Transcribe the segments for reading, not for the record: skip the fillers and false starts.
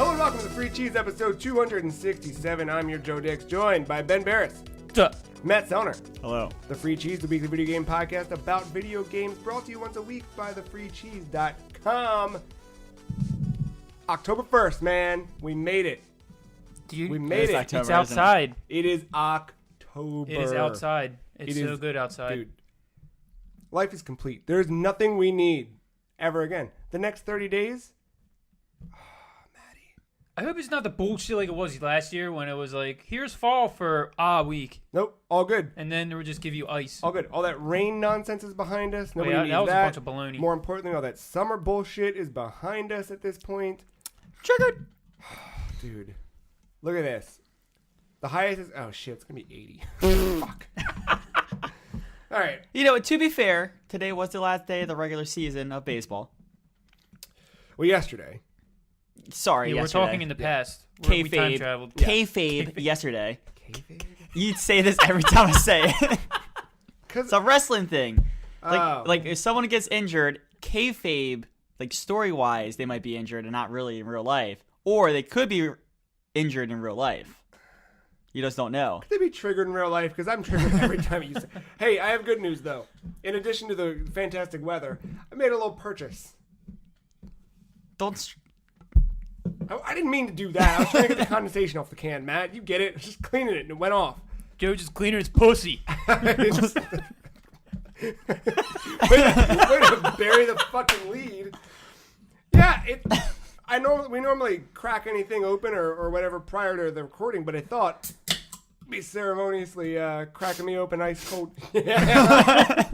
Hello and welcome to the Free Cheese episode 267. I'm your Joe Dix, joined by Ben Barris. Duh. Matt Sellner. Hello. The Free Cheese, the weekly video game podcast about video games, brought to you once a week by thefreecheese.com. October 1st, man. We made it. Dude, we made it. October, it's outside. It is October. It is outside. It's so good outside. Dude, life is complete. There's nothing we need ever again. The next 30 days... I hope it's not the bullshit like it was last year when it was like, here's fall for a week. Nope, all good. And then they would just give you ice. All good. All that rain nonsense is behind us. Nobody needs that was that. a bunch of baloney. More importantly, all that summer bullshit is behind us at this point. Triggered. Dude, look at this. The highest is... Oh, shit, it's going to be 80. Fuck. All right. You know, to be fair, today was the last day of the regular season of baseball. Well, yesterday. Sorry, we're yesterday. talking in the past. We time traveled. Kayfabe yesterday. Kayfabe? You'd say this every time I say it. It's a wrestling thing. Like if someone gets injured, kayfabe, like story-wise, they might be injured and not really in real life. Or they could be injured in real life. You just don't know. Could they be triggered in real life? Because I'm triggered every time you say... Hey, I have good news, though. In addition to the fantastic weather, I made a little purchase. I didn't mean to do that. I was trying to get the condensation off the can, Matt. You get it. I was just cleaning it and it went off. Joe just cleaning his pussy. Way to bury the fucking lead. Yeah, we normally crack anything open or whatever prior to the recording, but I thought be ceremoniously cracking me open ice cold. Yeah.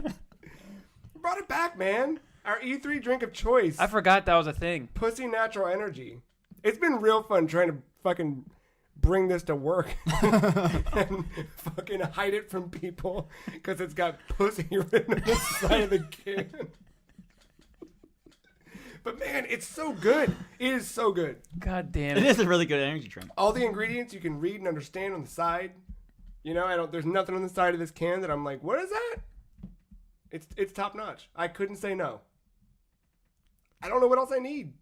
Brought it back, man. Our E3 drink of choice. I forgot that was a thing. Pussy Natural Energy. It's been real fun trying to fucking bring this to work and fucking hide it from people because it's got pussy written on the side of the can. But man, it's so good. It is so good. God damn It is a really good energy drink. All the ingredients you can read and understand on the side. You know, there's nothing on the side of this can that I'm like, what is that? It's top notch. I couldn't say no. I don't know what else I need.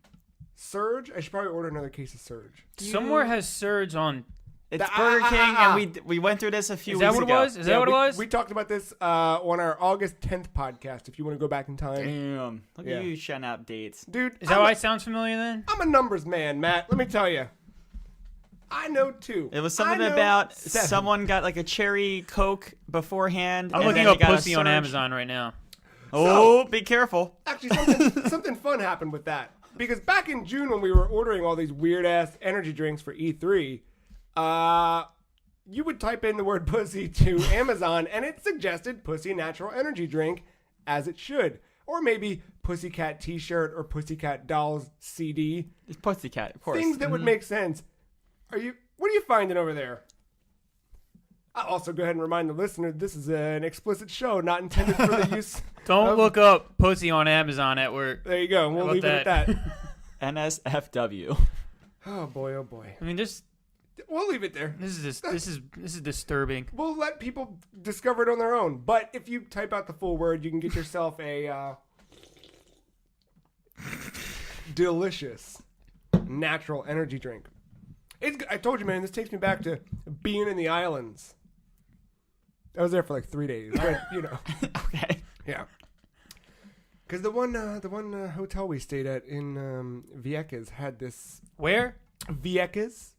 Surge? I should probably order another case of Surge. Somewhere has Surge on. It's Burger King, and we went through this a few weeks ago. Is that what it was? Is that what it was? We talked about this on our August 10th podcast, if you want to go back in time. Damn. Look at you shutting out dates. Dude. Is that why it sounds familiar then? I'm a numbers man, Matt. Let me tell you. I know two. It was something about someone got like a cherry Coke beforehand. I'm looking up pussy on Amazon right now. Oh, be careful. Actually, something fun happened with that. Because back in June when we were ordering all these weird-ass energy drinks for E3, you would type in the word pussy to Amazon, and it suggested Pussy Natural Energy Drink, as it should. Or maybe Pussycat T-shirt or Pussycat Dolls CD. It's Pussycat, of course. Things that would make sense. What are you finding over there? I'll also go ahead and remind the listener this is an explicit show, not intended for the use. Don't look up pussy on Amazon at work. There you go. We'll leave it at that. NSFW. Oh boy, oh boy. I mean, we'll leave it there. This is disturbing. We'll let people discover it on their own. But if you type out the full word, you can get yourself a delicious natural energy drink. I told you, man, this takes me back to being in the islands. I was there for like 3 days, but you know. Okay. Yeah. Because the one hotel we stayed at in Vieques had this. Where? Vieques.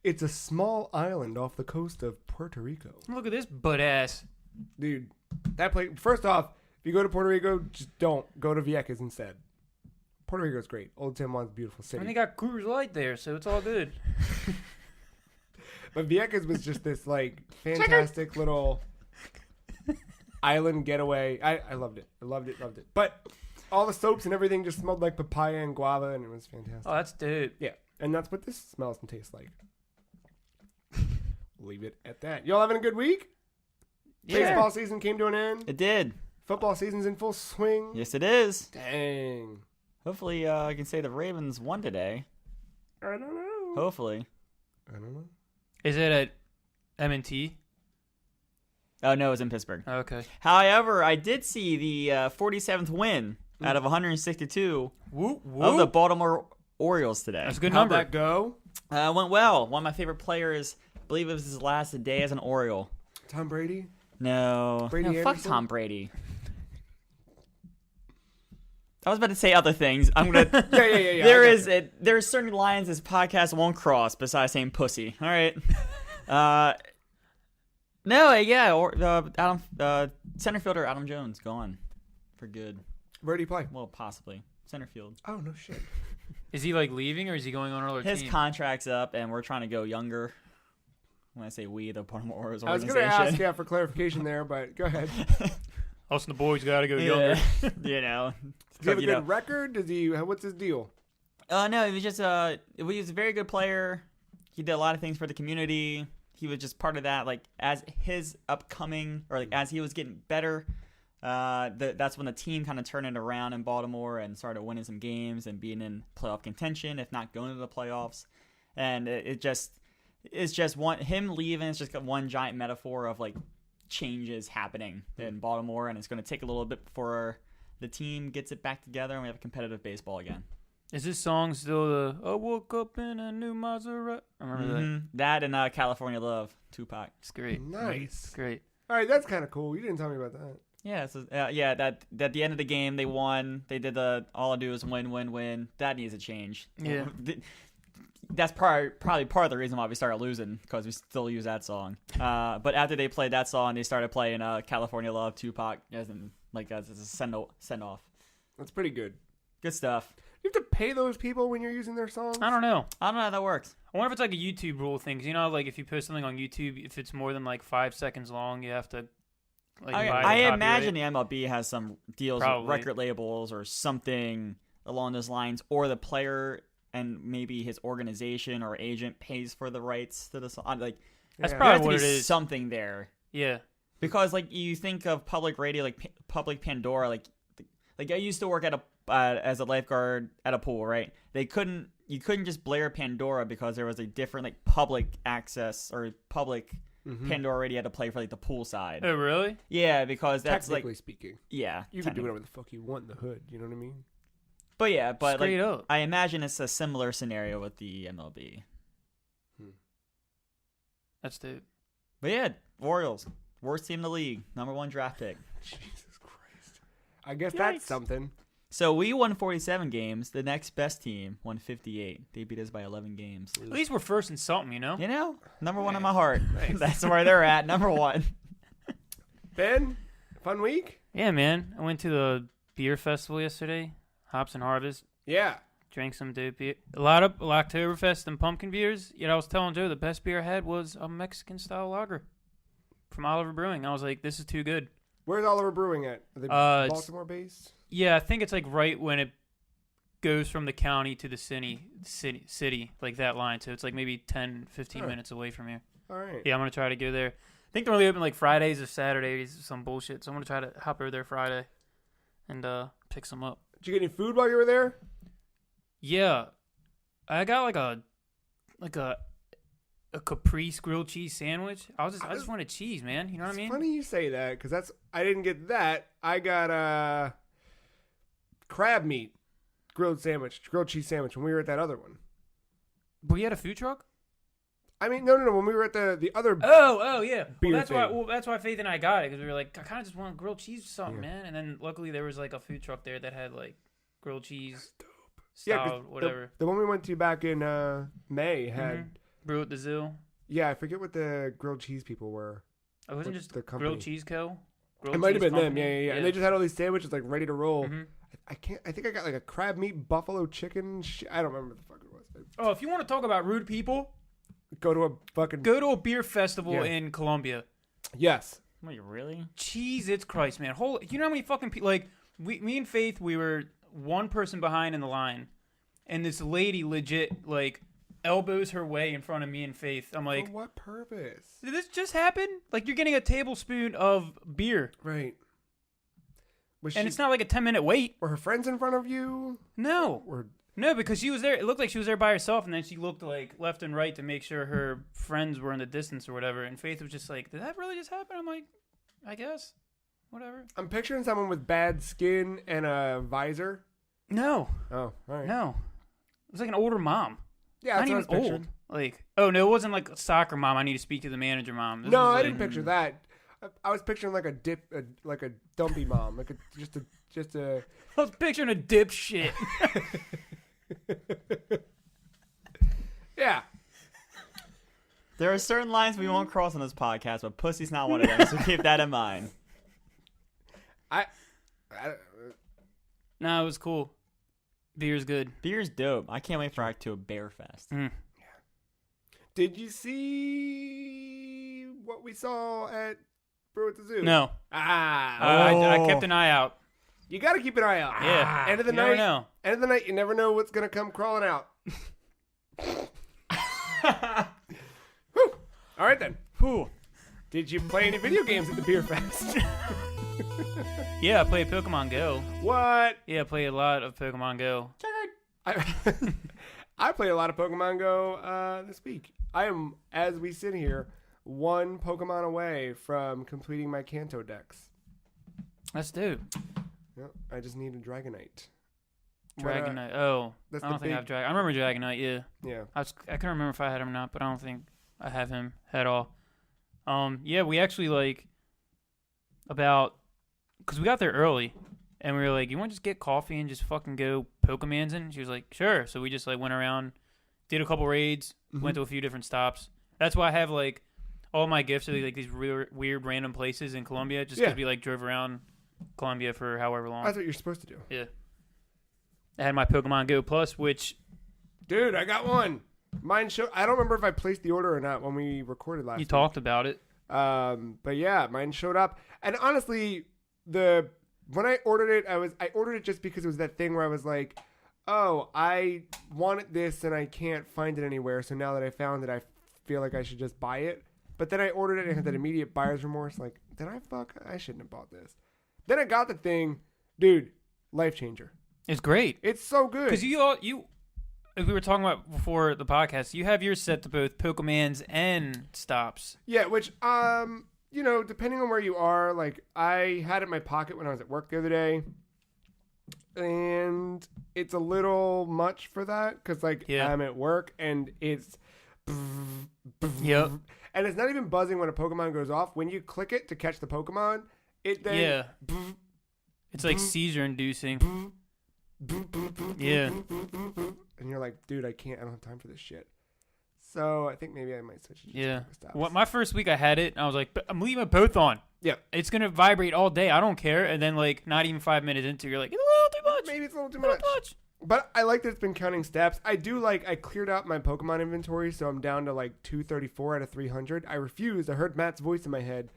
It's a small island off the coast of Puerto Rico. Look at this butt ass. Dude, that place. First off, if you go to Puerto Rico, just don't go to Vieques instead. Puerto Rico's great. Old San Juan's a beautiful city. And they got Coors Light there, so it's all good. But Vieques was just this like fantastic little island getaway. I loved it. I loved it. But all the soaps and everything just smelled like papaya and guava, and it was fantastic. Oh, that's dope. Yeah, and that's what this smells and tastes like. Leave it at that. Y'all having a good week? Yeah. Baseball season came to an end. It did. Football season's in full swing. Yes, it is. Dang. Hopefully, I can say the Ravens won today. I don't know. Hopefully. I don't know. Is it at M&T? Oh, no, it was in Pittsburgh. Okay. However, I did see the 47th win out of 162 whoop, whoop. of the Baltimore Orioles today. That's a good How'd number. that go? Went well. One of my favorite players, I believe it was his last day as an Oriole. Tom Brady? No. Brady No, fuck Anderson? Tom Brady. I was about to say other things. I'm gonna. Yeah. There are certain lines this podcast won't cross besides saying pussy. All right. No, yeah. Or center fielder Adam Jones gone for good. Where do you play? Well, possibly center field. Oh, no shit. Is he like leaving or is he going on another His team? contract's up, and we're trying to go younger. When I say we, the Baltimore Orioles I was organization. going to ask for clarification there, but go ahead. Us and the boys got to go Yeah. younger. You know. Does he have a good record? What's his deal? No, he was just he was a very good player. He did a lot of things for the community. He was just part of that. Like as his upcoming, or like as he was getting better, that's when the team kind of turned it around in Baltimore and started winning some games and being in playoff contention, if not going to the playoffs. And it's just him leaving. It's just one giant metaphor of like changes happening in Baltimore, and it's going to take a little bit before the team gets it back together and we have competitive baseball again. Is this song still the I woke up in a new Maserati? I remember that and California Love, Tupac. It's great. Nice. It's great. All right, that's kind of cool. You didn't tell me about that. Yeah, so that at the end of the game they won. They did the all I do is win. That needs to change. Yeah. That's probably part of the reason why we started losing, because we still use that song. But after they played that song, they started playing California Love, Tupac, as a send off. That's pretty good. Good stuff. You have to pay those people when you're using their songs? I don't know. I don't know how that works. I wonder if it's like a YouTube rule thing. 'Cause you know, like if you post something on YouTube, if it's more than like 5 seconds long, you have to. Like, I imagine the MLB has some deals Probably. with record labels or something along those lines, or the player and maybe his organization or agent pays for the rights to the song. Like That's Yeah. there has probably to what be it is. something there. Yeah. Because like you think of public radio, like public Pandora, like I used to work at as a lifeguard at a pool, right? You couldn't just blare Pandora because there was a different like public access or public Pandora radio had to play for like the pool side. Oh, really? Yeah, because that's like Technically speaking. yeah, You can do whatever the fuck you want in the hood. You know what I mean? but Straight like up. I imagine it's a similar scenario with the MLB. That's dope. But yeah, Orioles, worst team in the league, #1 draft pick. Jesus Christ. I guess Yikes. that's something. So we won 47 games. The next best team won 58. They beat us by 11 games. At least we're first in something, you know? You know, #1 in my heart. Nice. That's where they're at. #1. Ben, fun week? Yeah, man. I went to the beer festival yesterday, Hops and Harvest. Yeah. Drank some dope beer. A lot of Oktoberfest and pumpkin beers. Yet I was telling Joe the best beer I had was a Mexican-style lager from Oliver Brewing. I was like, this is too good. Where's Oliver Brewing at? Are they It's- Baltimore based? Yeah, I think it's like right when it goes from the county to the city, like that line. So it's like maybe 10, 15 Huh. minutes away from here. All right. Yeah, I'm going to try to go there. I think they're only open like Fridays or Saturdays or some bullshit. So I'm going to try to hop over there Friday and pick some up. Did you get any food while you were there? Yeah, I got like a caprese grilled cheese sandwich. I just wanted cheese, man. You know what I It's mean? funny you say that because I didn't get that. I got crab meat grilled cheese sandwich when we were at that other one. But you had a food truck? I mean, no. When we were at the other. Oh yeah. Beer That's why Faith and I got it, because we were like, I kind of just want grilled cheese or something, Yeah. man. And then luckily there was like a food truck there that had like grilled cheese, Yeah, 'cause style, whatever. The one we went to back in May had. Mhm. Brew at the Zoo. Yeah, I forget what the grilled cheese people were. It wasn't What's just the company? Grilled Cheese Co. Grilled It might have Cheese been them. Company. Yeah. And they just had all these sandwiches like ready to roll. Mhm. I think I got like a crab meat buffalo chicken. I don't remember what the fuck it was. Oh, if you want to talk about rude people, Go to a fucking. go to a beer festival Yeah. in Colombia. Yes. Wait, really? Jesus Christ, man! You know how many fucking people? Like me and Faith, we were one person behind in the line, and this lady legit like elbows her way in front of me and Faith. I'm like, For what purpose? did this just happen? Like you're getting a tablespoon of beer, Right. Was and it's not like a 10-minute wait. Were her friends in front of you? No, Or no, because she was there. It looked like she was there by herself, and then she looked like left and right to make sure her friends were in the distance or whatever. And Faith was just like, did that really just happen? I'm like, I guess, whatever. I'm picturing someone with bad skin and a visor. No, Oh, all right. no. was like an older mom. Yeah, Not that's what I even was old. picturing. Like, oh no, it wasn't like a soccer mom. I need to speak to the manager mom. This No, was I like, didn't picture that. I was picturing like like a dumpy mom, like just a. I was picturing a dipshit. Yeah. There are certain lines we won't cross on this podcast, but pussy's not one of them, so keep that in mind. No, it was cool. Beer's good. Beer's dope. I can't wait for Act 2 of Bear Fest. Did you see what we saw at Brew at the Zoo? No. I kept an eye out. You got to keep an eye out. Yeah. End of the You night. never know. End of the night. You never know what's gonna come crawling out. Whew. All right then. Whew. Did you play any video games at the Beer Fest? Yeah, I played Pokemon Go. What? Yeah, I played a lot of Pokemon Go. I played a lot of Pokemon Go this week. I am, as we sit here, one Pokemon away from completing my Kanto Dex. That's dope. Yep, I just need a Dragonite. Dragonite. Oh, that's I don't the think I have Dragon. I remember Dragonite. Yeah. Yeah. I couldn't remember if I had him or not, but I don't think I have him at all. Yeah, we actually because we got there early, and we were like, "You want to just get coffee and just fucking go Pokemans in?" She was like, "Sure." So we just went around, did a couple raids, went to a few different stops. That's why I have all my gifts are these weird random places in Colombia, just because we drove around Colombia for however long. That's what you're supposed to do. Yeah. I had my Pokemon Go Plus, which... Dude, I got one. Mine showed... I don't remember if I placed the order or not when we recorded last week. You talked about it. But yeah, mine showed up. And honestly, when I ordered it, I ordered it just because it was that thing where I was like, oh, I wanted this and I can't find it anywhere. So now that I found it, I feel like I should just buy it. But then I ordered it and had that immediate buyer's remorse. Like, did I fuck? I shouldn't have bought this. Then I got the thing. Dude, life changer. It's great. It's so good. Because you, as we were talking about before the podcast, you have yours set to both Pokemans and stops. Yeah, which, depending on where you are, I had it in my pocket when I was at work the other day. And it's a little much for that because, I'm at work and it's... Yep. And it's not even buzzing when a Pokemon goes off. When you click it to catch the Pokemon, it then... Yeah. It's like seizure-inducing. Yeah. And you're like, dude, I don't have time for this shit. So I think maybe I might switch it to stops. My first week I had it, and I was like, I'm leaving both on. Yeah. It's going to vibrate all day. I don't care. And then, not even 5 minutes into, you're like, it's a little too much. Maybe it's a little too much. But I like that it's been counting steps. I do I cleared out my Pokemon inventory, so I'm down to 234 out of 300. I heard Matt's voice in my head.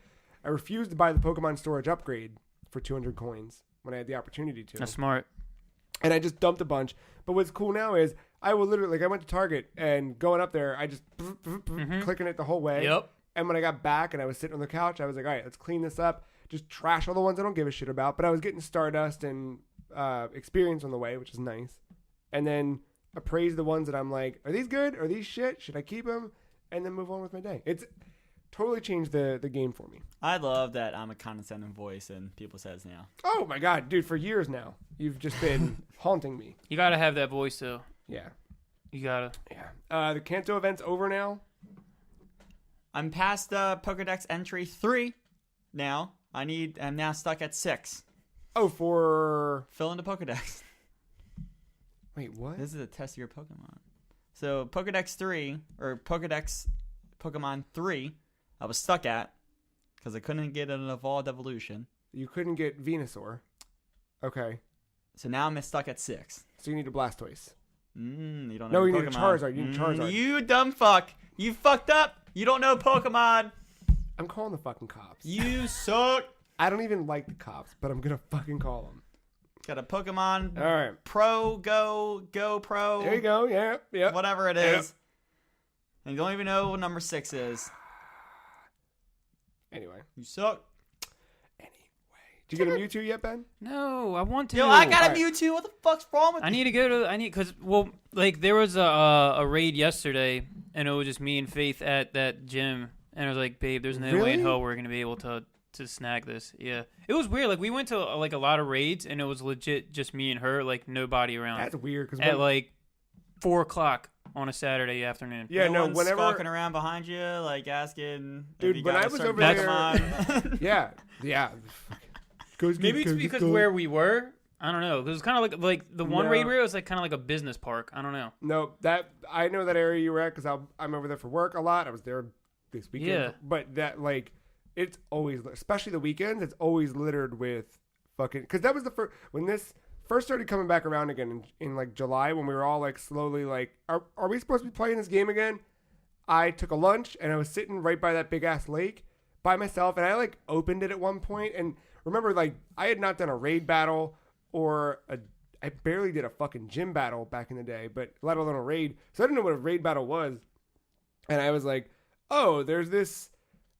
I refused to buy the Pokemon storage upgrade for 200 coins when I had the opportunity to. That's smart. And I just dumped a bunch. But what's cool now is I will literally, I went to Target and going up there, I just clicking it the whole way. Yep. And when I got back and I was sitting on the couch, I was like, all right, let's clean this up. Just trash all the ones I don't give a shit about. But I was getting Stardust and experience on the way, which is nice. And then appraise the ones that I'm like, are these good? Are these shit? Should I keep them? And then move on with my day. It's totally changed the game for me. I love that I'm a condescending voice and people says now. Oh my God, dude, for years now, you've just been haunting me. You got to have that voice, though. Yeah. You got to. Yeah. The Kanto event's over now. I'm past Pokedex entry 3 now. I'm now stuck at 6. Oh, for... Fill in the Pokedex. Wait, what? This is a test of your Pokemon. So Pokedex 3, or Pokedex Pokemon 3, I was stuck at because I couldn't get an evolved evolution. You couldn't get Venusaur. Okay. So now I'm stuck at 6. So you need a Blastoise. You don't know No, you Pokemon. need a Charizard. You need Charizard. You dumb fuck. You fucked up. You don't know Pokemon. I'm calling the fucking cops. You suck. I don't even like the cops, but I'm going to fucking call them. Got a Pokemon All right. Pro, Go Pro. There you go. Yeah. Whatever it is. And you don't even know what number 6 is. Anyway. You suck. Did you get a Mewtwo yet, Ben? No, I want to. Yo, I got a Alright. Mewtwo. What the fuck's wrong with I me? need to go to. There was a raid yesterday, and it was just me and Faith at that gym, and I was like, babe, there's no way in Really? hell we're gonna be able to snag this. Yeah, it was weird. We went to a lot of raids, and it was legit just me and her, nobody around. That's weird. Because At 4:00 on a Saturday afternoon. Yeah, no, one's whenever stalking around behind you, like asking. Dude, when I was over there, yeah. Maybe it's because where we were. I don't know. It was kind of like the one raid where it was like kind of like a business park. I don't know. No, that I know that area you were at because I'm over there for work a lot. I was there this weekend. Yeah. But that like it's always, especially the weekends, it's always littered with fucking. Because that was the first when this first started coming back around again in like July when we were all like slowly like, are we supposed to be playing this game again? I took a lunch and I was sitting right by that big ass lake by myself and I like opened it at one point and remember like I had not done a raid battle. I barely did a fucking gym battle back in the day, but let alone a raid. So I didn't know what a raid battle was. And I was like, oh, there's this,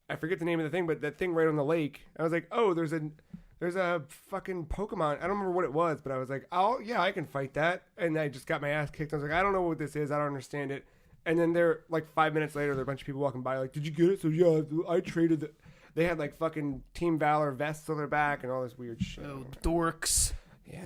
I forget the name of the thing, but that thing right on the lake. I was like, oh, there's a fucking Pokemon. I don't remember what it was, but I was like, oh, yeah, I can fight that. And I just got my ass kicked. I was like, I don't know what this is. I don't understand it. And then like 5 minutes later, there are a bunch of people walking by like, did you get it? So yeah, I traded they had like fucking Team Valor vests on their back and all this weird shit. Oh, dorks. Yeah.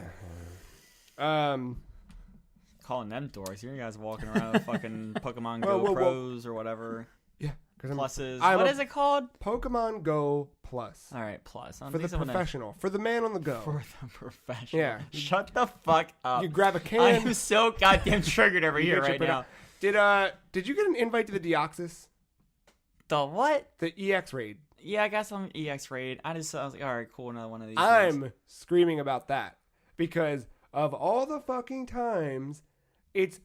Calling them dorks. You guys walking around with fucking Pokemon Go Pros or whatever. Yeah. Pluses. What is it called? Pokemon Go Plus. All right, Plus. For the professional. For the man on the go. For the professional. Yeah. Shut the fuck up. You grab a can. I'm so goddamn triggered over here right now. Did you get an invite to the Deoxys? The what? The EX raid. Yeah, I got some EX raid. I was like, all right, cool, another one of these. I'm screaming about that because of all the fucking times, it's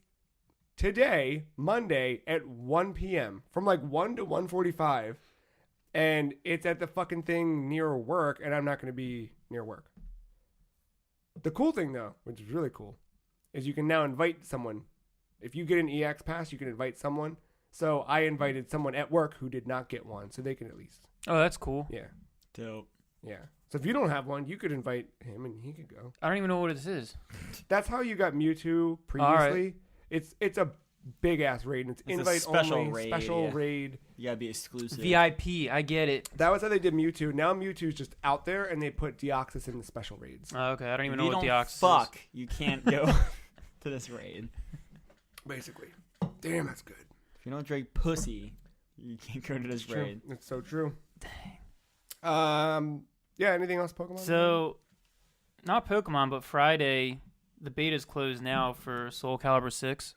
today, Monday at 1 p.m. from like 1 to 1:45, and it's at the fucking thing near work, and I'm not going to be near work. The cool thing though, which is really cool, is you can now invite someone. If you get an EX pass, you can invite someone. So I invited someone at work who did not get one, so they can at least. Oh, that's cool. Yeah. Dope. Yeah. So if you don't have one, you could invite him and he could go. I don't even know what this is. That's how you got Mewtwo previously. Right. It's a big ass raid. It's invite special only, raid, special raid. You gotta be exclusive. VIP, I get it. That was how they did Mewtwo. Now Mewtwo's just out there and they put Deoxys in the special raids. Oh, okay, I don't even know what Deoxys is. You can't go to this raid. Basically. Damn, that's good. If you don't drink pussy, you can't go to this raid. It's so true. Dang. Yeah, anything else Pokemon? So, not Pokemon, but Friday, the beta's closed now for Soul Calibur 6.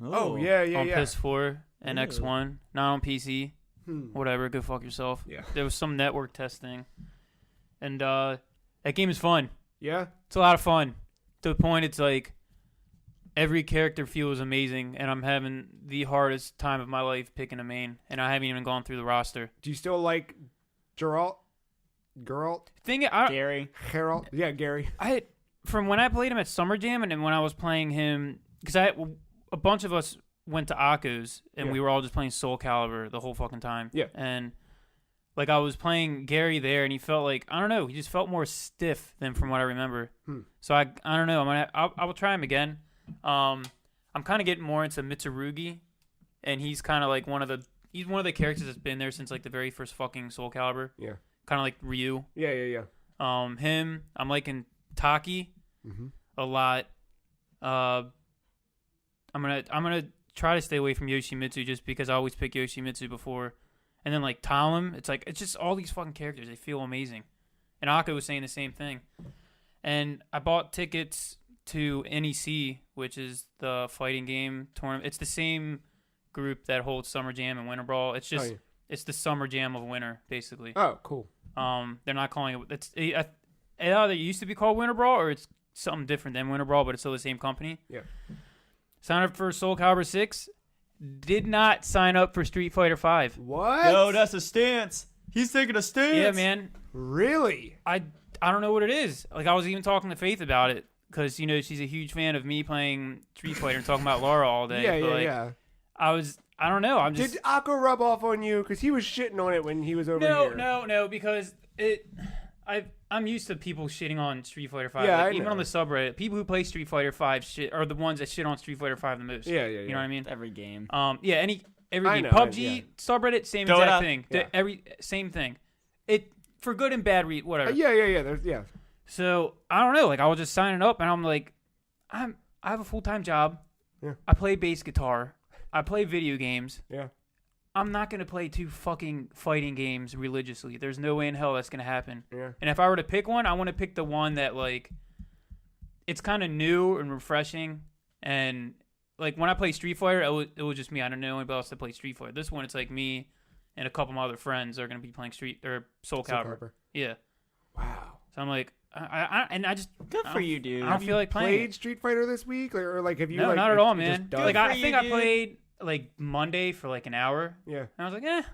Oh, yeah. On PS4 and X1, not on PC. Whatever, go fuck yourself. Yeah. There was some network testing. And that game is fun. Yeah? It's a lot of fun. To the point it's like, every character feels amazing, and I'm having the hardest time of my life picking a main, and I haven't even gone through the roster. Do you still like Geralt? Gary. Geralt? Yeah, Gary. From when I played him at Summer Jam, and then when I was playing him, because a bunch of us went to Akku's, and we were all just playing Soul Calibur the whole fucking time. Yeah. And like I was playing Gary there, and he felt like, I don't know, he just felt more stiff than from what I remember. So I don't know. I will try him again. I'm kind of getting more into Mitsurugi, and he's kind of like one of the characters that's been there since like the very first fucking Soul Calibur. Yeah. Kind of like Ryu. Yeah. Him, I'm liking Taki a lot. I'm gonna try to stay away from Yoshimitsu just because I always pick Yoshimitsu before. And then like Talon, it's just all these fucking characters. They feel amazing. And Akko was saying the same thing. And I bought tickets to NEC, which is the fighting game tournament. It's the same group that holds Summer Jam and Winter Brawl. It's just it's the Summer Jam of Winter, basically. Oh, cool. They're not calling it. It either used to be called Winter Brawl or it's something different than Winter Brawl, but it's still the same company. Yeah. Signed up for Soul Calibur 6. Did not sign up for Street Fighter 5. What? No, that's a stance. He's taking a stance. Yeah, man. Really? I don't know what it is. Like I was even talking to Faith about it because she's a huge fan of me playing Street Fighter and talking about Laura all day. Yeah. I don't know. I'm just. Did Akko rub off on you? Because he was shitting on it when he was over here. No. Because I'm used to people shitting on Street Fighter 5. Yeah, even on the subreddit, people who play Street Fighter 5 shit are the ones that shit on Street Fighter 5 the most. Yeah. You know what I mean? Every game. Yeah. Every game. know, PUBG subreddit, same exact thing. Yeah. Same thing. It for good and bad whatever. Yeah. So I don't know. Like I was just signing up, and I'm like, I have a full-time job. Yeah. I play bass guitar. I play video games. Yeah. I'm not going to play 2 fucking fighting games religiously. There's no way in hell that's going to happen. Yeah. And if I were to pick one, I want to pick the one that, like, it's kind of new and refreshing. And, like, when I play Street Fighter, it was just me. I don't know anybody else that plays Street Fighter. This one, it's like me and a couple of my other friends are going to be playing Soul Calibur. Yeah. Wow. So I'm like, I just Good for you, dude. I don't feel like playing. Played Street Fighter this week, or like have you? No, like, not at all, you man. just done Like it? I think I played like Monday for like an hour. Yeah. And I was like,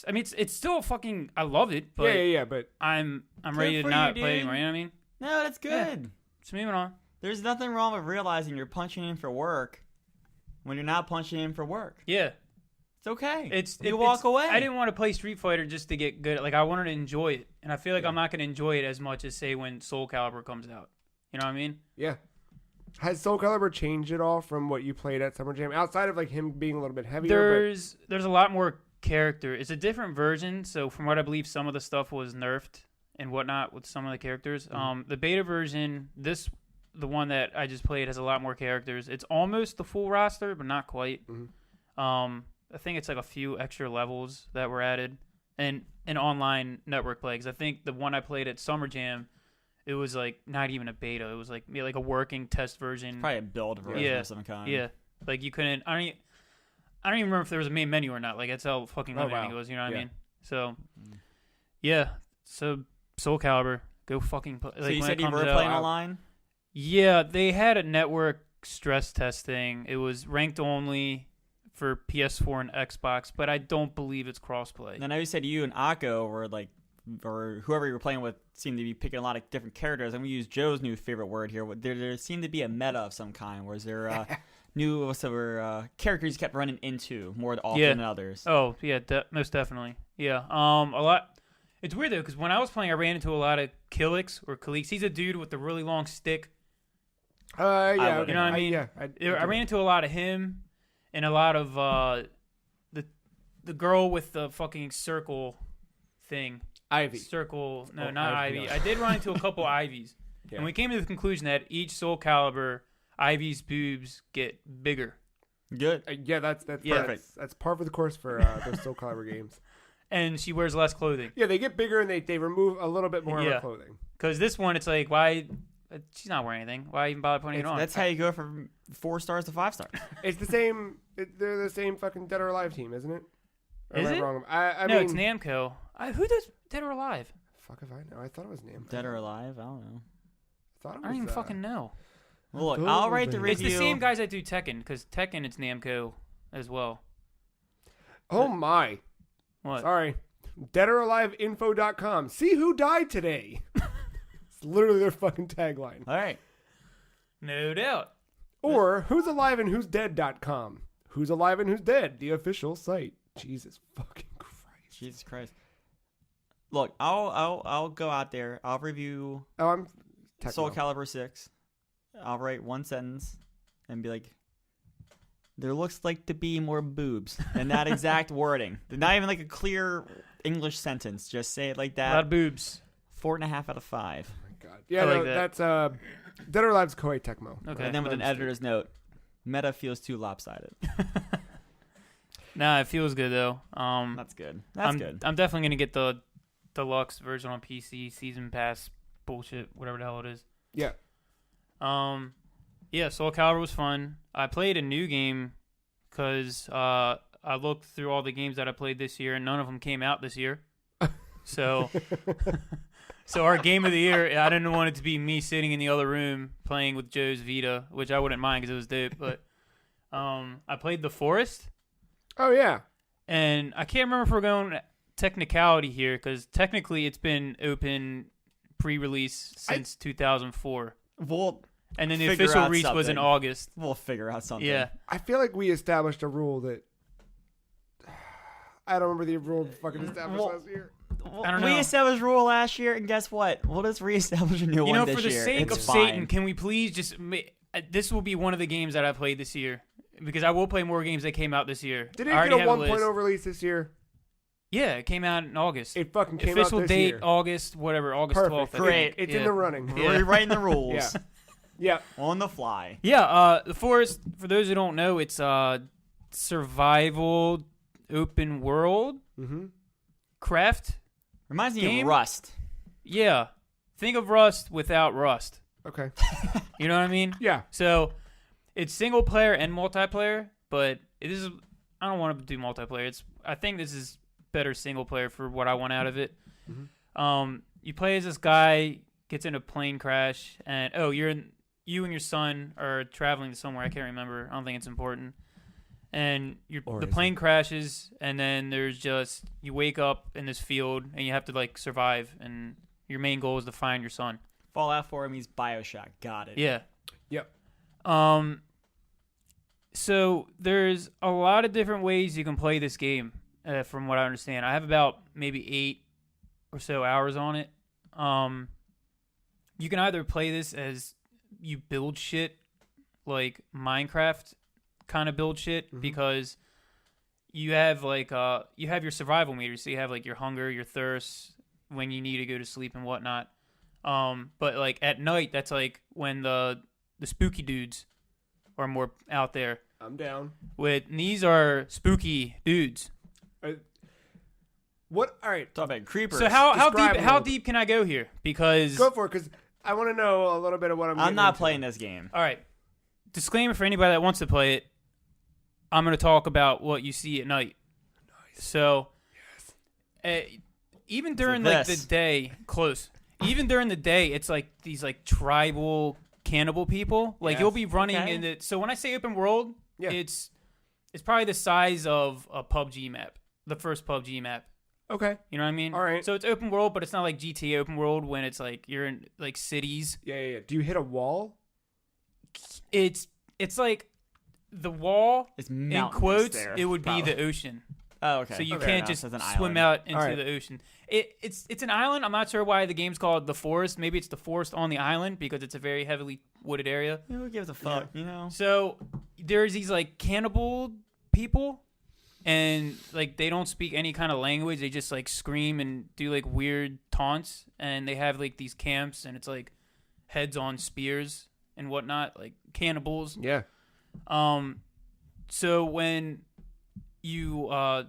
I mean, it's still fucking. I love it, but yeah. But I'm ready to not play anymore. You know what I mean? No, that's good. Yeah. So moving on. There's nothing wrong with realizing you're punching in for work when you're not punching in for work. Yeah. It's okay. You walk away. I didn't want to play Street Fighter just to get good. Like I wanted to enjoy it, and I feel like I'm not going to enjoy it as much as say when Soul Calibur comes out. You know what I mean? yeah. Has Soul Calibur changed at all from what you played at Summer Jam? Outside of like him being a little bit heavier, There's a lot more character. It's a different version. So from what I believe, some of the stuff was nerfed and whatnot with some of the characters. Mm-hmm. The beta version, the one that I just played, has a lot more characters. It's almost the full roster, but not quite. Mm-hmm. I think it's like a few extra levels that were added, and an online network play. Because I think the one I played at Summer Jam, it was like not even a beta. It was like a working test version. Probably a build version of some kind. Yeah, like you couldn't. I don't even remember if there was a main menu or not. Like that's how fucking limiting it was. You know what I mean? So, yeah. So Soul Calibur, go fucking play. So you said you were playing online? Yeah, they had a network stress test thing. It was ranked only for PS4 and Xbox, but I don't believe it's crossplay. And I know you said you and Akko were like, or whoever you were playing with seemed to be picking a lot of different characters. I'm going to use Joe's new favorite word here. There seemed to be a meta of some kind. Was there new characters you kept running into more often than others? Oh, yeah, most definitely. Yeah, a lot. It's weird, though, because when I was playing, I ran into a lot of Killix or Khalix. He's a dude with the really long stick. Yeah. You know what I mean? I ran into a lot of him and a lot of the girl with the fucking circle thing. Ivy. Circle. No, Oh, not Ivy, Ivy. no. I did run into a couple Ivies. Yeah. And we came to the conclusion that each Soul Calibur, Ivy's boobs get bigger. Good. Yeah, that's Perfect. That's par for the course for those Soul Calibur games. And she wears less clothing. Yeah, they get bigger and they remove a little bit more of Yeah. her clothing. Because this one, it's like, why? She's not wearing anything. Why even bother putting it on? That's how you go from 4 stars to 5 stars. It's the same. They're the same fucking Dead or Alive team, isn't it? Or Is am I it? wrong? I no, mean, it's Namco. Who does Dead or Alive? Fuck if I know. I thought it was Namco. Dead or alive? I don't know. I thought it was, I don't even fucking know. Well, look, those I'll are write the the- review. It's the same guys that do Tekken, because Tekken, it's Namco as well. Oh my. What? Sorry. DeadOrAliveInfo.com. See who died today. It's literally their fucking tagline. All right. No doubt. Or who's alive and who's dead.com. Who's alive and who's dead, the official site. Jesus fucking Christ. Jesus Christ. Look, I'll go out there. I'll review Oh, I'm Soul Tecmo. Calibur 6. I'll write one sentence and be like, there looks like to be more boobs. And that exact wording. Not even like a clear English sentence. Just say it like A lot that. of boobs. 4.5 out of 5. Oh my God. Yeah, I like no, that. that's Dead or Alive's Koei Tecmo. Okay. And then with an Understood. editor's note, meta feels too lopsided. Nah, it feels good, though. That's good. That's good. I'm definitely going to get the deluxe version on PC, season pass bullshit, whatever the hell it is. Yeah. Yeah, Soul Calibur was fun. I played a new game because I looked through all the games that I played this year, and none of them came out this year. So, so our game of the year, I didn't want it to be me sitting in the other room playing with Joe's Vita, which I wouldn't mind because it was dope. But I played The Forest, Oh, yeah. and I can't remember if we're going technicality here because technically it's been open pre-release since 2004. We'll And then the figure official out release was in something. August. We'll figure out something. Yeah. I feel like we established a rule that. I don't remember the rule fucking established Well, last year. I don't We know. established a rule last year, and guess what? We'll just reestablish a new You one know, this for the year. sake It's of fine. Satan, can we please just... This will be one of the games that I played this year. Because I will play more games that came out this year. Did I it already get a have list. 1.0 release this year? Yeah, it came out in August. It fucking came Official out this date, year. August, whatever, August Perfect. 12th. I think. Great. It's Yeah. in the running. Yeah. We're rewriting the rules. Yeah. Yeah. On the fly. Yeah, The Forest, for those who don't know, it's survival open world craft. Reminds me game? of Rust. Yeah. Think of Rust without Rust. Okay. You know what I mean? Yeah. So it's single player and multiplayer, but I don't want to do multiplayer. I think this is better single player for what I want out of it. You play as this guy, gets in a plane crash, and you and your son are traveling to somewhere. I can't remember. I don't think it's important. And the plane crashes, and then there's just you wake up in this field, and you have to like survive. And your main goal is to find your son. Fallout 4 means Bioshock. Got it. Yeah. Yep. So there's a lot of different ways you can play this game, from what I understand. I have about maybe 8 or so hours on it. You can either play this as you build shit, like Minecraft kind of build shit, because you have you have your survival meter, so you have like your hunger, your thirst, when you need to go to sleep and whatnot. But like at night, that's like when the spooky dudes are more out there. I'm down. And these are spooky dudes. What? All right. Talk about creepers. So how deep can I go here? Because go for it, because I want to know a little bit of what I'm not playing this game. All right. Disclaimer for anybody that wants to play it. I'm going to talk about what you see at night. Nice. So, even during like the day, even during the day, it's like these like tribal cannibal people. Like you'll be running in it. So when I say open world, it's probably the size of a PUBG map, the first PUBG map. Okay. You know what I mean? All right. So it's open world, but it's not like GTA open world when it's like you're in like cities. Yeah. Do you hit a wall? It's like the wall, in quotes, there, it would probably. be the ocean. Oh, okay. So you Fair can't enough. just It's an swim island. out into Right. the ocean. It's an island. I'm not sure why the game's called The Forest. Maybe it's the forest on the island because it's a very heavily wooded area. Who gives a fuck, you know? So there's these like cannibal people, and like they don't speak any kind of language. They just like scream and do like weird taunts, and they have like these camps, and it's like heads on spears and whatnot, like cannibals. Yeah. So when you, I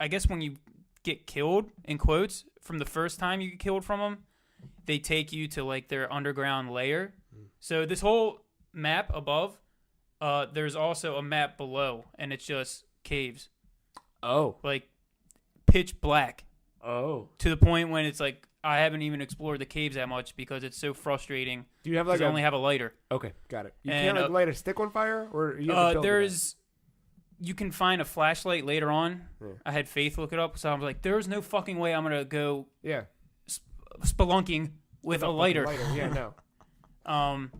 guess when you get killed, in quotes, from the first time you get killed from them, they take you to like their underground lair. So this whole map above, there's also a map below, and it's just caves. Oh. Like pitch black. Oh. To the point when it's like I haven't even explored the caves that much because it's so frustrating. Do you have because like I only have a lighter. Okay, got it. You And, can't like light a stick on fire, or you have to build you can find a flashlight later on. Yeah. I had Faith look it up, so I was like, "There's no fucking way I'm gonna go Yeah. spelunking with a lighter." Yeah, no.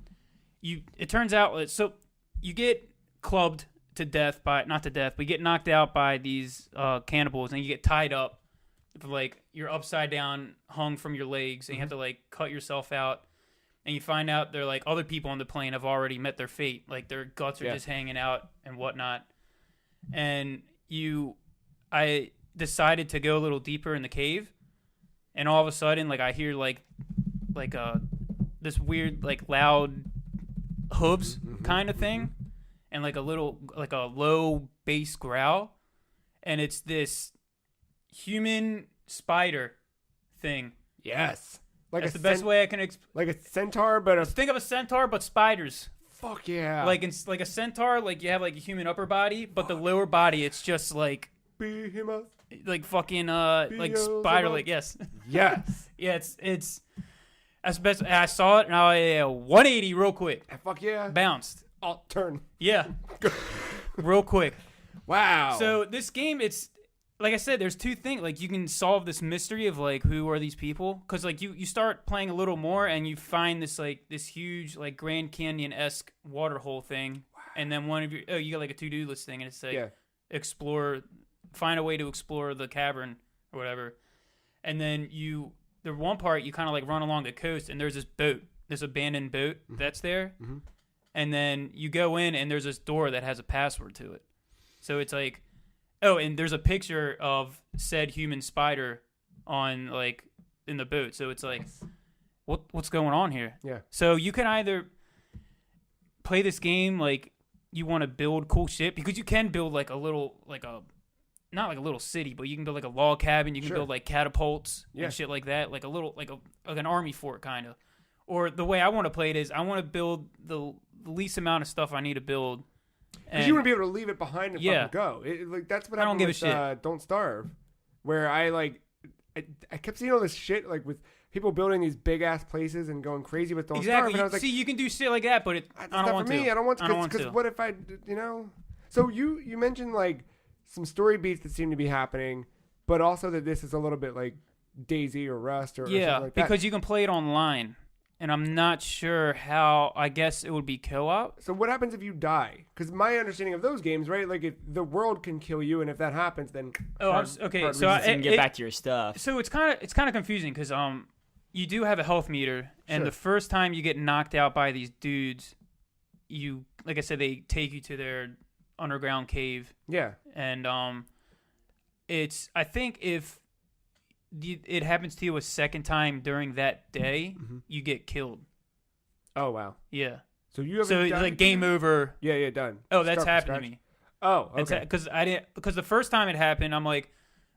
It turns out so you get clubbed to death not to death, but you get knocked out by these cannibals, and you get tied up. Like you're upside down, hung from your legs, and you have to like cut yourself out. And you find out they're like other people on the plane have already met their fate. Like their guts are just hanging out and whatnot. And I decided to go a little deeper in the cave, and all of a sudden, like I hear like this weird like loud hooves kind of thing, and like a low bass growl, and it's this human spider thing. Yes. Like That's the best way I can like a centaur, but think of a centaur, but spiders. fuck yeah. Like it's like a centaur, like you have like a human upper body, but the lower body it's just like Behemoth. like fucking like spider like yes. Yes. Yeah, it's that's the best. And I saw it and I 180 real quick. Fuck yeah. Bounced. Alt turn. Yeah. Real quick. Wow. So this game, it's like I said, there's two things. Like you can solve this mystery of like who are these people? Because like you start playing a little more and you find this like this huge like Grand Canyon-esque water hole thing, and then one of your you got like a to-do list thing, and it's like find a way to explore the cavern or whatever, and then the one part you kind of like run along the coast and there's this abandoned boat that's there, and then you go in and there's this door that has a password to it, so it's like. Oh, and there's a picture of said human spider on like in the boat. So it's like, what's going on here? Yeah. So you can either play this game, like you want to build cool shit because you can build like a little, not like a little city, but you can build like a log cabin. You can build like catapults and shit like that, like a little, like an army fort kind of. Or the way I want to play it is I want to build the least amount of stuff I need to build. Because you want to be able to leave it behind and fucking go. Like that's what happened with Don't Starve, where I kept seeing all this shit like with people building these big ass places and going crazy with Don't Starve. And I was like, see, you can do shit like that, but I don't want to. I don't want to. Because what if I, So you mentioned like some story beats that seem to be happening, but also that this is a little bit like Daisy or Rust or something like that. Because you can play it online. And I'm not sure how. I guess it would be co-op. So what happens if you die? Because my understanding of those games, right? Like if the world can kill you, and if that happens, then okay. So you can get back to your stuff. So it's kind of confusing because you do have a health meter, and the first time you get knocked out by these dudes, you like I said, they take you to their underground cave. Yeah. And it's I think if it happens to you a second time during that day, you get killed. Oh wow! Yeah. So you have it's like game over. Yeah, done. Oh, that's happened to me. Oh, okay. Because the first time it happened, I'm like,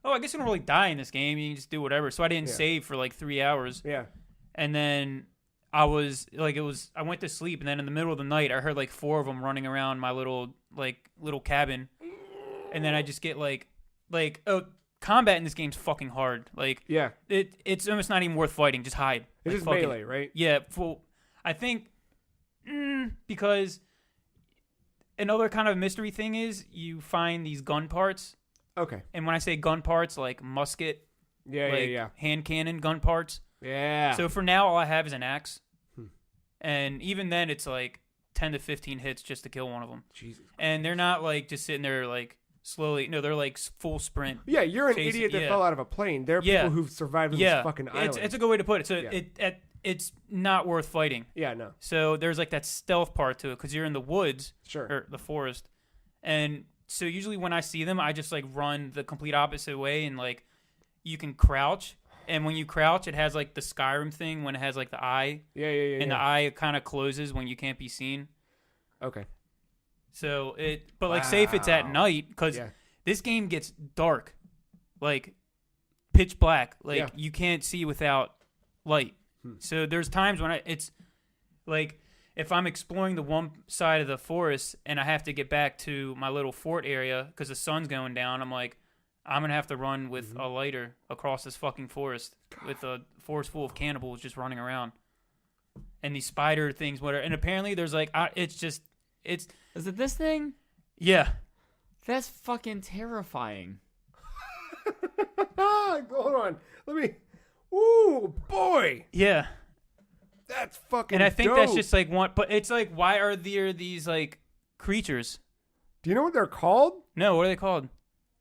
oh, I guess you don't really die in this game. You can just do whatever. So I didn't save for like 3 hours. Yeah. And then I went to sleep, and then in the middle of the night, I heard like 4 of them running around my little cabin, and then I just get combat in this game's fucking hard. Like, yeah, it's almost not even worth fighting. Just hide. It's just melee, right? Yeah. I think because another kind of mystery thing is you find these gun parts. Okay. And when I say gun parts, like musket, hand cannon gun parts. Yeah. So for now, all I have is an axe, and even then, it's like 10 to 15 hits just to kill one of them. Jesus. And they're not like just sitting there like. Slowly, no, they're like full sprint. Yeah, you're an idiot that fell out of a plane. There are people who've survived on this fucking island. It's a good way to put it. So it's not worth fighting. Yeah, no. So there's like that stealth part to it because you're in the woods, or the forest, and so usually when I see them, I just like run the complete opposite way, and like you can crouch, and when you crouch, it has like the Skyrim thing when it has like the eye. Yeah. And the eye kind of closes when you can't be seen. Okay. So say if it's at night, because this game gets dark, like pitch black, like you can't see without light. So there's times when it's like if I'm exploring the one side of the forest and I have to get back to my little fort area because the sun's going down, I'm like, I'm gonna have to run with a lighter across this fucking forest with a forest full of cannibals just running around, and these spider things, whatever. And apparently there's like Is it this thing? Yeah. That's fucking terrifying. Hold on. Let me. Ooh, boy. Yeah. That's fucking And I think dope. that's just like one. But it's like, why are there these like creatures? Do you know what they're called? No, what are they called?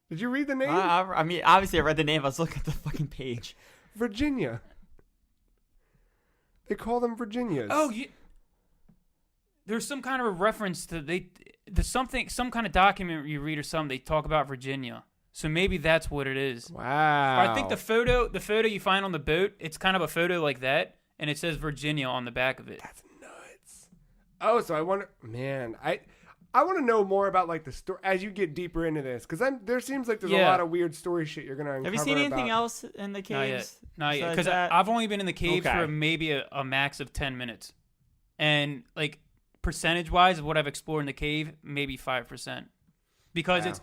Did you read the name? I mean, obviously I read the name. I was looking at the fucking page. Virginia. They call them Virginias. Oh, there's some kind of a reference to some kind of document you read or something. They talk about Virginia, so maybe that's what it is. Wow. I think the photo you find on the boat, it's kind of a photo like that, and it says Virginia on the back of it. That's nuts. Oh, so I wonder, man, I want to know more about like the story as you get deeper into this, because there seems like there's a lot of weird story shit you're gonna uncover. Have you seen anything else in the caves? Not yet. Because I've only been in the caves for maybe a max of 10 minutes, and like. Percentage-wise of what I've explored in the cave, maybe 5%, because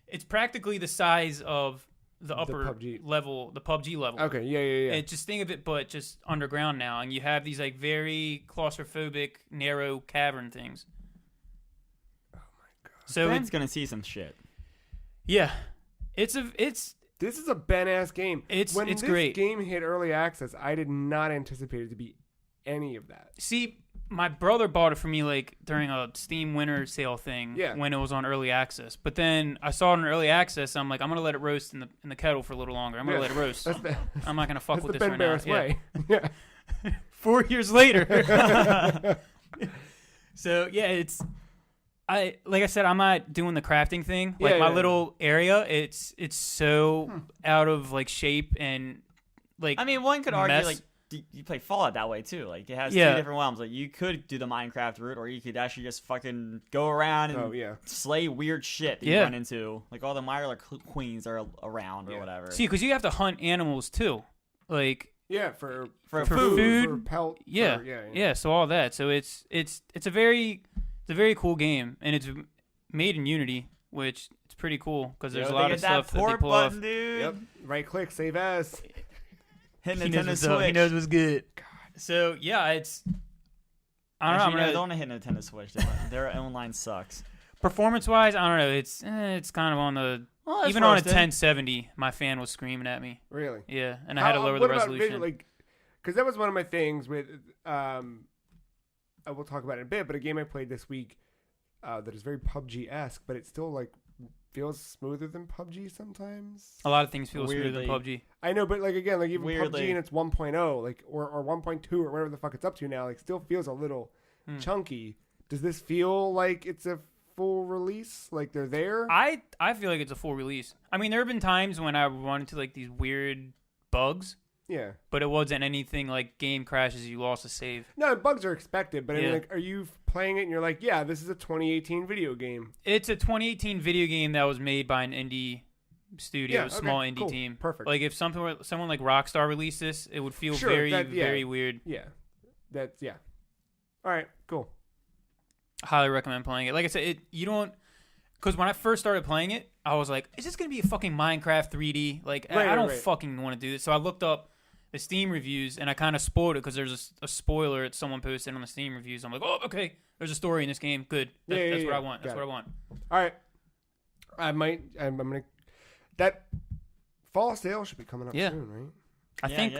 it's practically the size of the upper level, the PUBG level. Okay, yeah. Just think of it, but just underground now, and you have these like very claustrophobic, narrow cavern things. Oh my god! So Ben's gonna see some shit. Yeah, this is a Ben-ass game. When this great. Game hit early access, I did not anticipate it to be any of that. See. My brother bought it for me like during a Steam winter sale thing when it was on early access. But then I saw it in early access. I'm like, I'm gonna let it roast in the kettle for a little longer. I'm gonna let it roast. I'm not gonna fuck with this right now. Way. Yeah. 4 years later. So like I said, I'm not doing the crafting thing. Like my little area, it's so out of like shape and like. I mean, one could argue like you play Fallout that way too. Like it has 2 different realms. Like you could do the Minecraft route, or you could actually just fucking go around and slay weird shit that you run into. Like all the Myrla queens are around or whatever. See, because you have to hunt animals too, like for food, for pelt. So all that. So it's a very cool game, and it's made in Unity, which it's pretty cool because there's a lot of stuff that they pull off. Dude. Yep. Right click, save as. Hit Nintendo Switch. He knows what's good. God. So yeah, it's. I don't know. Don't want to hit Nintendo Switch. Their online sucks. Performance-wise, I don't know. It's kind of on the even on a 1070. My fan was screaming at me. Really? Yeah, and I had to lower the resolution. Because that was one of my things with. I will talk about it in a bit, but a game I played this week that is very PUBG-esque, but it's still like. Feels smoother than PUBG sometimes. A lot of things feel smoother than PUBG. I know, but like again, like even Weirdly. PUBG and it's 1.0, like or 1.2 or whatever the fuck it's up to now, like still feels a little chunky. Does this feel like it's a full release? Like they're there? I feel like it's a full release. I mean, there have been times when I run into like these weird bugs. Yeah. But it wasn't anything like game crashes, you lost a save. No, bugs are expected, but I mean, like, are you playing it and you're like, yeah, this is a 2018 video game? It's a 2018 video game that was made by an indie studio, a small indie team. Perfect. Like if someone like Rockstar released this, it would feel very weird. Yeah. All right, cool. Highly recommend playing it. Like I said, because when I first started playing it, I was like, is this going to be a fucking Minecraft 3D? Like, I don't fucking want to do this. So I looked up the Steam reviews, and I kind of spoiled it because there's a spoiler that someone posted on the Steam reviews. I'm like, oh, okay, there's a story in this game. Good. That's what I want. That's what I want. All right. I'm going to... That fall sale should be coming up soon, right? I think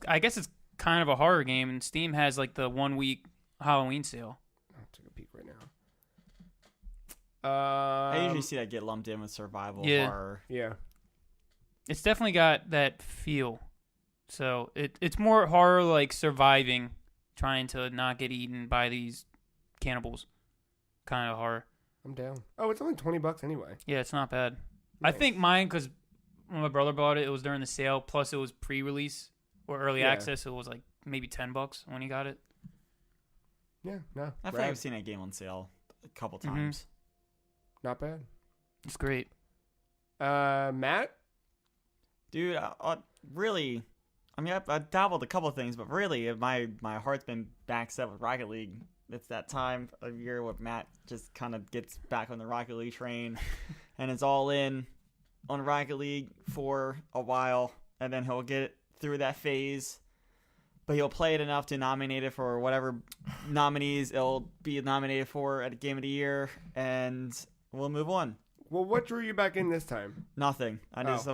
I guess it's kind of a horror game, and Steam has like the 1 week Halloween sale. I'll take a peek right now. I usually see that get lumped in with survival horror. Yeah. It's definitely got that feel. So it's more horror, like surviving, trying to not get eaten by these cannibals. Kind of horror. I'm down. Oh, it's only $20 anyway. Yeah, it's not bad. Nice. I think mine, because when my brother bought it, it was during the sale. Plus, it was pre-release or early access. So it was like maybe $10 when he got it. Yeah, no. I think I've seen that game on sale a couple times. Not bad. It's great. Matt? Dude, really... I mean, I dabbled a couple of things, but really, my heart's been back set with Rocket League. It's that time of year where Matt just kind of gets back on the Rocket League train, and is all in on Rocket League for a while, and then he'll get through that phase, but he'll play it enough to nominate it for whatever nominees it'll be nominated for at the Game of the Year, and we'll move on. Well, what drew you back in this time? Nothing. I just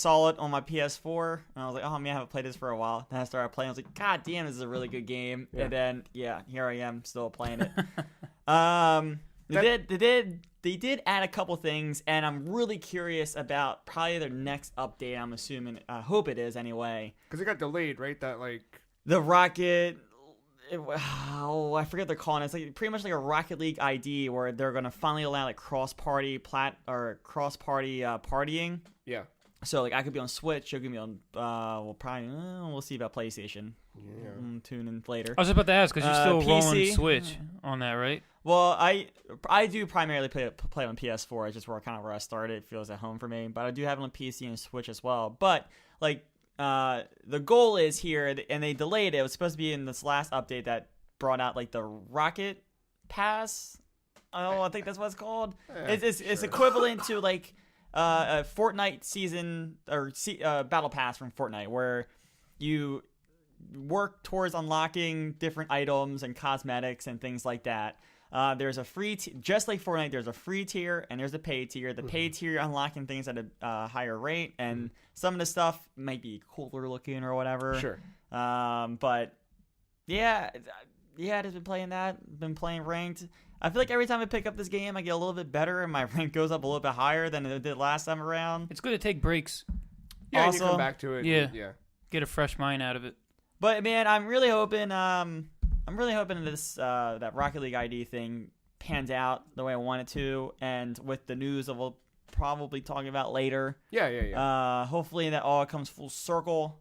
saw it on my PS4, and I was like, oh man, I haven't played this for a while. Then I started playing. I was like, God damn, this is a really good game. Yeah. And then, here I am, still playing it. They did add a couple things, and I'm really curious about probably their next update. I'm assuming. I hope it is anyway. Because it got delayed, right? That the Rocket. I forget what they're calling it. It's like pretty much like a Rocket League ID where they're gonna finally allow like cross-party partying. Yeah. So like I could be on Switch, you could be on we'll see about PlayStation. Yeah. Tune in later. I was about to ask because you're still PC, rolling Switch on that, right? Well, I do primarily play on PS4. It's just where I started. It feels at home for me. But I do have it on PC and Switch as well. But like. The goal is here, and they delayed it. It was supposed to be in this last update that brought out like the Rocket Pass. Oh, I think that's what it's called. It's equivalent to like a Fortnite season or Battle Pass from Fortnite, where you work towards unlocking different items and cosmetics and things like that. There's a free, just like Fortnite, there's a free tier and there's a paid tier. The paid tier unlocking things at a higher rate, and some of the stuff might be cooler looking or whatever. Sure. But yeah, I've just been playing that. Been playing ranked. I feel like every time I pick up this game, I get a little bit better, and my rank goes up a little bit higher than it did last time around. It's good to take breaks. Yeah, also, and you come back to it. Yeah. Get a fresh mind out of it. But man, I'm really hoping this that Rocket League ID thing pans out the way I want it to, and with the news that we'll probably talking about later. Yeah. Hopefully that all comes full circle,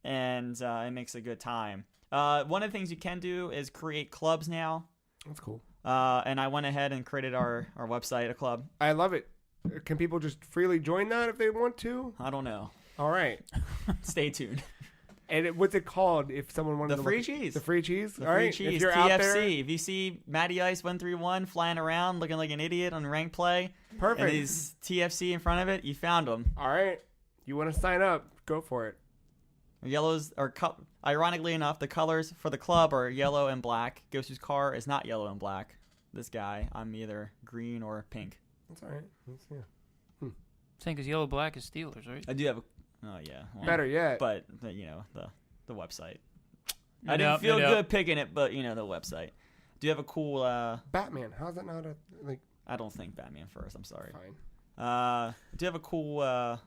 and it makes a good time. One of the things you can do is create clubs now. That's cool. And I went ahead and created our website, a club. I love it. Can people just freely join that if they want to? I don't know. All right. Stay tuned. And what's it called if someone wanted The to free look? cheese. The free cheese? The All free right. cheese. If you're TFC. out there, If you see Matty Ice 131 flying around looking like an idiot on rank play, perfect. and he's TFC in front of it, you found him. All right. You want to sign up? Go for it. Yellows are ironically enough, the colors for the club are yellow and black. Ghost's car is not yellow and black. This guy, I'm either green or pink. That's all right. Yeah. Saying because yellow black is Steelers, right? I do have a. Oh yeah. Well, Better yet. But the website. I didn't feel good picking it, but the website. Do you have a cool? Batman. How's that not a like? I don't think Batman first. I'm sorry. Fine. Do you have a cool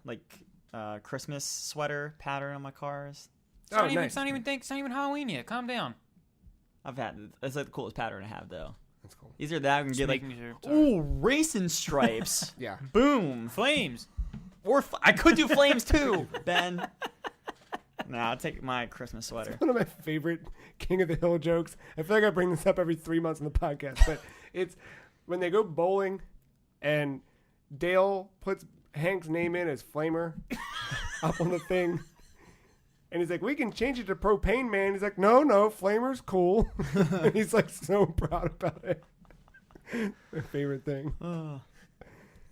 Christmas sweater pattern on my cars? It's not even Halloween yet. Calm down. It's like the coolest pattern I have though. That's cool. Either that or can get Sure. ooh, racing stripes. Yeah. Boom. Flames. Or I could do flames too, Ben. I'll take my Christmas sweater. One of my favorite King of the Hill jokes. I feel like I bring this up every 3 months on the podcast, but it's when they go bowling and Dale puts Hank's name in as Flamer up on the thing. And he's like, we can change it to Propane Man. He's like, no, Flamer's cool. And he's like so proud about it. My favorite thing.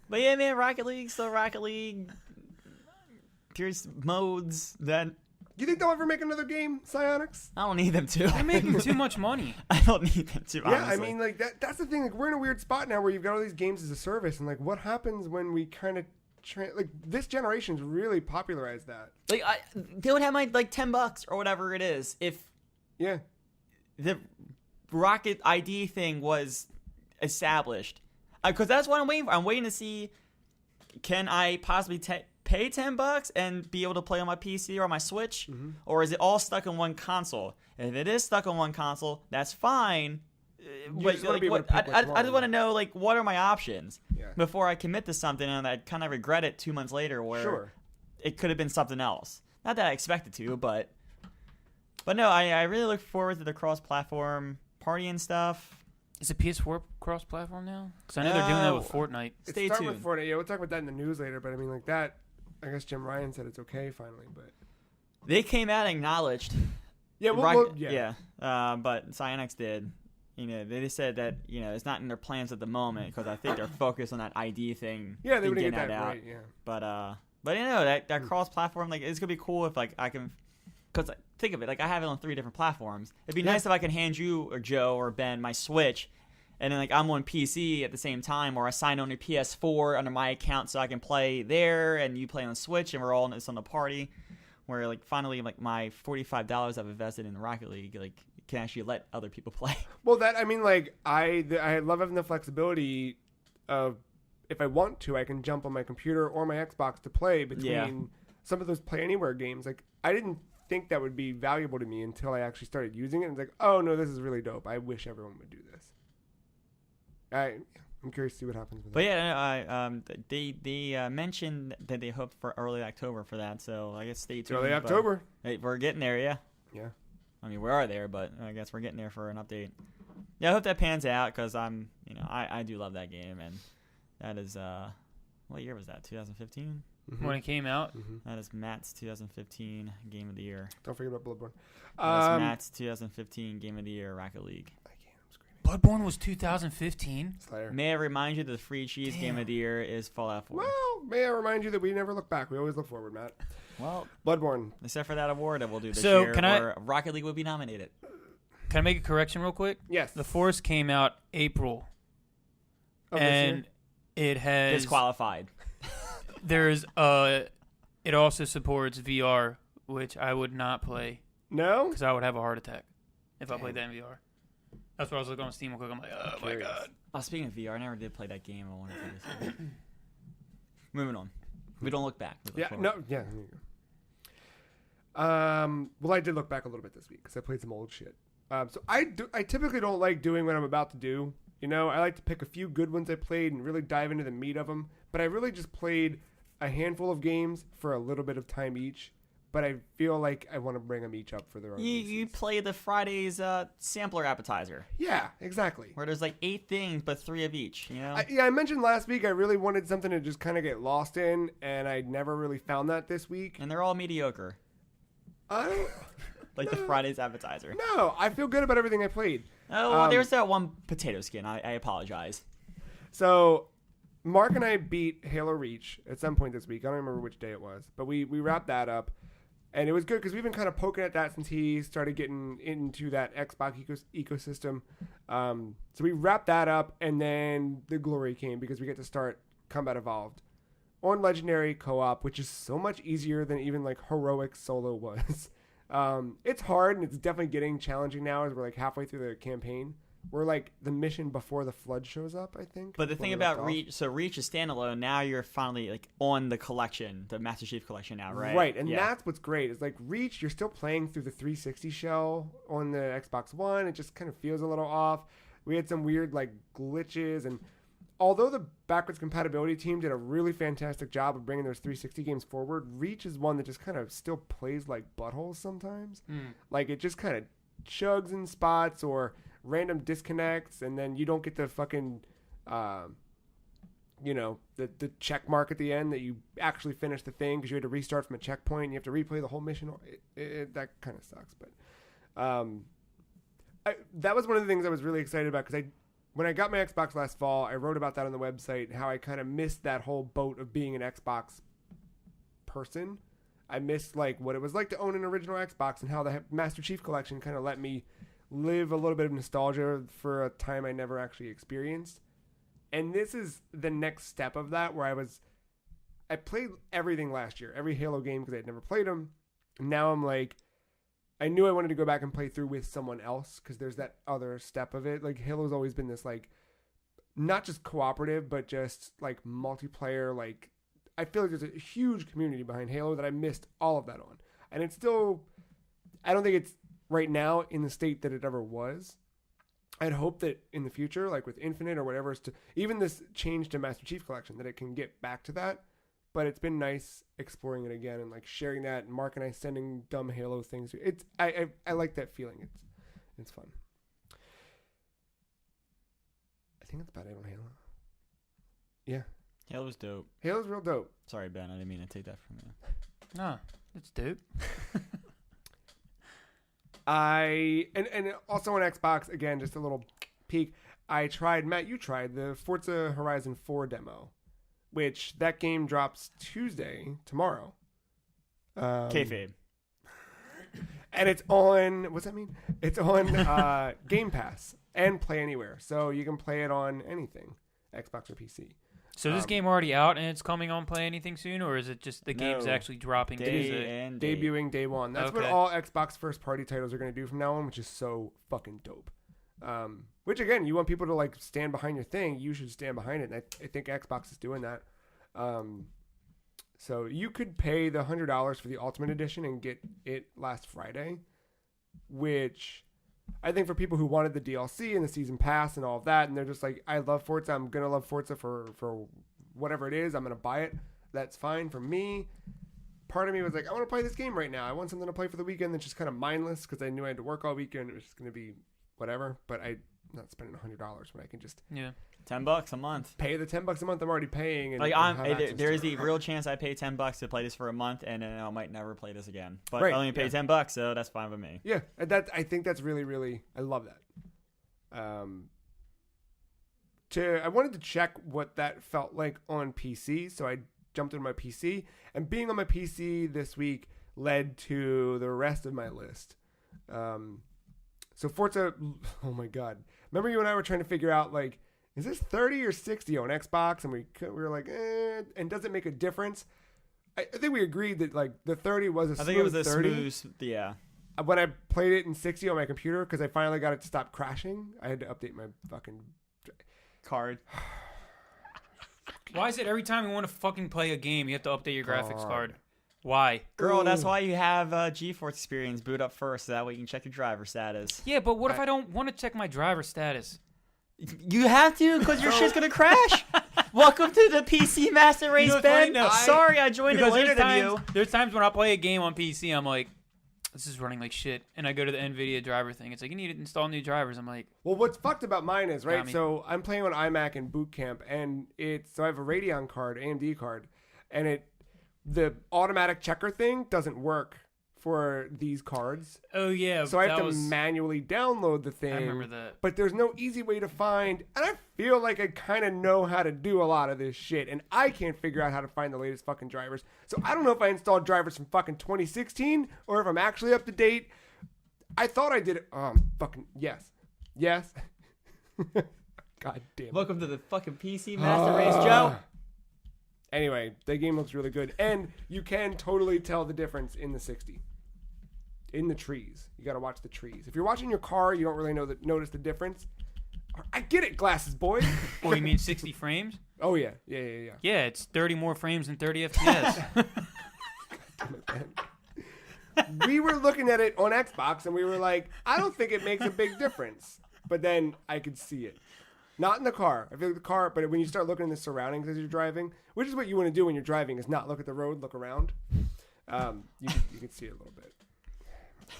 But yeah, man, Rocket League, still Rocket League. There's modes that... You think they'll ever make another game, Psyonix? I don't need them to. They're making too much money. I don't need them to, Yeah, honestly. I mean, like, that's the thing. Like, we're in a weird spot now where you've got all these games as a service. And, like, what happens when we kind of... like, this generation's really popularized that. Like, they would have my, like, $10 or whatever it is if Yeah. the Rocket ID thing was established. Because that's what I'm waiting for. I'm waiting to see, can I possibly pay $10 and be able to play on my PC or on my Switch? Mm-hmm. Or is it all stuck in one console? And if it is stuck on one console, that's fine. I just want to know, like, what are my options before I commit to something and I kind of regret it 2 months later where it could have been something else. Not that I expected to, but no, I really look forward to the cross-platform party and stuff. Is it PS4 cross-platform now? Because I know they're doing that with Fortnite. Stay tuned. With Fortnite. Yeah, we'll talk about that in the news later. But I mean, like that. I guess Jim Ryan said it's okay finally. But they came out and acknowledged. Yeah, but Psyonix did. They said that it's not in their plans at the moment because I think they're focused on that ID thing. Yeah, they would get that out. Right, yeah. But that cross-platform, like, it's gonna be cool if, like, I can. Because think of it, like, I have it on 3 different platforms. It'd be nice if I could hand you or Joe or Ben my Switch, and then, like, I'm on PC at the same time, or I sign on a PS4 under my account so I can play there and you play on Switch and we're all on the party. Where, like, finally, like, my $45 I've invested in Rocket League, like, can actually let other people play. Well, I mean, like, I love having the flexibility of, if I want to, I can jump on my computer or my Xbox to play between some of those Play Anywhere games. Like, I didn't think that would be valuable to me until I actually started using it. And it's like, oh, no, this is really dope. I wish everyone would do this. I'm curious to see what happens with that. But yeah, they mentioned that they hope for early October for that, so I guess stay tuned. Early October. Hey, we're getting there, yeah. Yeah. I mean, we are there, but I guess we're getting there for an update. Yeah, I hope that pans out because I do love that game, and that is what year was that? 2015. Mm-hmm. When it came out. Mm-hmm. That is Matt's 2015 Game of the Year. Don't forget about Bloodborne. That's Matt's 2015 Game of the Year, Rocket League. Bloodborne was 2015. Slayer. May I remind you that the free cheese Game of the Year is Fallout 4. Well, may I remind you that we never look back. We always look forward, Matt. Well, Bloodborne. Except for that award that we'll do this year where Rocket League will be nominated. Can I make a correction real quick? Yes. The Force came out April. And it has... Disqualified. There's it also supports VR, which I would not play. No? Because I would have a heart attack if I played that in VR. That's what I was looking on Steam real quick. I'm like, oh my god. Oh, speaking of VR, I never did play that game. I wanted to do this. Moving on. We don't look back. Yeah, no, yeah. There you go. Well, I did look back a little bit this week because I played some old shit. So I typically don't like doing what I'm about to do. I like to pick a few good ones I played and really dive into the meat of them. But I really just played a handful of games for a little bit of time each. but I feel like I want to bring them each up for their own You reasons. play the Friday's sampler appetizer. Yeah, exactly. Where there's like 8 things, but 3 of each, you know? I mentioned last week I really wanted something to just kind of get lost in, and I never really found that this week. And they're all mediocre. I don't... Like the Friday's appetizer. No, I feel good about everything I played. Oh, well, there's that one potato skin. I apologize. So, Mark and I beat Halo Reach at some point this week. I don't remember which day it was, but we wrapped that up. And it was good because we've been kind of poking at that since he started getting into that Xbox ecosystem. So we wrapped that up, and then the glory came because we get to start Combat Evolved on Legendary Co-op, which is so much easier than even like heroic solo was. It's hard, and it's definitely getting challenging now as we're like halfway through the campaign. We're like the mission before the flood shows up, I think. But the thing about Reach, so Reach is standalone. Now you're finally like on the collection, the Master Chief Collection now, right? Right, and that's what's great. It's like Reach, you're still playing through the 360 shell on the Xbox One. It just kind of feels a little off. We had some weird like glitches, and although the backwards compatibility team did a really fantastic job of bringing those 360 games forward, Reach is one that just kind of still plays like buttholes sometimes. Like it just kind of chugs in spots or random disconnects, and then you don't get the fucking the check mark at the end that you actually finished the thing because you had to restart from a checkpoint and you have to replay the whole mission. That kind of sucks, but that was one of the things I was really excited about because when I got my Xbox last fall, I wrote about that on the website, how I kind of missed that whole boat of being an Xbox person. I missed like what it was like to own an original Xbox and how the Master Chief Collection kind of let me live a little bit of nostalgia for a time I never actually experienced. And this is the next step of that, where I played everything last year, every Halo game because I'd never played them. And now I'm like, I knew I wanted to go back and play through with someone else because there's that other step of it. Like Halo's always been this like, not just cooperative, but just like multiplayer. Like I feel like there's a huge community behind Halo that I missed all of that on. And it's still, I don't think it's right now in the state that it ever was. I'd hope that in the future, like with Infinite or whatever, even this change to Master Chief Collection, that it can get back to that. But it's been nice exploring it again and like sharing that. And Mark and I sending dumb Halo things. I like that feeling. It's fun. I think that's about it on Halo. Yeah. Halo's dope. Halo's real dope. Sorry, Ben. I didn't mean to take that from you. No, it's dope. And also on Xbox, again, just a little peek. I tried, Matt, you tried the Forza Horizon 4 demo, which that game drops tomorrow. Kayfabe. And it's on, what's that mean? It's on Game Pass and Play Anywhere. So you can play it on anything, Xbox or PC. So this game already out and it's coming on Play Anything soon, or is it just the game's actually dropping Tuesday? Debuting day one. That's what all Xbox first party titles are going to do from now on, which is so fucking dope. Which again, you want people to like stand behind your thing, you should stand behind it. And I think Xbox is doing that. So you could pay the $100 for the Ultimate Edition and get it last Friday, which I think for people who wanted the DLC and the season pass and all of that, and they're just like, I love Forza, I'm going to love Forza for whatever it is, I'm going to buy it. That's fine. For me, part of me was like, I want to play this game right now. I want something to play for the weekend that's just kind of mindless because I knew I had to work all weekend. It was just going to be whatever, but I'm not spending $100 when I can just $10 a month. Pay the $10 a month I'm already paying. And, like there is a real chance I pay $10 to play this for a month, and then I might never play this again. But I only pay $10, so that's fine with me. Yeah, I think that's really, really, I love that. I wanted to check what that felt like on PC, so I jumped on my PC, and being on my PC this week led to the rest of my list. So Forza, oh my god! Remember you and I were trying to figure out like, is this 30 or 60 on Xbox? And we were like, and does it make a difference? I think we agreed that like the 30 was a smooth 30. I think it was a 30. Smooth, yeah. When I played it in 60 on my computer, because I finally got it to stop crashing, I had to update my fucking card. Why is it every time you want to fucking play a game, you have to update your graphics card? Why? Girl, that's why you have GeForce Experience boot up first, so that way you can check your driver status. Yeah, but what if I don't want to check my driver status? You have to, because your shit's going to crash. Welcome to the PC Master Race, what's Ben. funny? No, Sorry, I joined it later than you. There's times when I play a game on PC, I'm like, this is running like shit. And I go to the NVIDIA driver thing. It's like, you need to install new drivers. I'm like... Well, what's fucked about mine is, right? Got me. So I'm playing on iMac in boot camp, and so I have a Radeon card, AMD card, and the automatic checker thing doesn't work for these cards. Oh, yeah. So I have to manually download the thing. I remember that. But there's no easy way to find, and I feel like I kind of know how to do a lot of this shit, and I can't figure out how to find the latest fucking drivers. So I don't know if I installed drivers from fucking 2016 or if I'm actually up to date. I thought I did it. Fucking yes. Yes. God damn it. Welcome to the fucking PC Master Race, Joe. Anyway, the game looks really good, and you can totally tell the difference in the 60. In the trees. You got to watch the trees. If you're watching your car, you don't really notice the difference. I get it, glasses boy. Oh, you mean 60 frames? Oh, yeah. Yeah. Yeah, it's 30 more frames than 30 FPS. We were looking at it on Xbox, and we were like, I don't think it makes a big difference. But then I could see it. Not in the car. I feel like the car, but when you start looking at the surroundings as you're driving, which is what you want to do when you're driving, is not look at the road, look around. You can see it a little bit.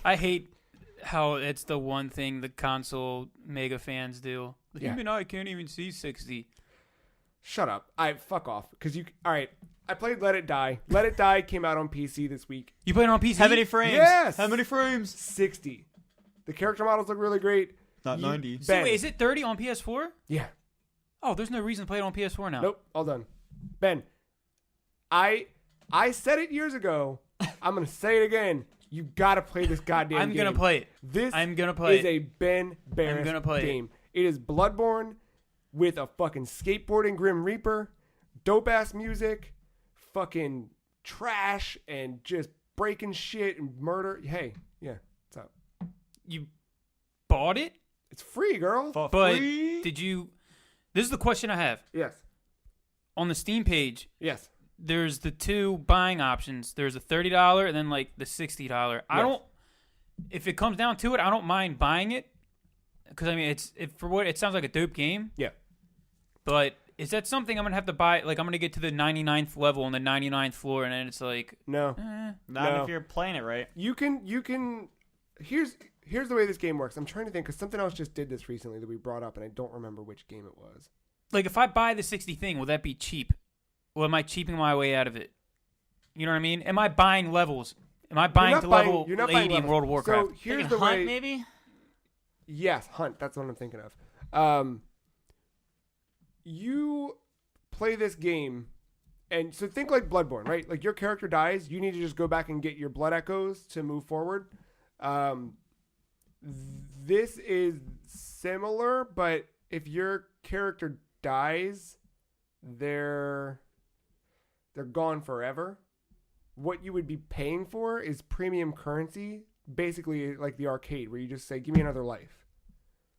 I hate how it's the one thing the console mega fans do. Yeah. Even I can't even see 60. Shut up. Fuck off. All right. I played Let It Die. Let It Die came out on PC this week. You played it on PC? How many frames? Yes. How many frames? 60. The character models look really great. Not 90. So wait, is it 30 on PS4? Yeah. Oh, there's no reason to play it on PS4 now. Nope. All done. Ben, I said it years ago. I'm going to say it again. You got to play this goddamn game. I'm going to play it. I'm gonna play is it. a Ben Barris I'm gonna play game. It is Bloodborne with a fucking skateboarding Grim Reaper, dope-ass music, fucking trash, and just breaking shit and murder. Hey, yeah, what's up? You bought it? It's free, girl. For But free? did you... This is the question I have. Yes. On the Steam page, Yes. there's the two buying options. There's a $30 and then like the $60. I don't... If it comes down to it, I don't mind buying it. Because, I mean, it sounds like a dope game. Yeah. But is that something I'm going to have to buy? Like, I'm going to get to the 99th level on the 99th floor, and then it's like... No. Not if you're playing it right. You can... Here's the way this game works. I'm trying to think, because something else just did this recently that we brought up, and I don't remember which game it was. Like, if I buy the 60 thing, will that be cheap? Or am I cheaping my way out of it? You know what I mean? Am I buying levels? Am I buying to level 80 in World of Warcraft? So here's Thinking the Hunt, way... maybe? Yes, Hunt. That's what I'm thinking of. You play this game, and so think like Bloodborne, right? Like your character dies, you need to just go back and get your blood echoes to move forward. This is similar, but if your character dies, they're gone forever. What you would be paying for is premium currency, basically like the arcade, where you just say, give me another life.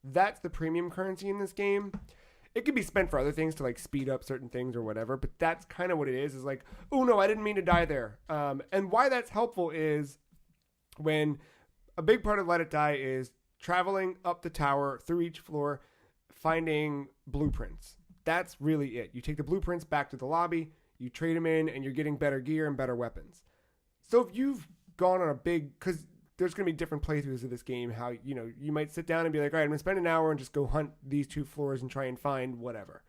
That's the premium currency in this game. It could be spent for other things to like speed up certain things or whatever, but that's kind of what it is like, oh no, I didn't mean to die there. And why that's helpful is when a big part of Let It Die is traveling up the tower through each floor, finding blueprints. That's really it. You take the blueprints back to the lobby, you trade them in, and you're getting better gear and better weapons. So if you've gone on a big, because there's going to be different playthroughs of this game, how, you know, you might sit down and be like, all right, I'm going to spend an hour and just go hunt these 2 floors and try and find whatever.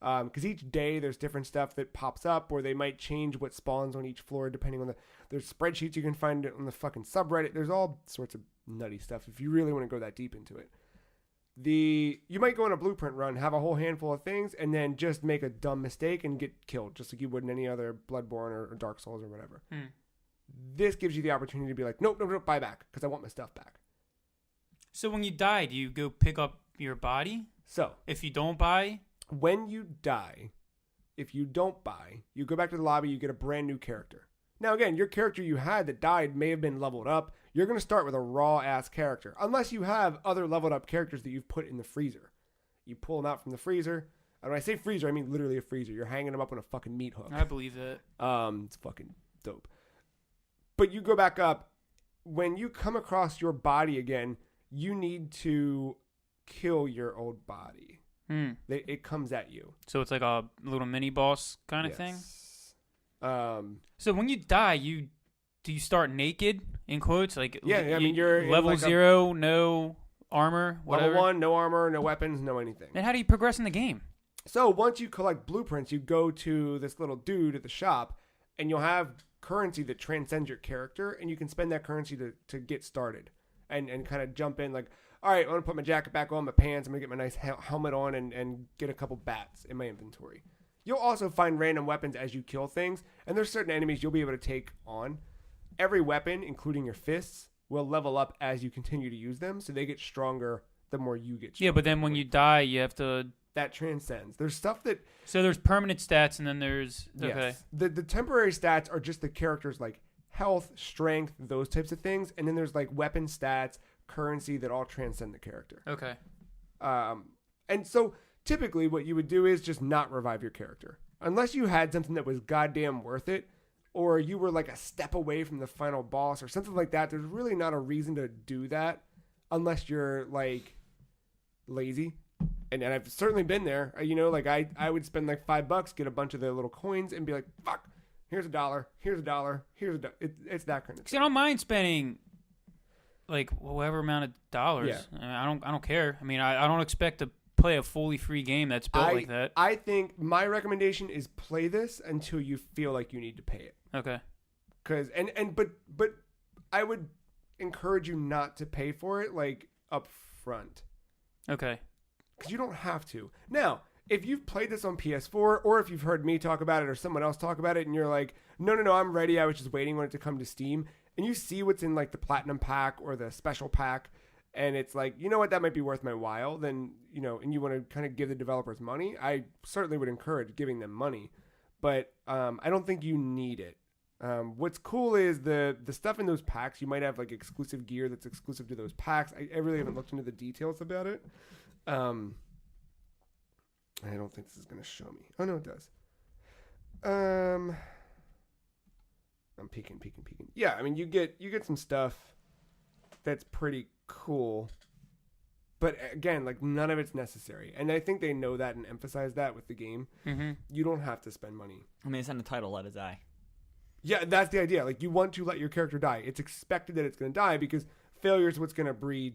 Because each day there's different stuff that pops up, or they might change what spawns on each floor depending on there's spreadsheets you can find on the fucking subreddit. There's all sorts of nutty stuff if you really want to go that deep into it. You might go on a blueprint run, have a whole handful of things, and then just make a dumb mistake and get killed, just like you would in any other Bloodborne or Dark Souls or whatever. This gives you the opportunity to be like, nope, buy back, because I want my stuff back. So when you die, do you go pick up your body? So If you don't buy... When you die, if you don't buy, you go back to the lobby, you get a brand new character. Now again, your character you had that died may have been leveled up. You're going to start with a raw-ass character, unless you have other leveled up characters that you've put in the freezer. You pull them out from the freezer. And when I say freezer, I mean literally a freezer. You're hanging them up on a fucking meat hook. I believe that. It's fucking dope. But you go back up. When you come across your body again, you need to kill your old body. It comes at you. So it's like a little mini boss kind of thing. So when you die, do you start naked in quotes? Like I mean you're level 0, no armor, whatever. Level 1, no armor, no weapons, no anything. Then how do you progress in the game? So once you collect blueprints, you go to this little dude at the shop, and you'll have currency that transcends your character, and you can spend that currency to get started and kind of jump in like, all right, I'm going to put my jacket back on, my pants, I'm going to get my nice helmet on and get a couple bats in my inventory. You'll also find random weapons as you kill things, and there's certain enemies you'll be able to take on. Every weapon, including your fists, will level up as you continue to use them, so they get stronger the more you get stronger. Yeah, but then when you die, you have to... That transcends. There's stuff that... So there's permanent stats, and then there's... Okay. Yes. The temporary stats are just the character's, like, health, strength, those types of things, and then there's, like, weapon stats, currency that all transcend the character. Okay. And so, typically, what you would do is just not revive your character. Unless you had something that was goddamn worth it, or you were like a step away from the final boss or something like that, there's really not a reason to do that unless you're like lazy. And I've certainly been there. Like I would spend like $5, get a bunch of the little coins and be like, fuck, here's $1, here's $1, here's $1. It's that kind of thing. I don't mind spending like whatever amount of dollars. Yeah. I don't care. I mean, I don't expect to play a fully free game that's built like that. I think my recommendation is play this until you feel like you need to pay it. Okay. But I would encourage you not to pay for it like up front. Okay. Because you don't have to. Now, if you've played this on PS4 or if you've heard me talk about it or someone else talk about it and you're like, no, I'm ready. I was just waiting on it to come to Steam. And you see what's in like the Platinum Pack or the Special Pack. And it's like, you know what, that might be worth my while. Then, and you want to kind of give the developers money. I certainly would encourage giving them money. But I don't think you need it. What's cool is the stuff in those packs. You might have like exclusive gear that's exclusive to those packs. I really haven't looked into the details about it. I don't think this is going to show me. Oh, no, it does. I'm peeking. Yeah, I mean, you get some stuff that's pretty cool. But again, like none of it's necessary. And I think they know that and emphasize that with the game. Mm-hmm. You don't have to spend money. I mean, it's in the title, let it die. Yeah, that's the idea. Like you want to let your character die. It's expected that it's going to die because failure is what's going to breed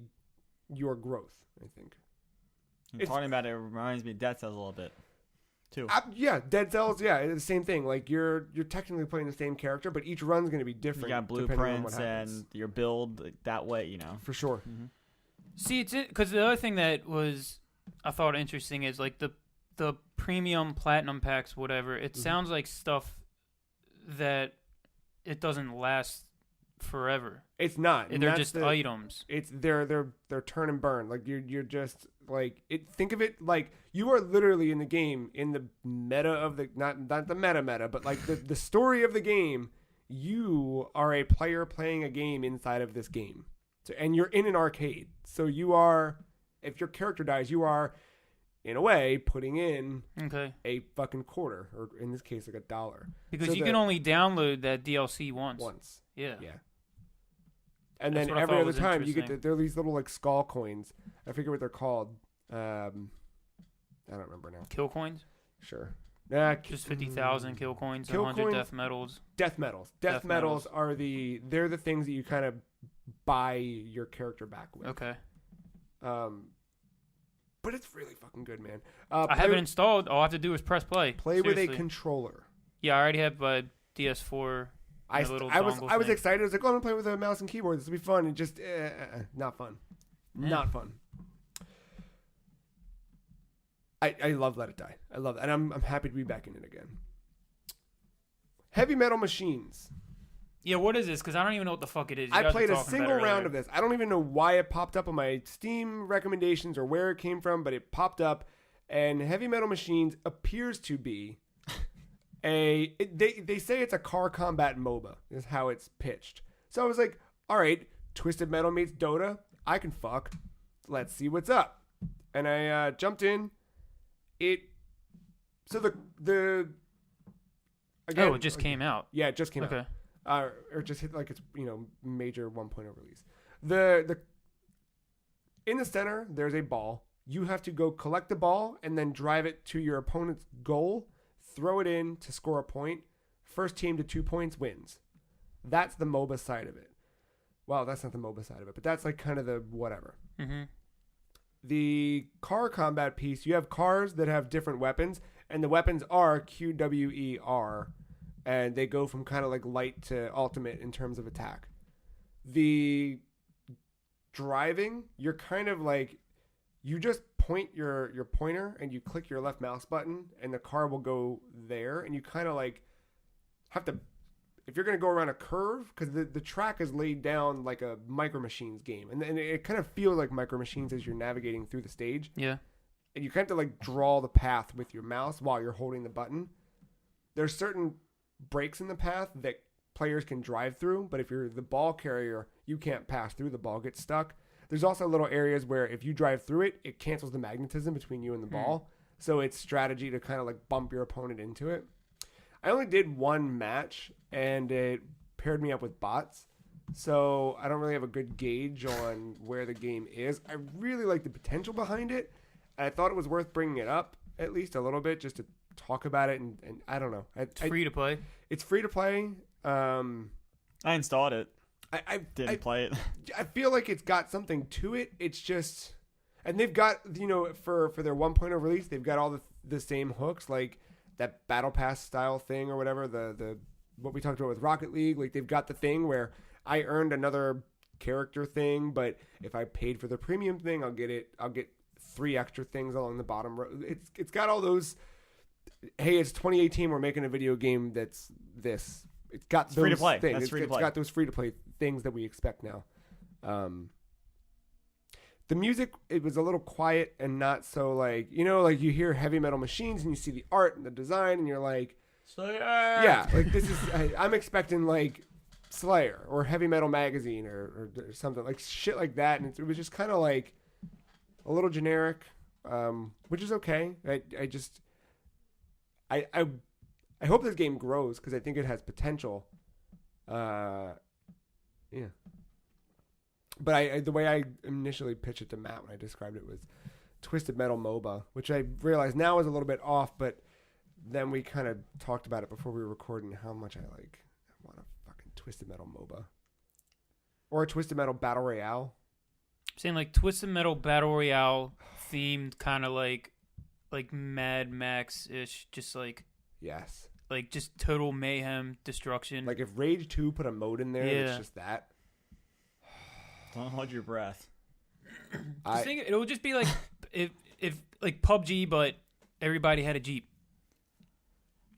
your growth, I think. Talking about it reminds me of Dead Cells a little bit, too. Yeah, Dead Cells, yeah, it's the same thing. Like, you're technically playing the same character, but each run's going to be different. You got blueprints and your build that way, For sure. Mm-hmm. See, it's because the other thing that I thought interesting is, like, the premium platinum packs, whatever, it sounds like stuff that it doesn't last forever. It's not. They're just items. It's they're turn and burn. Like you're just like think of it like you are literally in the game in the meta of the not the meta, but like the story of the game. You are a player playing a game inside of this game. So and you're in an arcade. So you are if your character dies, you are in a way putting in a fucking quarter or in this case like $1. Because you can only download that DLC once. Yeah. And then every other time you get there are these little like skull coins. I forget what they're called. I don't remember now. Kill coins? Sure. Just 50,000 kill coins, 100 death medals. Death medals. Death medals are they're the things that you kind of buy your character back with. Okay. But it's really fucking good, man. I have it installed. All I have to do is press play. Play Seriously. With a controller. Yeah, I already have DS4. I was excited. I was like, oh, I'm gonna play with a mouse and keyboard. This will be fun. And just not fun. Yeah. Not fun. I love Let It Die. I love it, and I'm happy to be back in it again. Heavy Metal Machines. Yeah, what is this? Because I don't even know what the fuck it is. I played a single round of this. I don't even know why it popped up on my Steam recommendations or where it came from, but it popped up. And Heavy Metal Machines appears to be they say it's a car combat MOBA is how it's pitched. So I was like, all right, Twisted Metal meets Dota. I can fuck. Let's see what's up. And I jumped in. It just came out. Yeah, it just came out. Okay. Or just hit like its major 1.0 release. The in the center there's a ball. You have to go collect the ball and then drive it to your opponent's goal, throw it in to score a point. First team to 2 points wins. That's the MOBA side of it. Well, that's not the MOBA side of it, but that's like kind of the whatever. Mm-hmm. The car combat piece, you have cars that have different weapons, and the weapons are QWER, and they go from kind of like light to ultimate in terms of attack. The driving, you're kind of like, you just point your pointer and you click your left mouse button and the car will go there, and you kind of like have to, if you're going to go around a curve, because the track is laid down like a Micro Machines game, and it kind of feels like Micro Machines as you're navigating through the stage. Yeah. And you kind of have to like draw the path with your mouse while you're holding the button. There's certain breaks in the path that players can drive through, but if you're the ball carrier, you can't pass through. The ball gets stuck. There's also little areas where if you drive through it, it cancels the magnetism between you and the ball. So it's strategy to kind of like bump your opponent into it. I only did one match, and it paired me up with bots. So I don't really have a good gauge on where the game is. I really like the potential behind it. I thought it was worth bringing it up at least a little bit just to talk about it. And I don't know. It's free to play. It's free to play. I installed it. I didn't play it. I feel like it's got something to it. It's just, and they've got, you know, for their 1.0 release, they've got all the same hooks, like that Battle Pass style thing or whatever. The what we talked about with Rocket League, like they've got the thing where I earned another character thing, but if I paid for the premium thing, I'll get 3 extra things along the bottom row. It's got all those. Hey, it's 2018. We're making a video game that's this. It's got those free to play. things. That's free to play. It's got those free to play things that we expect now. The music, it was a little quiet and not so like, you know, like you hear Heavy Metal Machines and you see the art and the design and you're like, Slayer. yeah, like this is, I'm expecting like Slayer or Heavy Metal Magazine or something like shit like that. And it was just kind of like a little generic, which is okay. I hope this game grows because I think it has potential. Yeah. But the way I initially pitched it to Matt when I described it was Twisted Metal MOBA, which I realize now is a little bit off, but then we kind of talked about it before we were recording how much I want a fucking Twisted Metal MOBA. Or a Twisted Metal Battle Royale. I'm saying like Twisted Metal Battle Royale themed, kind of like Mad Max-ish, just like... Yes. Like just total mayhem, destruction. Like if Rage 2 put a mode in there that's just that. Don't hold your breath. It would just be like if like PUBG, but everybody had a Jeep.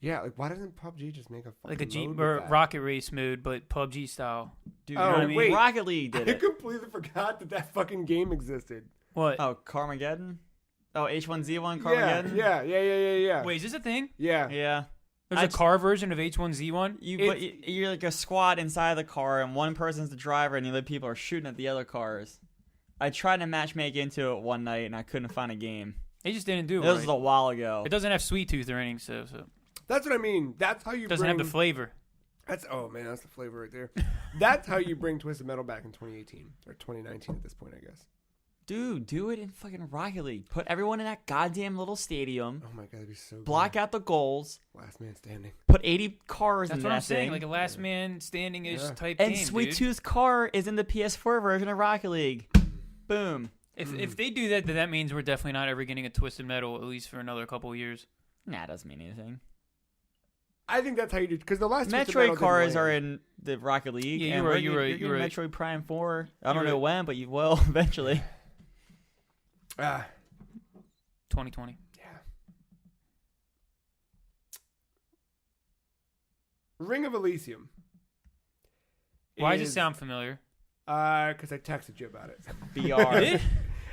Yeah, like why doesn't PUBG just make a fucking like a Jeep mode or with that? Rocket Race mode, but PUBG style? Dude, you know what I mean? wait. Rocket League did I it. completely forgot that fucking game existed. What? Oh, Carmageddon? Oh, H1Z1 Carmageddon? Yeah. Wait, is this a thing? Yeah. Yeah. There's a car version of H1Z1. You're like a squad inside the car, and one person's the driver, and the other people are shooting at the other cars. I tried to matchmake into it one night, and I couldn't find a game. They just didn't do it. This was a while ago. It doesn't have Sweet Tooth or anything, so That's what I mean. That's how you doesn't have the flavor. That's the flavor right there. That's how you bring Twisted Metal back in 2018 or 2019 at this point, I guess. Dude, do it in fucking Rocket League. Put everyone in that goddamn little stadium. Oh my god, that'd be so good. Block out the goals. Last man standing. Put 80 cars That's in what that I'm saying, thing. like a last man standing-ish type And game, Sweet dude. Tooth's car is in the PS4 version of Rocket League. Boom. If they do that, then that means we're definitely not ever getting a Twisted Metal, at least for another couple of years. Nah, it doesn't mean anything. I think that's how you do, because the last Twisted Metal Metroid didn't cars land. are in the Rocket League. Yeah, and you're right. You're in Metroid Prime 4. I don't You're know right. when, but you will eventually. 2020. Yeah. Ring of Elysium. Why does it sound familiar? Because I texted you about it. BR.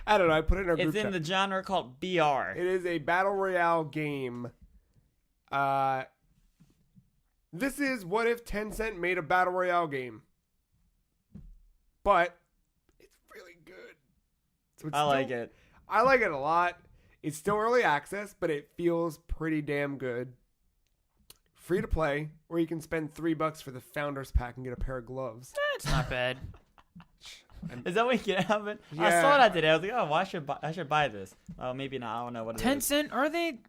I don't know. I put it in our group It's in chat. the genre called BR. It is a battle royale game. This is what if Tencent made a battle royale game, but it's really good. So I like it. I like it a lot. It's still early access, but it feels pretty damn good. Free to play, or you can spend $3 for the Founders Pack and get a pair of gloves. It's not bad. Is that what can happen? I Yeah. saw that today. I was like, oh, well, I should buy this. Oh, maybe not. I don't know what it is. Tencent, are they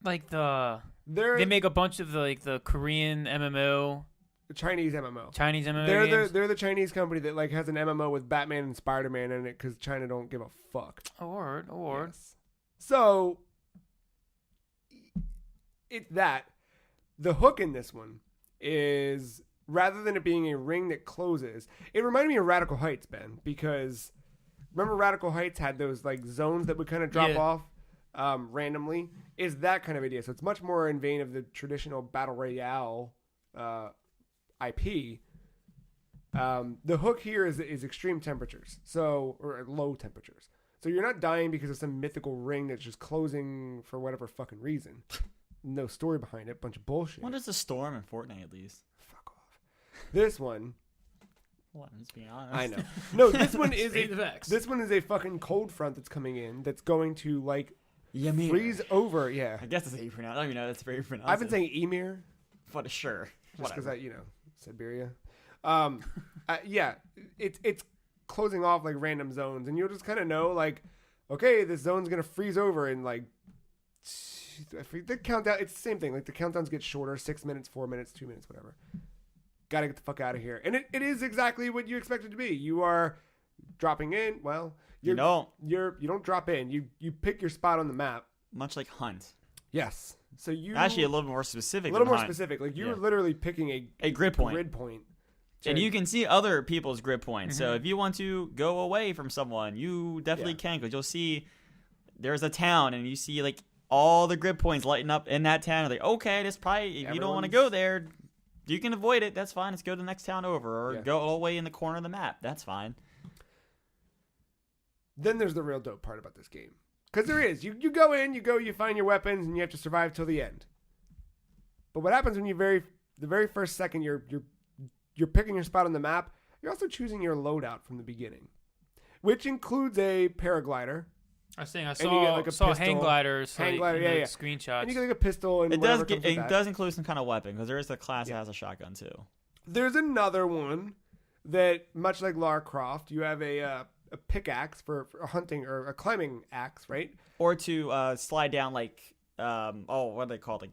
like They're they make a bunch of the Korean MMO, the Chinese MMO. Chinese MMO games? They're the Chinese company that like has an MMO with Batman and Spider-Man in it because China don't give a fuck. Or Yes. So it's that. The hook in this one is rather than it being a ring that closes, it reminded me of Radical Heights, Ben, because remember Radical Heights had those like zones that would kind of drop off randomly. Is that kind of idea. So it's much more in vein of the traditional battle royale IP. The hook here is extreme temperatures, or low temperatures. So you're not dying because of some mythical ring that's just closing for whatever fucking reason. No story behind it. Bunch of bullshit. What is the storm in Fortnite at least? Fuck off. This one. Well, I'm just being honest. I know. No, this one is State the facts. this one is a fucking cold front that's coming in that's going to like Ymir. freeze over. Yeah. I guess that's how you pronounce it. I don't even know that's very pronounced. I've been saying Emir But sure. just because Whatever. Siberia. Yeah, it's closing off like random zones, and you'll just kind of know like, okay, this zone's gonna freeze over in like the countdown. It's the same thing. Like the countdowns get shorter: 6 minutes, 4 minutes, 2 minutes, whatever. Got to get the fuck out of here. And it is exactly what you expect it to be. You are dropping in. Well, you don't drop in. You pick your spot on the map. Much like Hunt. Yes. So you Actually, a little more specific. a little than more Hunt. specific. Like you Yeah. were literally picking A grid point. Grid point. And you can see other people's grid points. So Mhm. if you want to go away from someone, you definitely Yeah. can, because you'll see there's a town and you see like all the grid points lighting up in that town. Like, okay, this probably if you don't want to go there, you can avoid it. That's fine. Let's go to the next town over, or go all the way in the corner of the map. That's fine. Then there's the real dope part about this game, because there is. You go in, you find your weapons, and you have to survive till the end. But what happens when the very first second you're picking your spot on the map, you're also choosing your loadout from the beginning, which includes a paraglider. I was saying I you get, like, a saw pistol. hang gliders, Hang like, glider, in yeah, the yeah. screenshots. And you get like a pistol and It whatever does comes with that. does include some kind of weapon, because there is a class that has a shotgun too. There's another one that, much like Lara Croft, you have a pickaxe for a hunting or a climbing axe, right? Or to slide down like what are they called? Like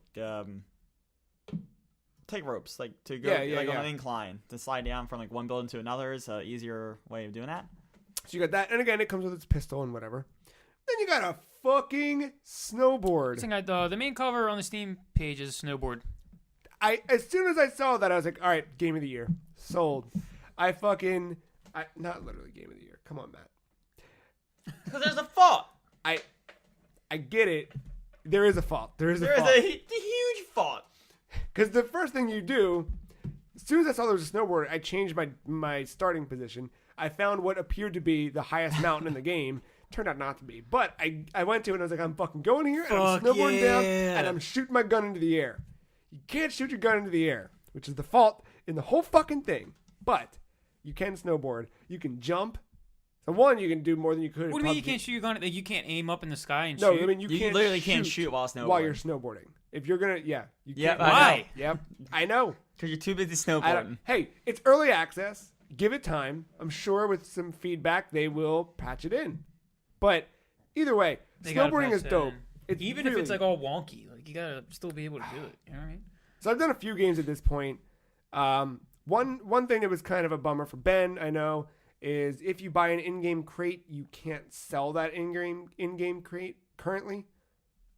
take ropes, like to go on an incline to slide down from like one building to another is an easier way of doing that. So you got that, and again, it comes with its pistol and whatever. Then you got a fucking snowboard. The main cover on the Steam page is a snowboard. As soon as I saw that, I was like, all right, game of the year. Sold. Not literally game of the year. Come on, Matt. Because there's a fault. I get it. There is a fault. There is a huge fault. Because the first thing you do, as soon as I saw there was a snowboard, I changed my starting position. I found what appeared to be the highest mountain in the game. Turned out not to be. But I went to it and I was like, I'm fucking going here, and I'm snowboarding down, and I'm shooting my gun into the air. You can't shoot your gun into the air, which is the fault in the whole fucking thing. But you can snowboard. You can jump. So one, you can do more than you could. What do you mean you can't shoot your gun? Like, you can't aim up in the sky and shoot? No, I mean you literally can't shoot while snowboarding. While you're snowboarding. If you're gonna, you Yep, can't. Why? Yep, I know. Because you're too busy snowboarding. Hey, it's early access. Give it time. I'm sure with some feedback they will patch it in. But either way, They gotta snowboarding patch is that dope. in. It's Even if it's like all wonky, like you gotta still be able to do it. You know what I mean? So I've done a few games at this point. One thing that was kind of a bummer for Ben, I know, is if you buy an in-game crate, you can't sell that in-game crate currently.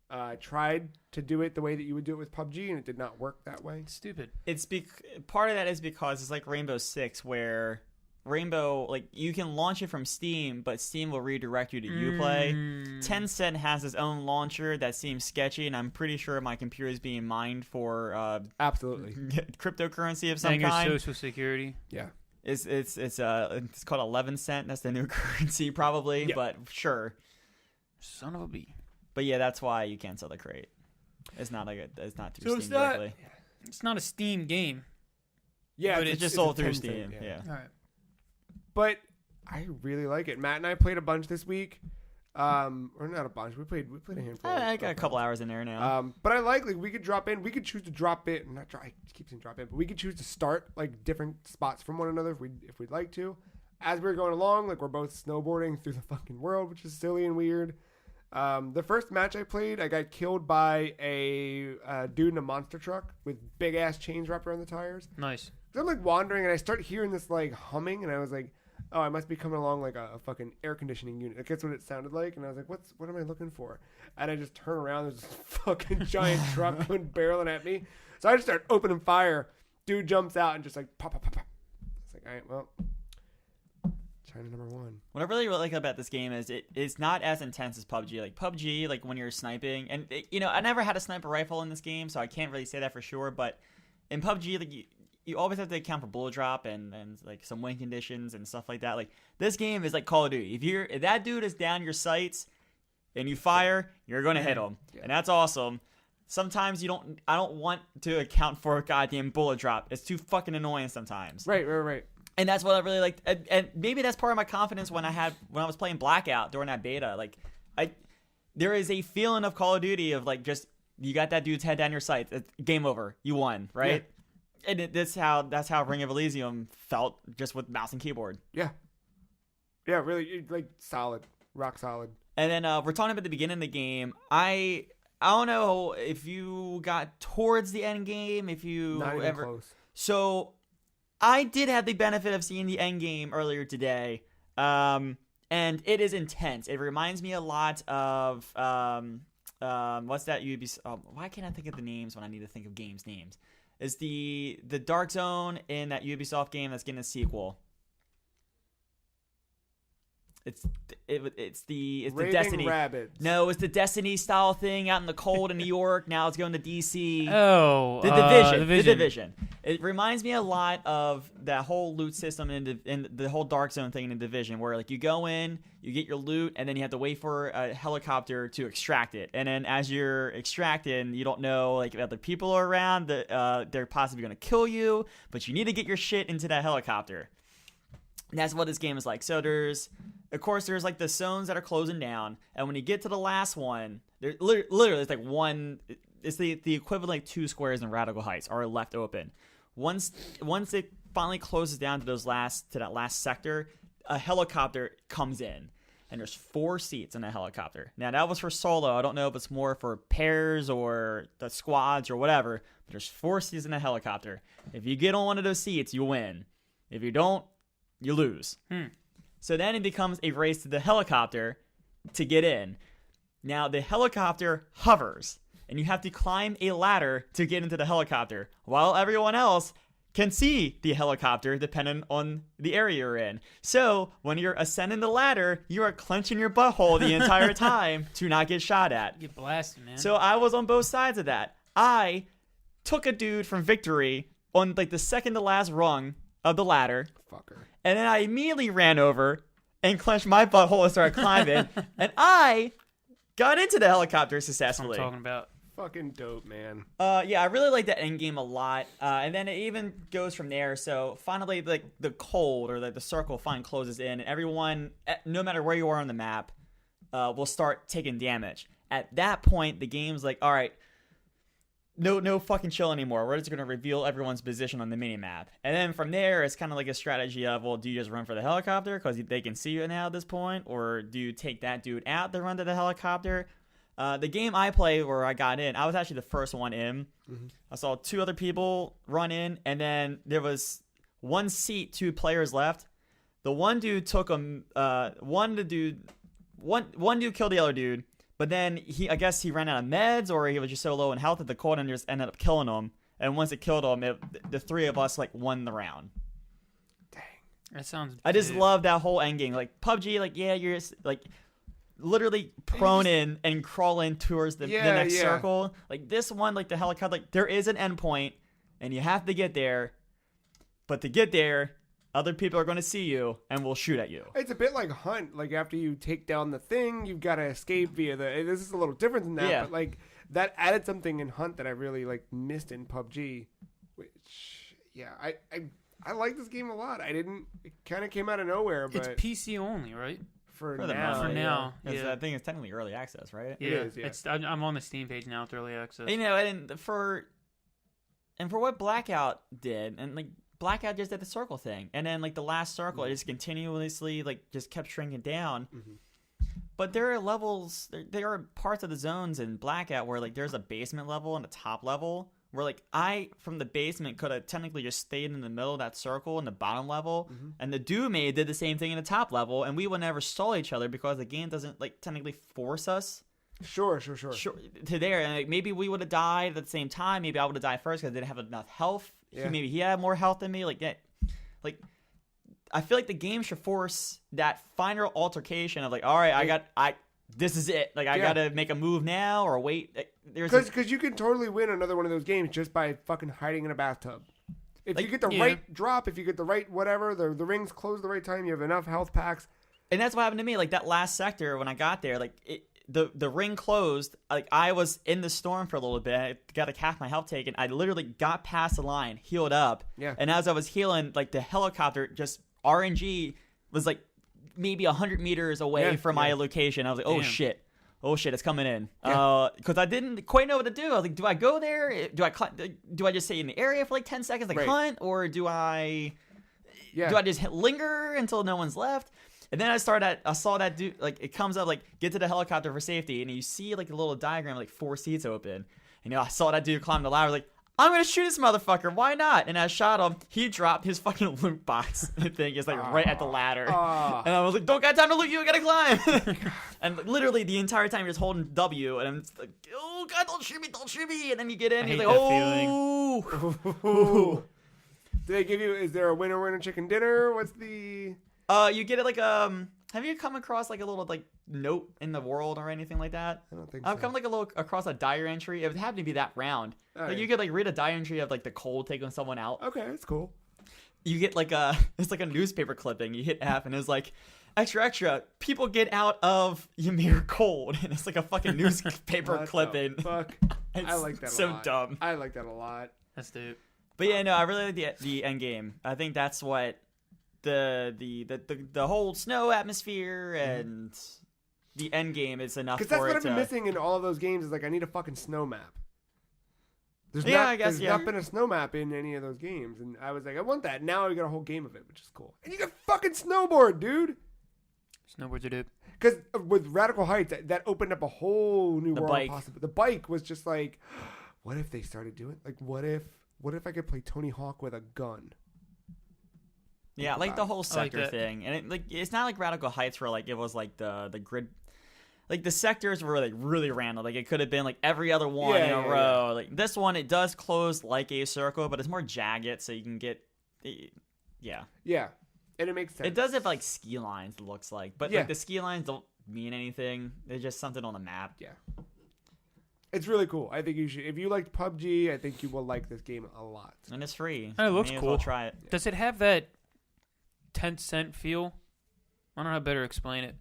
I tried to do it the way that you would do it with PUBG, and it did not work that way. It's stupid. Part of that is because it's like Rainbow Six, where Rainbow, like, you can launch it from Steam, but Steam will redirect you to Uplay. Tencent has its own launcher that seems sketchy, and I'm pretty sure my computer is being mined for Absolutely. cryptocurrency of some And your kind. social security. Yeah. It's called 11 cent. That's the new currency probably, Yeah. but sure. Son of a bee. But yeah, that's why you can't sell the crate. It's not it's not through So Steam it's not- directly. It's not a Steam game. Yeah, But It's just a sold through Tencent, Steam. Yeah. All right. But I really like it. Matt and I played a bunch this week. Or not a bunch. We played a handful. I got a couple hours in there now. But I like we could drop in. We could choose to drop in. I keep saying drop in, but we could choose to start like different spots from one another if we'd like to. as we were going along, like we're both snowboarding through the fucking world, which is silly and weird. The first match I played, I got killed by a dude in a monster truck with big ass chains wrapped around the tires. Nice. So I'm like wandering and I start hearing this like humming and I was like, oh, I must be coming along like a fucking air conditioning unit. Like, that's what it sounded like. And I was like, what am I looking for? And I just turn around. There's this fucking giant truck barreling at me. So I just start opening fire. Dude jumps out and just like pop, pop, pop, pop. It's like, all right, well, China number one. What I really like about this game is it's not as intense as PUBG. Like PUBG, like when you're sniping, and I never had a sniper rifle in this game, so I can't really say that for sure. But in PUBG, like you always have to account for bullet drop and like some wind conditions and stuff like that. Like this game is like Call of Duty. If that dude is down your sights and you fire, you're gonna hit him, and that's awesome. Sometimes I don't want to account for a goddamn bullet drop. It's too fucking annoying sometimes. Right. And that's what I really liked. And maybe that's part of my confidence when I was playing Blackout during that beta. Like there is a feeling of Call of Duty of like just you got that dude's head down your sights. Game over. You won, right? Yeah. And that's how Ring of Elysium felt just with mouse and keyboard. Yeah, really like solid, rock solid. And then we're talking about the beginning of the game. I don't know if you got towards the end game, if you not even close. So I did have the benefit of seeing the end game earlier today, and it is intense. It reminds me a lot of what's that Ubisoft? Why can't I think of the names when I need to think of games names? Is the Dark Zone in that Ubisoft game that's getting a sequel? It's the Destiny. Rabbits. No, it's the Destiny style thing out in the cold in New York. Now it's going to DC. Oh, the Division. It reminds me a lot of that whole loot system in the whole Dark Zone thing in the Division, where like you go in, you get your loot, and then you have to wait for a helicopter to extract it. And then as you're extracting, you don't know like if other people are around that they're possibly going to kill you, but you need to get your shit into that helicopter. And that's what this game is like. So there's like the zones that are closing down, and when you get to the last one, there literally it's like one. It's the equivalent like 2 squares in Radical Heights are left open. Once it finally closes down to that last sector, a helicopter comes in, and there's 4 seats in a helicopter. Now that was for solo. I don't know if it's more for pairs or the squads or whatever. But there's 4 seats in a helicopter. If you get on one of those seats, you win. If you don't, you lose. So then it becomes a race to the helicopter to get in. Now the helicopter hovers, and you have to climb a ladder to get into the helicopter, while everyone else can see the helicopter depending on the area you're in. So when you're ascending the ladder, you are clenching your butthole the entire time to not get shot at. Get blasted, man. So I was on both sides of that. I took a dude from victory on like the second to last rung of the ladder. Fucker. And then I immediately ran over and clenched my butthole and started climbing. And I got into the helicopter successfully. That's what I'm talking about. Fucking dope, man. Yeah, I really like that end game a lot. And then it even goes from there. So finally, like the cold or the circle finally closes in, and everyone, no matter where you are on the map, will start taking damage. At that point, the game's like, all right, no fucking chill anymore. We're just going to reveal everyone's position on the minimap. And then from there, it's kind of like a strategy of, well, do you just run for the helicopter because they can see you now at this point? Or do you take that dude out to run to the helicopter? The game I played where I got in, I was actually the first one in. Mm-hmm. I saw 2 other people run in, and then there was 1 seat, 2 players left. The one dude took him, one dude killed the other dude. But then I guess he ran out of meds, or he was just so low in health that the cold and just ended up killing him. And once it killed him, the 3 of us like won the round. Dang, that sounds. I just love that whole end game. Like PUBG, like yeah, you're just, like literally prone in and crawling towards the next circle. Like this one, like the helicopter, like there is an endpoint, and you have to get there. But to get there, other people are going to see you and will shoot at you. It's a bit like Hunt. Like after you take down the thing, you've got to escape via this is a little different than that, but like that added something in Hunt that I really like missed in PUBG. Which I like this game a lot. It kind of came out of nowhere, but it's PC only, right? For now, yeah. I think it's technically early access, right? Yeah, it is, yeah. I'm on the Steam page now. It's early access. You know, and for what Blackout did, and like Blackout just did the circle thing, and then like the last circle, it just continuously like just kept shrinking down. But there are levels, there are parts of the zones in Blackout where like there's a basement level and a top level where like I from the basement could have technically just stayed in the middle of that circle in the bottom level, and the Doomade did the same thing in the top level, and we would never stall each other because the game doesn't like technically force us. Sure. To there, and like, maybe we would have died at the same time. Maybe I would have died first because I didn't have enough health. Yeah. Maybe he had more health than me. Like that, like I feel like the game should force that final altercation of like, all right, this is it. Like I gotta make a move now or wait. Because you can totally win another one of those games just by fucking hiding in a bathtub. If you get the right drop, if you get the right whatever, the rings close the right time, you have enough health packs. And that's what happened to me. Like that last sector when I got there, like the ring closed. Like I was in the storm for a little bit. I got half my health taken. I literally got past the line, healed up. Yeah. And as I was healing, like the helicopter just RNG was like maybe 100 meters away from my location. I was like, oh shit, it's coming in. Because I didn't quite know what to do. I was like, do I go there? Do I just stay in the area for like 10 seconds, like hunt, or do I just linger until no one's left? And then I saw that dude, like it comes up like get to the helicopter for safety, and you see like a little diagram like 4 seats open. And I saw that dude climb the ladder, like I'm gonna shoot this motherfucker, why not? And I shot him. He dropped his fucking loot box thing is like right at the ladder. And I was like, don't got time to loot you, I gotta climb. And literally the entire time you're just holding W, and I'm just like, oh god, don't shoot me. And then you get in, and you're like, oh. Do they give you? Is there a winner chicken dinner? What's the? You get it like have you come across like a little like note in the world or anything like that? I don't think so. I've come like a little across a diary entry. It would happen to be that round. Like you could like read a diary entry of like the cold taking someone out. Okay, that's cool. You get like it's like a newspaper clipping. You hit F and it's like extra people get out of Ymir cold, and it's like a fucking newspaper clipping. Fuck. I like that a lot. So dumb. I like that a lot. That's dope. But yeah, no, I really like the end game. I think that's what the whole snow atmosphere and the end game is enough for it. Because that's what I've been missing in all of those games is like I need a fucking snow map. There's not been a snow map in any of those games, and I was like, I want that. Now I got a whole game of it, which is cool. And you got fucking snowboard, dude. Snowboards are dope. Because with Radical Heights, that opened up a whole new world bike. possible. The bike was just like, what if they started doing like what if I could play Tony Hawk with a gun? Yeah, I like the whole sector thing, and it's not like Radical Heights where like it was like the grid, like the sectors were like really random. Like it could have been like every other one in a row. Like this one, it does close like a circle, but it's more jagged, so you can get, yeah, and it makes sense. It does have like ski lines. It looks like, but like the ski lines don't mean anything. They're just something on the map. Yeah, it's really cool. I think you should. If you liked PUBG, I think you will like this game a lot. And it's free. And it looks cool. Well try it. Does it have that 10-cent feel? I don't know how better to explain it.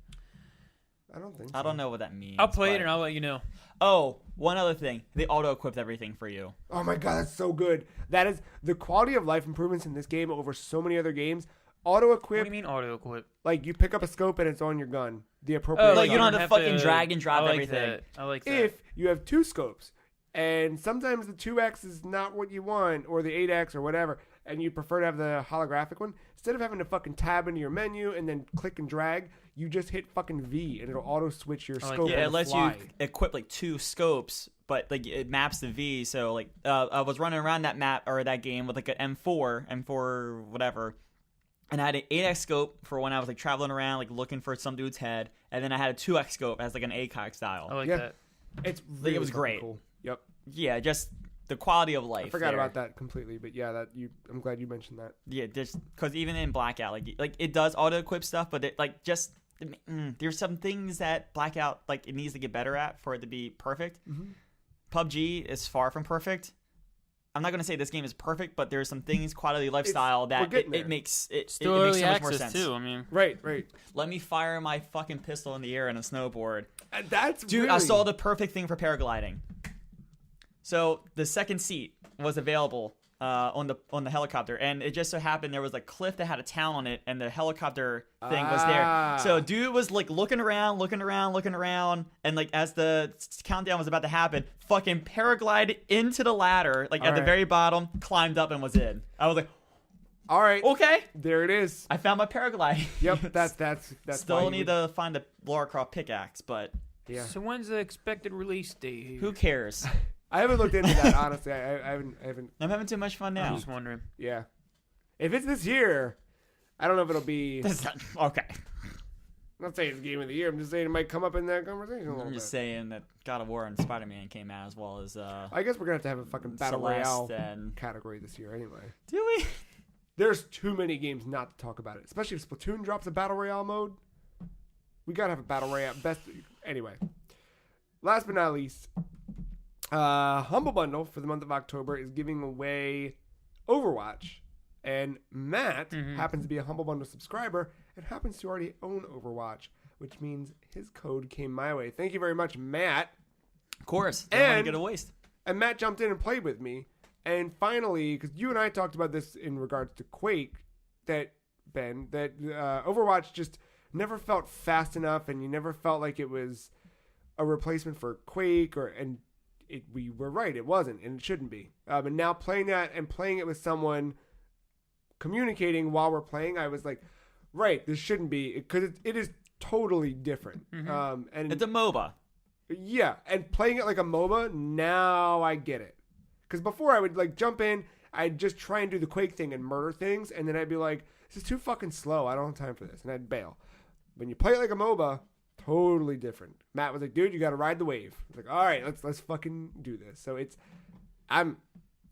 I don't think so. I don't know what that means. I'll play it and I'll let you know. Oh, one other thing. They auto-equipped everything for you. Oh my god, that's so good. That is the quality of life improvements in this game over so many other games. Auto-equip. What do you mean auto-equip? Like you pick up a scope and it's on your gun. The appropriate like you don't have to fucking drag and drop everything. I like that. If you have 2 scopes, and sometimes the 2X is not what you want, or the 8X or whatever, and you prefer to have the holographic one, instead of having to fucking tab into your menu and then click and drag, you just hit fucking V and it'll auto switch your scope. Yeah, it lets you equip like 2 scopes, but like it maps the V. So like I was running around that map or that game with like an M4 whatever, and I had an 8X scope for when I was like traveling around like looking for some dude's head, and then I had a 2X scope as like an ACOG style. I like that. It's really it was great. Cool. Yep. Yeah, just the quality of life. I forgot about that completely, but yeah, I'm glad you mentioned that. Yeah, just because even in Blackout, like it does auto equip stuff, but it like just there's some things that Blackout like it needs to get better at for it to be perfect. Mm-hmm. PUBG is far from perfect. I'm not gonna say this game is perfect, but there's some things, quality lifestyle that it makes it still it makes early so much more access sense. Too. I mean, right. Let me fire my fucking pistol in the air on a snowboard. Dude, really... I saw the perfect thing for paragliding. So the second seat was available on the helicopter, and it just so happened there was a cliff that had a town on it, and the helicopter thing was there. So dude was like looking around, and like as the countdown was about to happen, fucking paraglided into the ladder, like at the very bottom, climbed up and was in. I was like, All right. Okay. There it is. I found my paragliding. Yep. That's Still need to find the Lara Croft pickaxe, but Yeah. So when's the expected release date? who cares? I haven't looked into that, honestly. I haven't. I'm having too much fun I'm now. just wondering. Yeah. If it's this year, I don't know if it'll be. That's not, okay. I'm not saying it's game of the year. I'm just saying it might come up in that conversation a little I'm bit. just saying that God of War and Spider-Man came out as well as I guess we're gonna have to have a fucking battle Celeste royale and... category this year, anyway. Do we? There's too many games not to talk about it, especially if Splatoon drops a battle royale mode. We gotta have a battle royale. Best anyway. Last but not least, Humble Bundle for the month of October is giving away Overwatch, and Matt happens to be a Humble Bundle subscriber and happens to already own Overwatch, which means his code came my way. Thank you very much, Matt. Of course. Don't want to get a waste. And Matt jumped in and played with me. And finally, because you and I talked about this in regards to Quake, that Overwatch just never felt fast enough, and you never felt like it was a replacement for Quake, we were right, it wasn't, and it shouldn't be. And now playing that and playing it with someone, communicating while we're playing, I was like, right, this shouldn't be, because it is totally different. And It's a MOBA. Yeah, and playing it like a MOBA, now I get it. Because before I would like jump in, I'd just try and do the Quake thing and murder things, and then I'd be like, this is too fucking slow, I don't have time for this, and I'd bail. When you play it like a MOBA, totally different. Matt was like, dude, you gotta ride the wave. I was like, all right, let's fucking do this. So I'm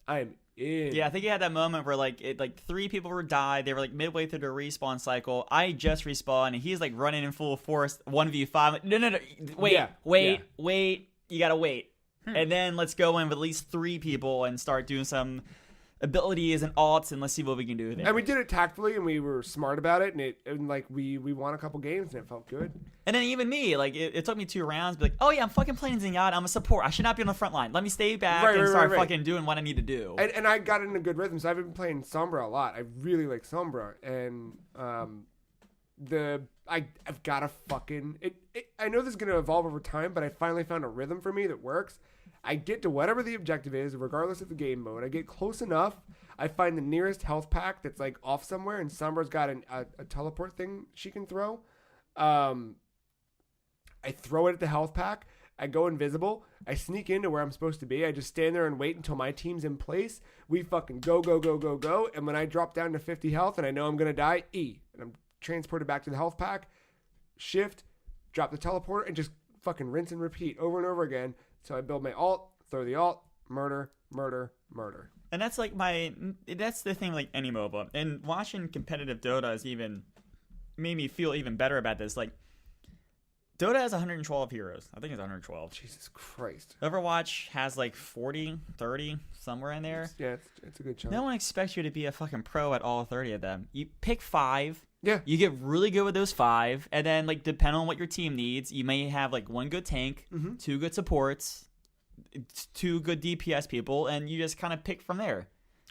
in. Yeah, I think you had that moment where like 3 people were died. They were like midway through the respawn cycle. I just respawned, and he's like running in full force, 1v5. Like, no, wait. You gotta wait, and then let's go in with at least 3 people and start doing some abilities and alts, and let's see what we can do there. And we did it tactfully, and we were smart about it, and like we won a couple games, and it felt good. And then even me, like it took me 2 rounds, be like, oh yeah, I'm fucking playing Zenyatta. I'm a support. I should not be on the front line. Let me stay back and start fucking doing what I need to do. And I got in a good rhythm, so I've been playing Sombra a lot. I really like Sombra, and I've got to fucking I know this is gonna evolve over time, but I finally found a rhythm for me that works. I get to whatever the objective is, regardless of the game mode. I get close enough. I find the nearest health pack that's like off somewhere, and Sombra's got a teleport thing she can throw. I throw it at the health pack. I go invisible. I sneak into where I'm supposed to be. I just stand there and wait until my team's in place. We fucking go. And when I drop down to 50 health and I know I'm going to die, E. And I'm transported back to the health pack. Shift, drop the teleporter, and just fucking rinse and repeat over and over again. So I build my ult, throw the ult, murder. And that's like that's the thing, like any MOBA. And watching competitive Dota has even made me feel even better about this. Like, Dota has 112 heroes. I think it's 112. Jesus Christ. Overwatch has like 40, 30, somewhere in there. It's a good chunk. No one expects you to be a fucking pro at all 30 of them. You pick 5. Yeah. You get really good with those 5. And then, like, depending on what your team needs, you may have like 1 good tank, 2 good supports, 2 good DPS people, and you just kind of pick from there.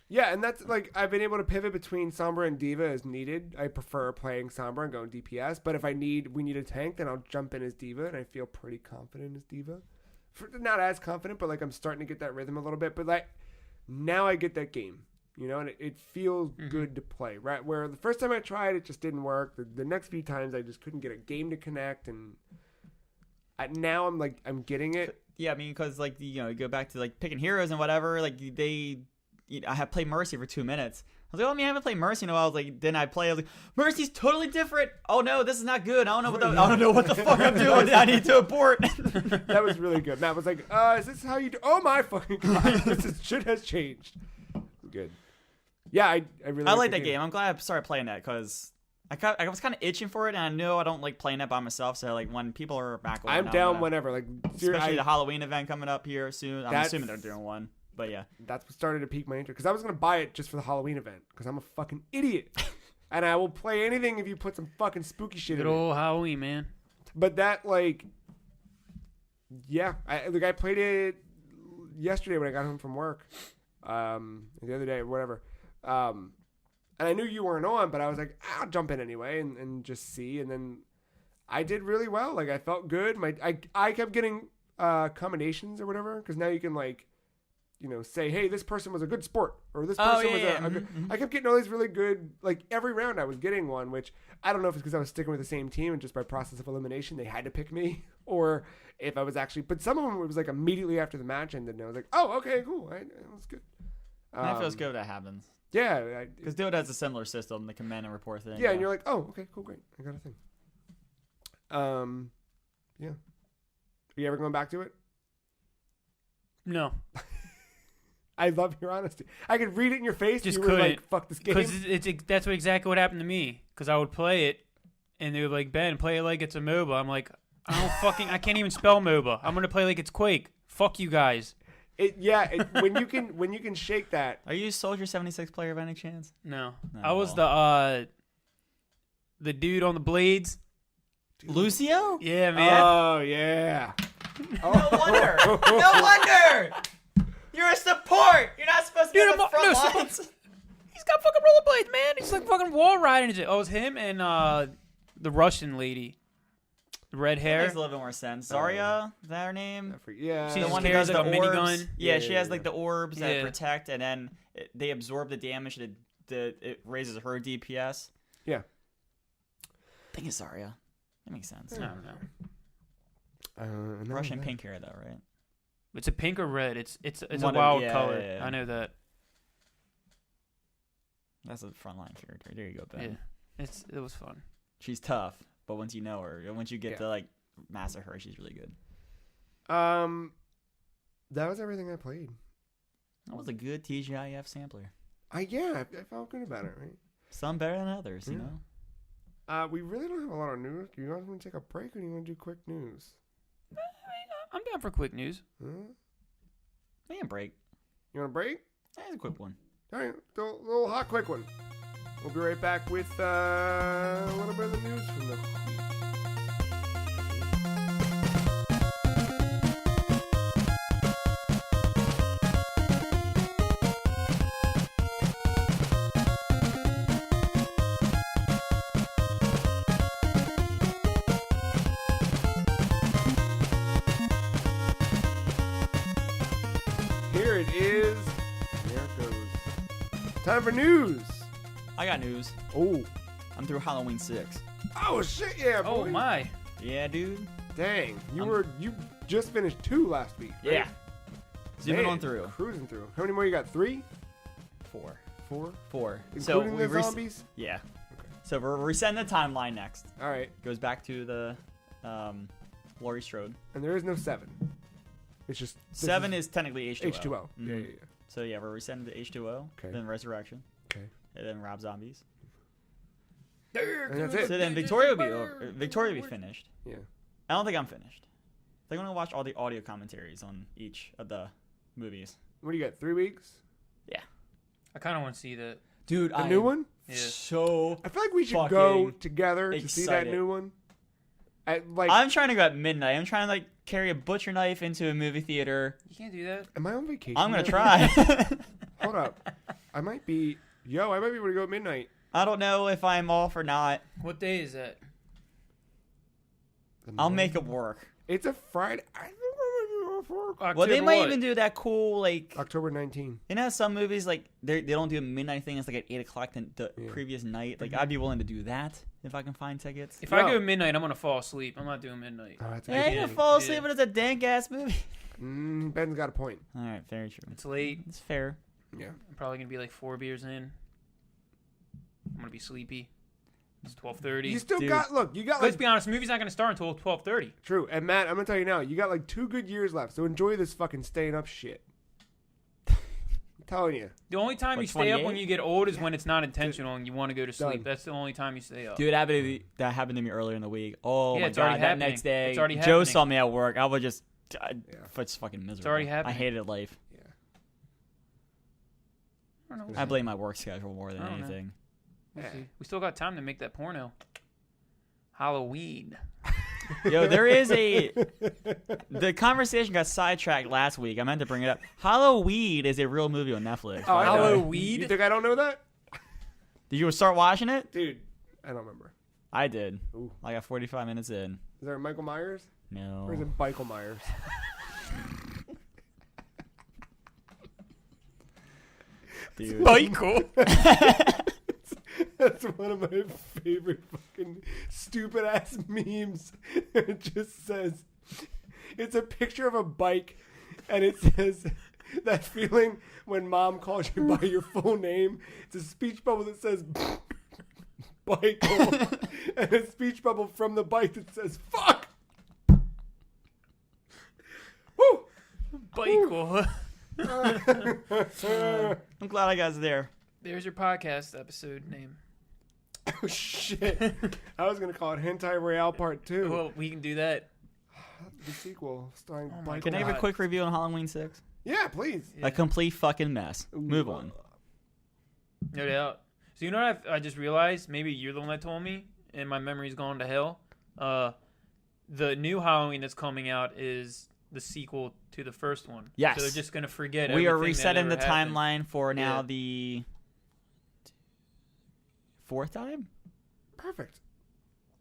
Yeah, and that's like I've been able to pivot between Sombra and D.Va as needed. I prefer playing Sombra and going DPS, but if we need a tank, then I'll jump in as D.Va, and I feel pretty confident as D.Va. Not as confident, but like I'm starting to get that rhythm a little bit. But like now I get that game, you know, and it feels good to play. Right, where the first time I tried, it just didn't work. The next few times, I just couldn't get a game to connect, and now I'm getting it. Yeah, I mean, because like you go back to like picking heroes and whatever. Like I have played Mercy for 2 minutes. I was like, oh, man, I haven't played Mercy in a while. I was like, then I was like, Mercy's totally different. Oh, no, this is not good. I don't know what the fuck I'm doing. I need to abort. That was really good. Matt was like, is this how you do? Oh, my fucking God. Shit has changed. Good. Yeah, I really like that game. I'm glad I started playing that because I was kind of itching for it, and I know I don't like playing that by myself. So like when people are back, I'm down whenever. Like especially the Halloween event coming up here soon. I'm assuming they're doing one. But yeah, that's what started to pique my interest because I was gonna buy it just for the Halloween event because I'm a fucking idiot, and I will play anything if you put some fucking spooky shit in it. Good old Halloween, man. But that I played it yesterday when I got home from work, the other day or whatever, and I knew you weren't on, but I was like, I'll jump in anyway and just see, and then I did really well. Like I felt good. I kept getting commendations or whatever because now you can say, hey, this person was a good sport, or this Oh, person yeah, was a good. I kept getting all these really good, like every round I was getting one, which I don't know if it's because I was sticking with the same team and just by process of elimination they had to pick me, or if I was actually. But some of them it was like immediately after the match ended, and I was like, oh, okay, cool, that was good. That feels good when that happens. Yeah, Because Dota has a similar system, the command and report thing. yeah, and you're like, oh, okay, cool, great, I got a thing. Yeah. Are you ever going back to it? No, I love your honesty. I could read it in your face. Just you were couldn't. like, fuck this game. because that's exactly what happened to me. Because I would play it, and they were like, Ben, play it like it's a MOBA. I'm like, I can't even spell MOBA. I'm gonna play like it's Quake. Fuck you guys. When you can shake that. Are you a Soldier 76 player by any chance? No, No, I was well. the dude on the blades. Lucio? Yeah, man. Oh yeah. No wonder. No wonder. You're a support. You're not supposed to be on the front lines. He's got fucking rollerblades, man. He's like fucking wall riding and shit. Oh, it was him and the Russian lady, the red That hair. makes a little bit more sense. Zarya, is that her name? Yeah. She The just one that carries does like the a orbs. minigun. Yeah, Yeah, she yeah, has yeah. like the orbs that Yeah. protect, and then they absorb the damage that it raises her DPS. Yeah. I think it's Zarya. That makes sense. I don't know. And then Russian that- pink hair though, right? It's a pink or red. It's a One of- wild yeah, color. yeah, yeah. I know that. That's a frontline character. There you go, Yeah, Ben. it was fun. She's tough, but once you know her, once you get Yeah. to like master her, she's really good. That was everything I played. That was a good TGIF sampler. I felt good about it, right? Some better than others, you Yeah. know. We really don't have a lot of news. Do you guys want to take a break, or do you want to do quick news? I'm down for quick news. Huh? Take a break. You want a break? That's a quick one. All right, a little hot quick one. We'll be right back with a little bit of the news from the week. Here it is. There it goes. Time for news. I got news. Oh. I'm through Halloween 6. Oh shit! Yeah. Oh boy. my! Yeah, dude. Dang. You just finished 2 last week. Right? Yeah. Zooming Man, on through. Cruising through. How many more you got? 3? 4. 4? we Including the zombies? Yeah. Okay. So we're resetting the timeline next. All right. Goes back to the Laurie Strode. And there is no 7. It's just 7 is technically H2O. H2O. Mhm. Yeah. So yeah, we're resetting to H2O. Okay. Then Resurrection. Okay. And then Rob Zombies. And that's it. So then Victoria will be over. Victoria will be finished. Yeah. I don't think I'm finished. I think I'm gonna watch all the audio commentaries on each of the movies. What do you got? 3 weeks? I kind of want to see that. Dude, The new one? Yeah. So I feel like we should go fucking together to see that excited. new one. I'm I'm trying to go at midnight. I'm trying to like carry a butcher knife into a movie theater. You can't do that. am I on vacation? I'm gonna yet? try. Hold up. I might be able to go at midnight. I don't know if I'm off or not. What day is that? I'll make it work. It's a Friday. I think I'm gonna be off work. Well, they October might what? even do that cool like October 19. you know some movies like they don't do a midnight thing. It's like at 8 o'clock the Yeah. previous night. Like I'd be willing to do that if I can find tickets. If No. I go midnight, I'm gonna fall asleep. I'm not doing midnight. Oh, that's Yeah, you Yeah. can fall asleep, Yeah. but it's a dank ass movie. Ben's got a point. All right, very true. It's late. It's fair. Yeah. I'm probably gonna be like 4 beers in. I'm gonna be sleepy. It's 12:30. You still Dude. got you got Let's like be honest. The movie's not gonna start until 12:30. true. And Matt, I'm gonna tell you now, you got like 2 good years left. So enjoy this fucking staying up shit. I'm telling you. The only time What, you stay up 28? when you get old is when it's not intentional and you want to go to sleep. Done. That's the only time you stay up. Dude, that happened to me earlier in the week. Oh Yeah, my it's already god, that happening. next day, It's already Joe happening. saw me at work. I was just, Yeah. it's fucking miserable. It's already happening. I hated life. Yeah. I don't know. I blame my work schedule more than I don't know. anything. We'll Yeah. see. We still got time to make that porno. Halloween. Yo, there is the conversation got sidetracked last week. I meant to bring it up. Halloween is a real movie on Netflix. Oh, I know. Halloween? You think I don't know that? Did you start watching it? Dude, I don't remember. I did. Ooh. I got 45 minutes in. Is there a Michael Myers? No. Or is it Bichael Myers? dude. Bichael. That's one of my favorite fucking stupid ass memes. It just says, it's a picture of a bike, and it says, that feeling when mom calls you by your full name. It's a speech bubble that says, Bichael, and a speech bubble from the bike that says, fuck. Woo! Bichael. I'm glad I got there. There's your podcast episode name. Oh, shit. I was going to call it Hentai Royale Part 2. Well, we can do that. The sequel starring my Bichael. Can I have a quick review on Halloween 6? Yeah, please. Yeah. A complete fucking mess. Move on. No doubt. So you know what I just realized? Maybe you're the one that told me, and my memory's gone to hell. The new Halloween that's coming out is the sequel to the first one. Yes. So they're just going to forget We are everything resetting the that ever happened. timeline for now Yeah. the 4th time? Perfect.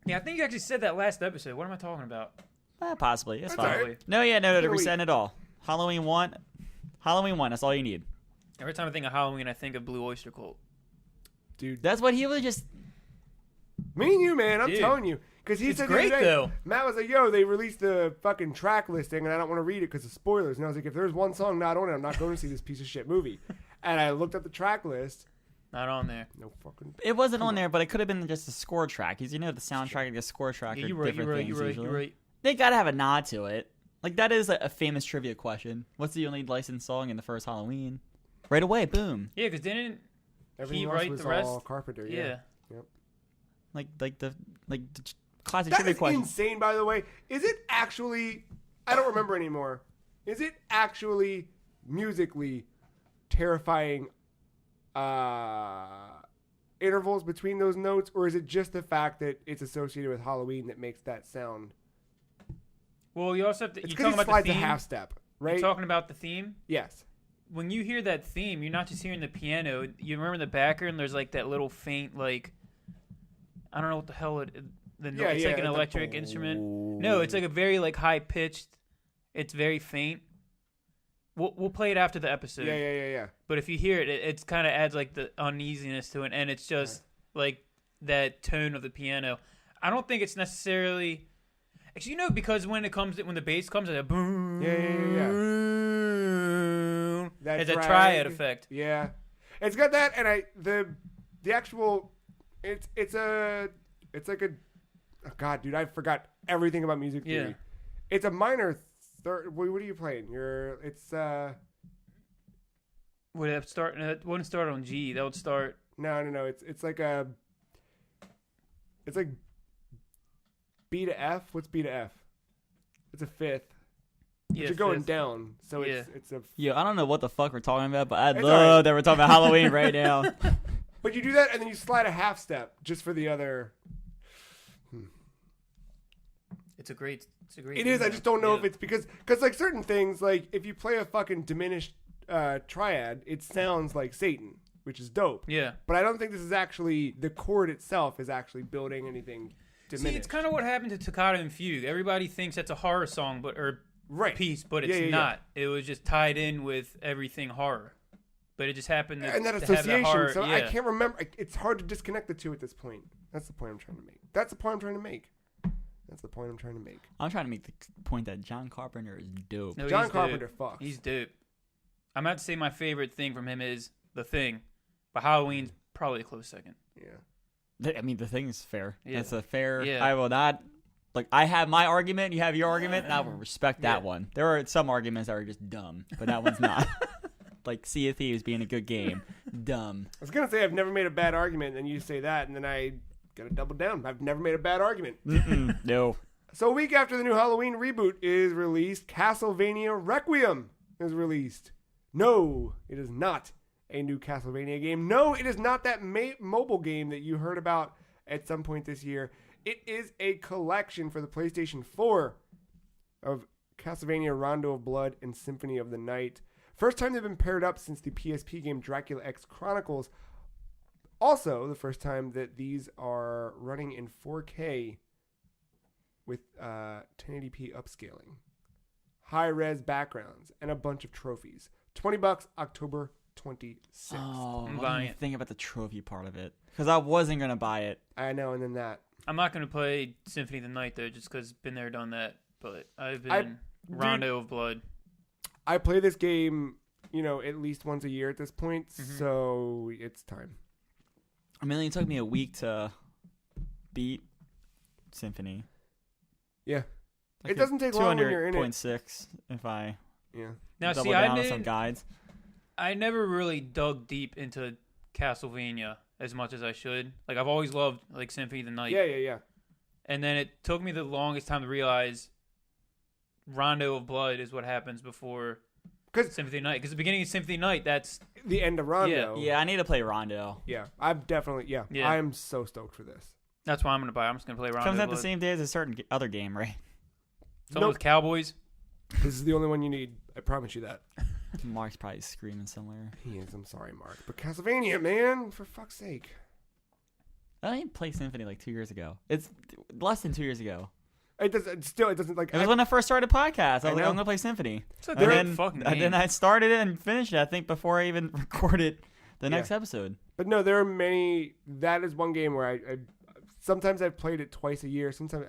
Yeah, I think you actually said that last episode. What am I talking about? Possibly. It's That's fine. all right. No, yeah, no, Give it they're a week. resetting it all. Halloween 1. That's all you need. Every time I think of Halloween, I think of Blue Oyster Cult. Dude. That's what he was just... Me and you, man. I'm Dude. telling you. Because he It's said great, the other day, though. Matt was like, yo, they released the fucking track listing, and I don't want to read it because of spoilers. And I was like, if there's one song not on it, I'm not going to see this piece of shit movie. And I looked up the track list. Not on there. No fucking... It wasn't on there, but it could have been just a score track. Because you know the soundtrack and the score track Yeah, are you're right, different things usually. you're right. They gotta have a nod to it. Like, that is a famous trivia question. What's the only licensed song in the first Halloween? Right away, boom. Yeah, because didn't Everything he else write was the rest? all Carpenter, Yeah. Like the classic That trivia is question. insane, by the way. Is it actually... I don't remember anymore. Is it actually musically terrifying intervals between those notes, or is it just the fact that it's associated with Halloween that makes that sound? Well, you also have to. It's You're because talking he about slides the a theme. half step, right? You're talking about the theme. Yes. When you hear that theme, you're not just hearing the piano. You remember in the background, there's like that little faint, like I don't know what the hell it's Yeah, like yeah, an it's electric like, instrument. No, it's like a very like high pitched. It's very faint. We'll play it after the episode. Yeah. But if you hear it, it's kind of adds like the uneasiness to it, and it's just like that tone of the piano. I don't think it's necessarily, actually, because when the bass comes, it's a boom. Yeah. That It's a drag. triad effect. Yeah, it's got that, and the actual, it's like a, oh God, dude, I forgot everything about music theory. Yeah. It's a minor third. What are you playing? Would it start? It wouldn't start on G. That would start. No. It's like a. It's like B to F. What's B to F? It's a fifth. Yeah, You're going fifth. down, so Yeah. it's a. Yo, I don't know what the fuck we're talking about, but I It's love alright. that we're talking about Halloween right now. But you do that, and then you slide a half step just for the other. It's a great. It is. I just don't know Yeah. if it's because like certain things, like if you play a fucking diminished triad, it sounds like Satan, which is dope. Yeah. But I don't think this is actually the chord itself is actually building anything diminished. See, it's kind of what happened to Toccata and Fugue. Everybody thinks that's a horror song, right. piece, but it's Yeah. not. It was just tied in with everything horror. But it just happened to, And that to have association, that horror. so yeah. I can't remember. It's hard to disconnect the two at this point. That's the point I'm trying to make. I'm trying to make the point that John Carpenter is dope. No, John he's Carpenter dope. fucks. He's dope. I'm about to say my favorite thing from him is The Thing, but Halloween's probably a close second. Yeah. I mean, the thing is fair. Yeah. That's a fair. Yeah. I will not. Like, I have my argument, you have your argument, and I will respect that Yeah. one. There are some arguments that are just dumb, but that one's not. Like Sea of Thieves being a good game. Dumb. I was gonna say I've never made a bad argument, and you say that, and then I gotta double down. I've never made a bad argument. No. So a week after the new Halloween reboot is released, Castlevania Requiem is released. No, it is not a new Castlevania game. No, it is not that mobile game that you heard about at some point this year. It is a collection for the PlayStation 4 of Castlevania Rondo of Blood and Symphony of the Night. First time they've been paired up since the PSP game Dracula X Chronicles. Also, the first time that these are running in 4K with 1080p upscaling, high-res backgrounds, and a bunch of trophies. $20, October 26th. Oh, I'm I buying didn't it. think about the trophy part of it because I wasn't gonna buy it. I know, and then that. I'm not going to play Symphony of the Night, though, just because been there, done that. But I've been Rondo of Blood. I play this game, at least once a year at this point, so it's time. I mean, it took me a week to beat Symphony. Yeah. Like It doesn't take long when you're in it. 200.6 if I Now, double see, down on some guides. I never really dug deep into Castlevania as much as I should. Like, I've always loved, like, Symphony of the Night. Yeah. And then it took me the longest time to realize Rondo of Blood is what happens before Symphony of the Night. Because the beginning of Symphony of the Night, that's... The end of Rondo. Yeah, I need to play Rondo. Yeah, I'm definitely, Yeah. I'm so stoked for this. That's why I'm going to buy. I'm just going to play Rondo Comes of out Blood. the same day as a certain other game, right? Someone with Cowboys. This is the only one you need. I promise you that. Mark's probably screaming somewhere. He is. I'm sorry, Mark. But Castlevania, man, for fuck's sake. I didn't play Symphony like 2 years ago. It's less than 2 years ago. It doesn't like. It was when I first started a podcast. I was like, know. I'm gonna play Symphony. It's a And great then, fucking and game. then I started it and finished it, I think, before I even recorded the next episode. But no, there are many. That is one game where I sometimes I've played it twice a year. Sometimes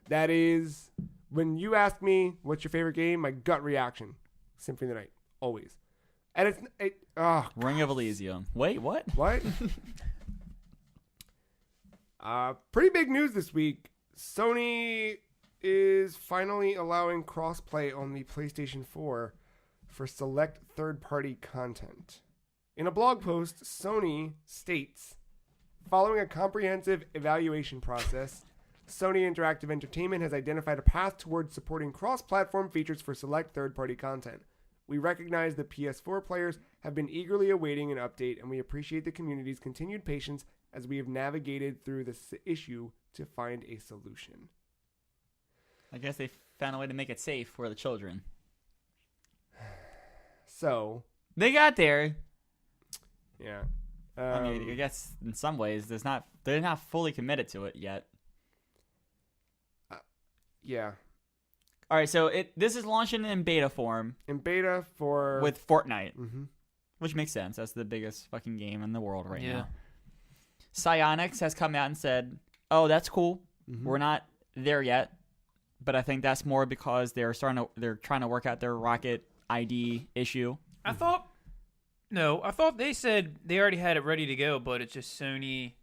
that is when you ask me what's your favorite game, my gut reaction, Symphony of the Night, always. And Ring of Elysium. Wait, what? What? Pretty big news this week. Sony is finally allowing crossplay on the PlayStation 4 for select third-party content. In a blog post, Sony states, following a comprehensive evaluation process, Sony Interactive Entertainment has identified a path towards supporting cross-platform features for select third-party content. We recognize that PS4 players have been eagerly awaiting an update, and we appreciate the community's continued patience as we have navigated through this issue to find a solution. I guess they found a way to make it safe for the children. So They got there. yeah, I mean, I guess in some ways, they're not fully committed to it yet. yeah, All right, so this is launching in beta form in beta for with Fortnite, Mhm. which makes sense. That's the biggest fucking game in the world right Yeah. now. Psyonix has come out and said, "Oh, that's cool. Mhm. We're not there yet, but I think that's more because they're trying to work out their Rocket ID issue." I thought they said they already had it ready to go, but it's just Sony,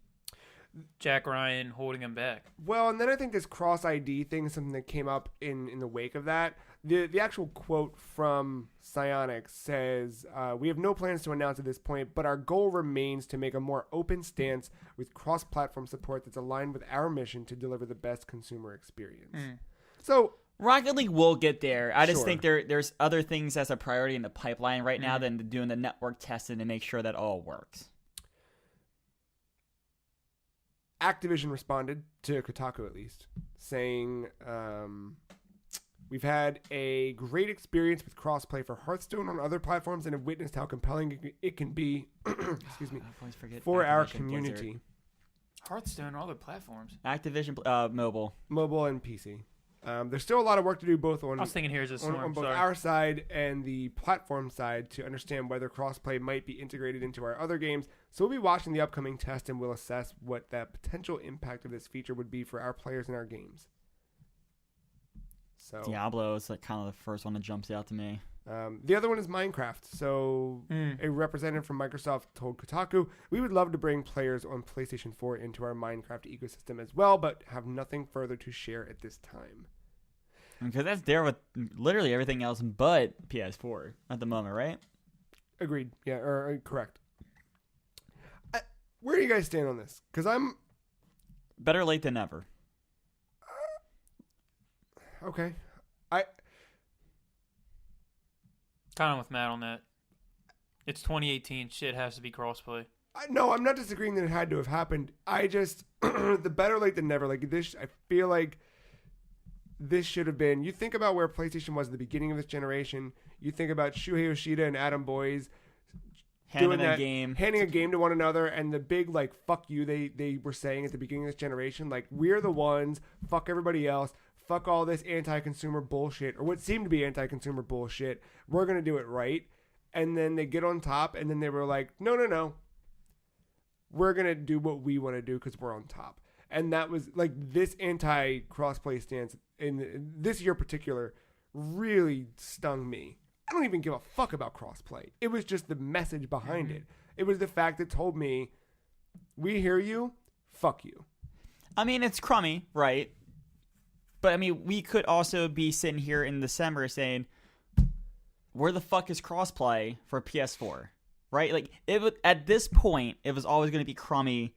Jack Ryan holding them back. Well, and then I think this cross ID thing is something that came up in the wake of that. The actual quote from Psyonix says, "We have no plans to announce at this point, but our goal remains to make a more open stance with cross-platform support that's aligned with our mission to deliver the best consumer experience." So Rocket League will get there. I just Sure. think there's other things as a priority in the pipeline right now than doing the network testing to make sure that all works. Activision responded to Kotaku, at least, saying, "We've had a great experience with crossplay for Hearthstone on other platforms and have witnessed how compelling it can be excuse me, I always forget for our Activision community." Blizzard. Hearthstone, all their platforms. Activision mobile. Mobile and PC. There's still a lot of work to do both I was thinking Here's a Storm. on both Sorry. our side and the platform side to understand whether crossplay might be integrated into our other games. So we'll be watching the upcoming test and we'll assess what the potential impact of this feature would be for our players and our games. So Diablo is like kind of the first one that jumps out to me. the other one is Minecraft. So a representative from Microsoft told Kotaku, "We would love to bring players on PlayStation 4 into our Minecraft ecosystem as well, but have nothing further to share at this time." Because that's there with literally everything else but PS4 at the moment, right? Agreed. Yeah, or correct. Where do you guys stand on this? Because I'm Better late than never. okay. Kind of with Matt on that. It's 2018. Shit has to be crossplay. No, I'm not disagreeing that it had to have happened. I just the better late than never. Like this, I feel like this should have been. You think about where PlayStation was at the beginning of this generation. You think about Shuhei Yoshida and Adam Boyes Handing a game. handing a game to one another, and the big like "fuck you" they were saying at the beginning of this generation. Like, we're the ones. Fuck everybody else. Fuck all this anti-consumer bullshit, or what seemed to be anti-consumer bullshit. We're gonna do it right. and then they get on top, and then they were like, no. We're going to do what we want to do because we're on top. And that was like this anti-crossplay stance in this year in particular really stung me. I don't even give a fuck about crossplay. It was just the message behind it. It was the fact that told me, we hear you, fuck you. I mean, it's crummy, right? But I mean, we could also be sitting here in December saying, where the fuck is crossplay for PS4? Right? Like, at this point, it was always going to be crummy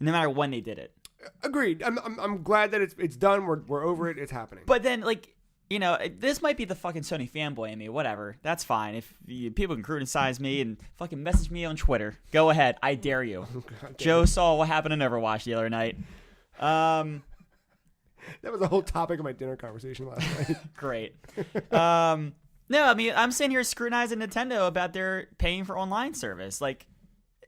no matter when they did it. Agreed. I'm glad that it's done. We're over it. It's happening. But then, like, you know, this might be the fucking Sony fanboy in me. Whatever. That's fine. If people can criticize me and fucking message me on Twitter, go ahead. I dare you. Joe saw what happened in Overwatch the other night. That was a whole topic of my dinner conversation last night. Great. No, I mean, I'm sitting here scrutinizing Nintendo about their paying for online service. Like,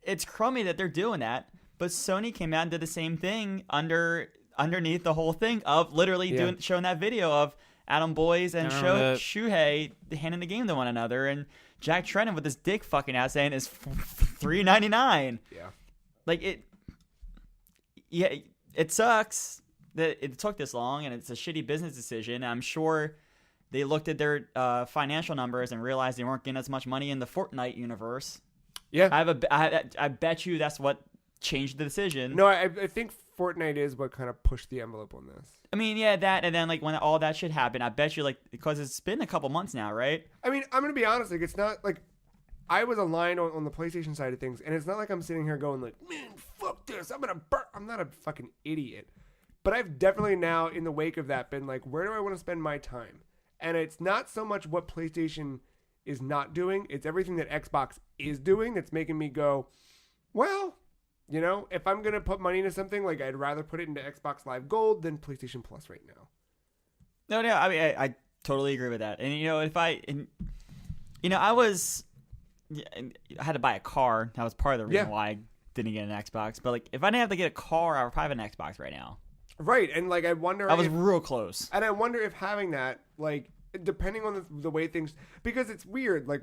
it's crummy that they're doing that, but Sony came out and did the same thing underneath the whole thing of literally showing that video of Adam Boyes and Shuhei handing the game to one another, and Jack Trenton with his dick fucking out saying it's $3.99. Yeah. Like, it sucks that it took this long, and it's a shitty business decision. I'm sure they looked at their financial numbers and realized they weren't getting as much money in the Fortnite universe. Yeah. I bet you that's what changed the decision. No, I think Fortnite is what kind of pushed the envelope on this. I mean, yeah, that, and then, like, when all that shit happened, I bet you, like, because it's been a couple months now, right? I mean, I'm going to be honest, like, it's not, like, I was aligned on the PlayStation side of things, and it's not like I'm sitting here going, like, man, fuck this, I'm not a fucking idiot. But I've definitely now, in the wake of that, been like, where do I want to spend my time? And it's not so much what PlayStation is not doing. It's everything that Xbox is doing that's making me go, well, you know, if I'm going to put money into something, like, I'd rather put it into Xbox Live Gold than PlayStation Plus right now. No, I mean, I totally agree with that. And, you know, I had to buy a car. That was part of the reason why I didn't get an Xbox. But, like, if I didn't have to get a car, I would probably have an Xbox right now. Right, and, like, I wonder... I was real close. And I wonder if having that, like, depending on the way things... Because it's weird, like,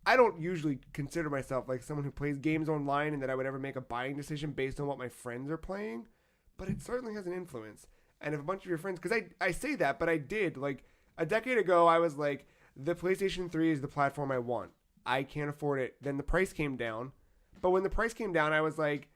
I don't usually consider myself, like, someone who plays games online and that I would ever make a buying decision based on what my friends are playing. But it certainly has an influence. And if a bunch of your friends... Because I say that, but I did. Like, a decade ago, I was like, the PlayStation 3 is the platform I want. I can't afford it. Then the price came down. But when the price came down, I was like...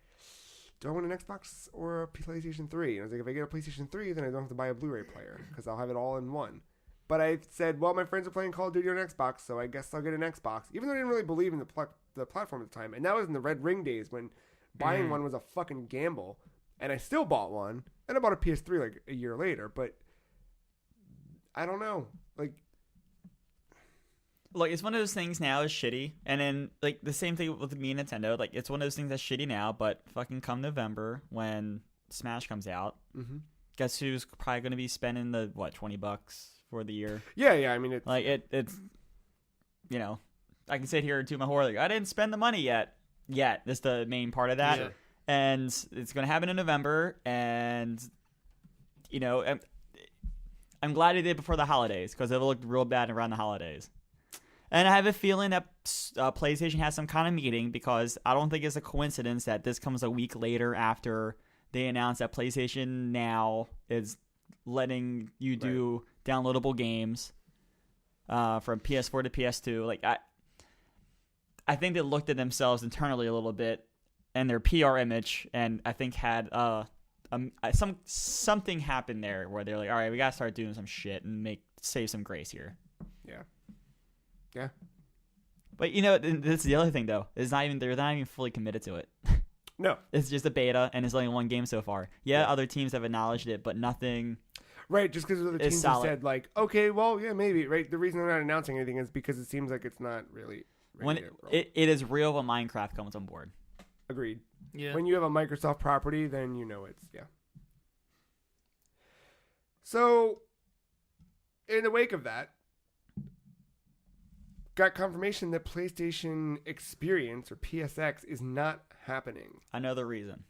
Do I want an Xbox or a PlayStation 3? And I was like, if I get a PlayStation 3, then I don't have to buy a Blu-ray player because I'll have it all in one. But I said, well, my friends are playing Call of Duty on Xbox, so I guess I'll get an Xbox, even though I didn't really believe in the platform at the time. And that was in the Red Ring days when buying one was a fucking gamble. And I still bought one, and I bought a PS3 like a year later. But I don't know. Like, look, it's one of those things now is shitty, and then, like, the same thing with me and Nintendo. Like, it's one of those things that's shitty now, but fucking come November when Smash comes out, guess who's probably going to be spending the $20 for the year? Yeah. I mean, it's like it's you know, I can sit here and toot my horn like I didn't spend the money yet. That's the main part of that, and it's going to happen in November, and you know, I'm glad they did before the holidays because it looked real bad around the holidays. And I have a feeling that PlayStation has some kind of meeting because I don't think it's a coincidence that this comes a week later after they announced that PlayStation Now is letting you do downloadable games from PS4 to PS2. Like I think they looked at themselves internally a little bit and their PR image, and I think had something happened there where they're like, all right, we gotta start doing some shit and save some grace here. Yeah. But you know, this is the other thing though. They're not even fully committed to it. No. It's just a beta and it's only one game so far. Yeah, other teams have acknowledged it, but nothing. Right, just because other teams have said like, okay, well, yeah, maybe. Right. The reason they're not announcing anything is because it seems like it's not really ready to roll. It is real when Minecraft comes on board. Agreed. Yeah. When you have a Microsoft property, then you know it's So, in the wake of that, got confirmation that PlayStation Experience, or PSX, is not happening. I know the reason.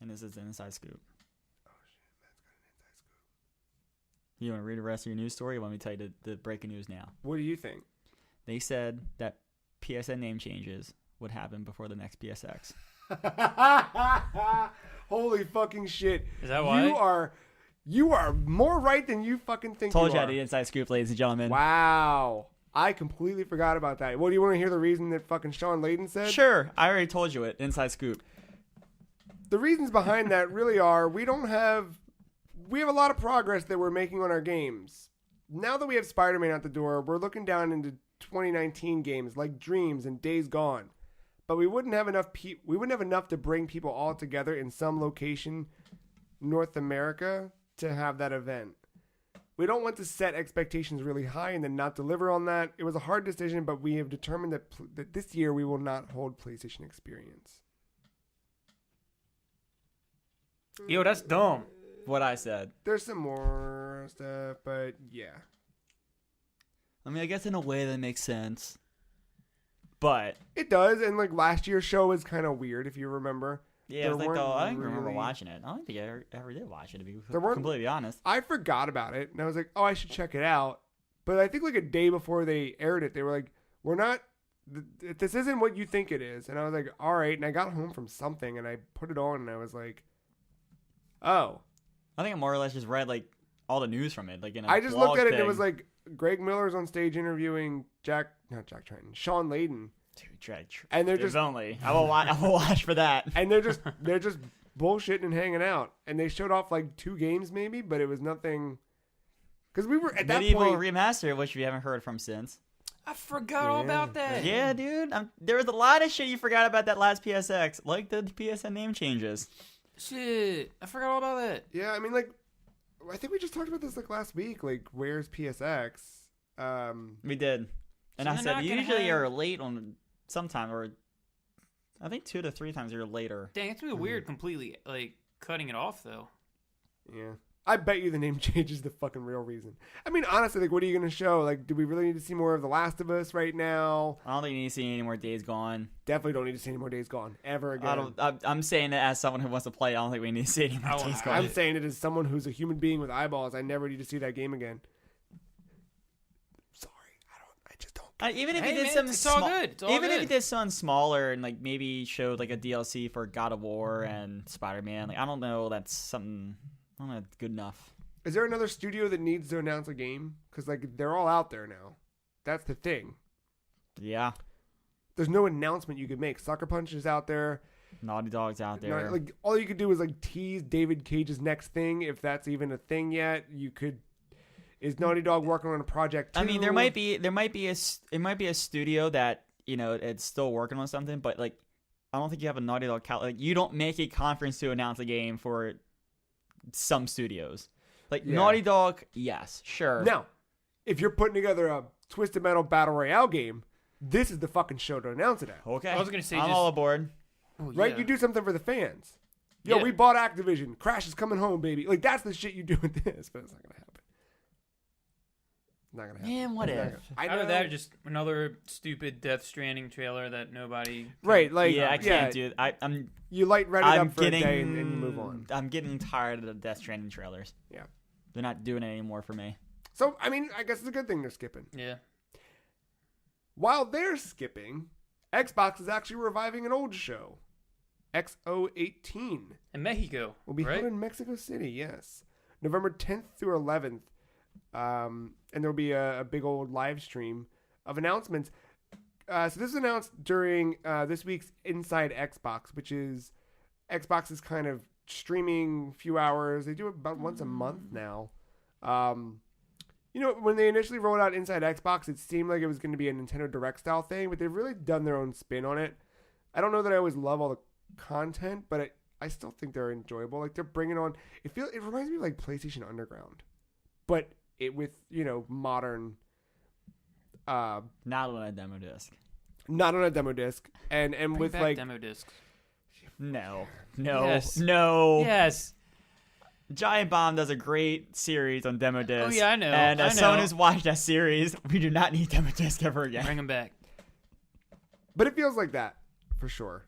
And this is an inside scoop. Oh, shit. Matt's got an inside scoop. You want to read the rest of your news story? Or want me to tell you the breaking news now? What do you think? they said that PSN name changes would happen before the next PSX. Holy fucking shit. Is that why? You are more right than you fucking think Told you you I are. had the inside scoop, ladies and gentlemen. Wow. I completely forgot about that. Well, do you want to hear the reason that fucking Sean Layden said? Sure. I already told you it. Inside scoop. The reasons behind that really are we have a lot of progress that we're making on our games. Now that we have Spider-Man out the door, we're looking down into 2019 games like Dreams and Days Gone. But we wouldn't have enough to bring people all together in some location North America to have that event. We don't want to set expectations really high and then not deliver on that. It was a hard decision, but we have determined that this year we will not hold PlayStation Experience. Yo, that's dumb. What I said. There's some more stuff, but yeah. I mean, I guess in a way that makes sense. But It does, and like last year's show was kind of weird, if you remember. yeah, There I was like, weren't though, I don't remember really- watching it. I don't think I ever did watch it, to be There weren't- completely honest. I forgot about it, and I was like, oh, I should check it out. But I think like a day before they aired it, they were like, we're not, this isn't what you think it is. And I was like, all right. And I got home from something, and I put it on, and I was like, oh. I think I more or less just read like all the news from it, like in a I just blog looked at it, and it thing. was like Greg Miller's on stage interviewing Sean Layden. Dude, And they're if just only. I will watch for that. and they're just bullshitting and hanging out. And they showed off like 2 games maybe, but it was nothing. Because we were at that Medieval point. Remaster, which we haven't heard from since. I forgot all about that. Yeah, dude. There was a lot of shit you forgot about that last PSX, like the PSN name changes. Shit. I forgot all about that. Yeah, I mean, like, I think we just talked about this like last week. Like, where's PSX? We did. And So I they're said, not you gonna usually have- are late on sometime, or I think 2 to 3 times you're later. Dang, it's gonna be weird completely, like, cutting it off, though. Yeah. I bet you the name change is the fucking real reason. I mean, honestly, like, what are you going to show? Like, do we really need to see more of The Last of Us right now? I don't think you need to see any more Days Gone. Definitely don't need to see any more Days Gone ever again. I'm saying that as someone who wants to play. I don't think we need to see any more Days Gone. I'm saying it as someone who's a human being with eyeballs. I never need to see that game again. Sorry, I just don't. Even if Hey, you did man, something it's all small, good. It's all even if good. you did something smaller and like maybe showed like a DLC for God of War and Spider-Man, like I don't know, that's something I don't know, good enough. Is there another studio that needs to announce a game? Because, like, they're all out there now. That's the thing. Yeah, There's no announcement you could make. Sucker Punch is out there. Naughty Dog's out there. No, like, all you could do is, like, tease David Cage's next thing, if that's even a thing yet. You could... Is Naughty Dog working on a project too? I mean, there might be a studio that, you know, it's still working on something, but like I don't think you have a Naughty Dog like you don't make a conference to announce a game for some studios. Like Yeah. Naughty Dog, yes, sure. Now, if you're putting together a Twisted Metal Battle Royale game, this is the fucking show to announce it at. Okay. I was gonna say I'm just- all aboard. Oh, Right? yeah. You do something for the fans. Yo, Yeah. we bought Activision. Crash is coming home, baby. Like, that's the shit you do with this, but it's not going to happen. Not going to happen. Man, what It's not if? gonna- I Either know. that or just another stupid Death Stranding trailer that nobody... Right, like, Yeah, I can't do it. I'm You light Reddit I'm up for getting a day and you move on. I'm getting tired of the Death Stranding trailers. Yeah. They're not doing it anymore for me. So, I mean, I guess it's a good thing they're skipping. Yeah. While they're skipping, Xbox is actually reviving an old show. XO18 And Mexico, will be right? held in Mexico City, yes. November 10th through 11th. And there'll be a big old live stream of announcements. So this was announced during this week's Inside Xbox, which is Xbox's kind of streaming few hours. They do it about once a month now. You know, when they initially rolled out Inside Xbox, it seemed like it was going to be a Nintendo Direct style thing, but they've really done their own spin on it. I don't know that I always love all the content, but I still think they're enjoyable. Like, they're bringing on... It reminds me of, like, PlayStation Underground. But it with, you know, modern... Not on a demo disc. Not on a demo disc. And Bring with, back like... demo discs. No. Yes. No. Yes. Giant Bomb does a great series on demo disc. Oh, yeah, I know. And as I know. someone who's watched that series, we do not need demo disc ever again. Bring them back. But it feels like that, for sure.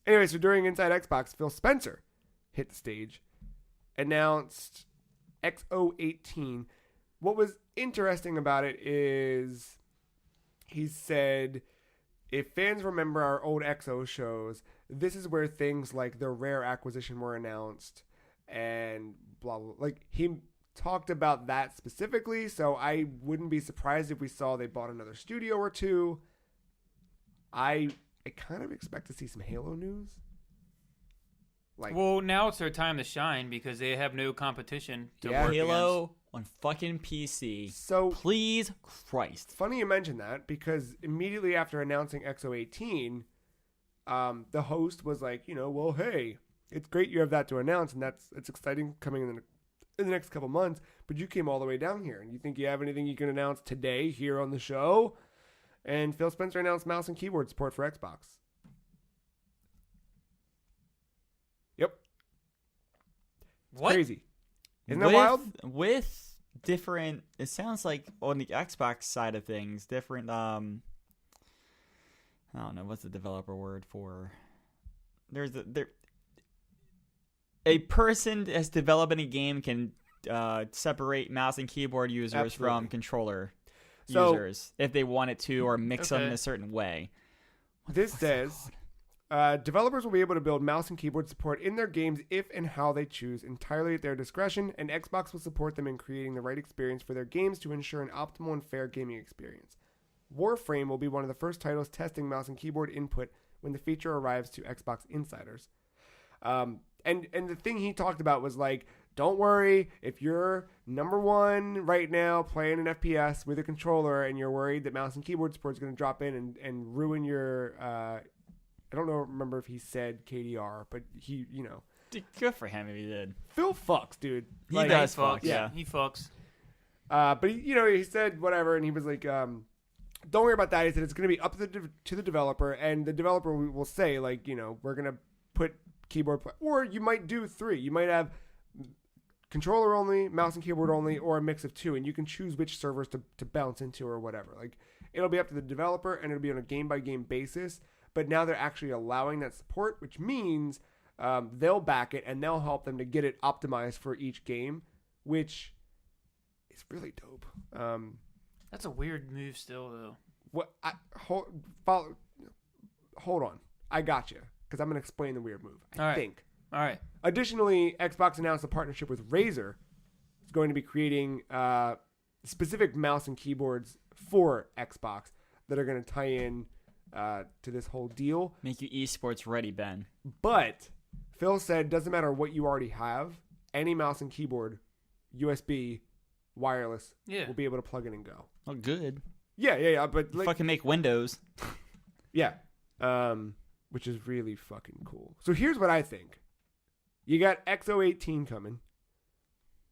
Anyway, so during Inside Xbox, Phil Spencer hit the stage, announced XO18. What was interesting about it is he said, if fans remember our old XO shows, this is where things like the Rare acquisition were announced and blah, blah, blah. Like, he talked about that specifically, so I wouldn't be surprised if we saw they bought another studio or two. I kind of expect to see some Halo news. Like, well, now it's their time to shine because they have no competition to Yeah. work Halo against. on fucking PC. so Please, Christ. funny you mentioned that, because immediately after announcing XO18, the host was like, well, hey, it's great you have that to announce, and it's exciting coming in the next couple months, but you came all the way down here, and you think you have anything you can announce today here on the show? And Phil Spencer announced mouse and keyboard support for Xbox. Yep. It's What? crazy. Isn't that wild? With different, it sounds like on the Xbox side of things, different, I don't know, what's the developer word for, a person that's developing a game can separate mouse and keyboard users Absolutely. from controller So- users if they wanted to, or mix them in Okay. a certain way. This says developers will be able to build mouse and keyboard support in their games if and how they choose, entirely at their discretion, and Xbox will support them in creating the right experience for their games to ensure an optimal and fair gaming experience. Warframe will be one of the first titles testing mouse and keyboard input when the feature arrives to Xbox insiders. And the thing he talked about was like, don't worry, if you're number one right now playing an FPS with a controller and you're worried that mouse and keyboard support is going to drop in and ruin your, I don't remember if he said KDR, but he, Dude, good for him if he did. Phil fucks, dude. He Like, does He fucks. fuck, yeah. He fucks. But he said whatever, and he was like, don't worry about that. He said it's going to be up to the developer, and the developer will say, like, we're going to put keyboard, or you might do 3. You might have controller only, mouse and keyboard only, or a mix of 2, and you can choose which servers to bounce into or whatever. Like, it'll be up to the developer, and it'll be on a game-by-game basis, but now they're actually allowing that support, which means they'll back it, and they'll help them to get it optimized for each game, which is really dope. That's a weird move still, though. Hold on. I got you, because I'm going to explain the weird move. All right. think. All right. Additionally, Xbox announced a partnership with Razer. It's going to be creating specific mouse and keyboards for Xbox that are going to tie in to this whole deal. Make you esports ready, Ben. But Phil said, doesn't matter what you already have, any mouse and keyboard, USB, wireless, Yeah. will be able to plug in and go. Oh, good. Yeah. But like, Fucking make Windows. yeah, which is really fucking cool. So here's what I think. You got XO18 coming.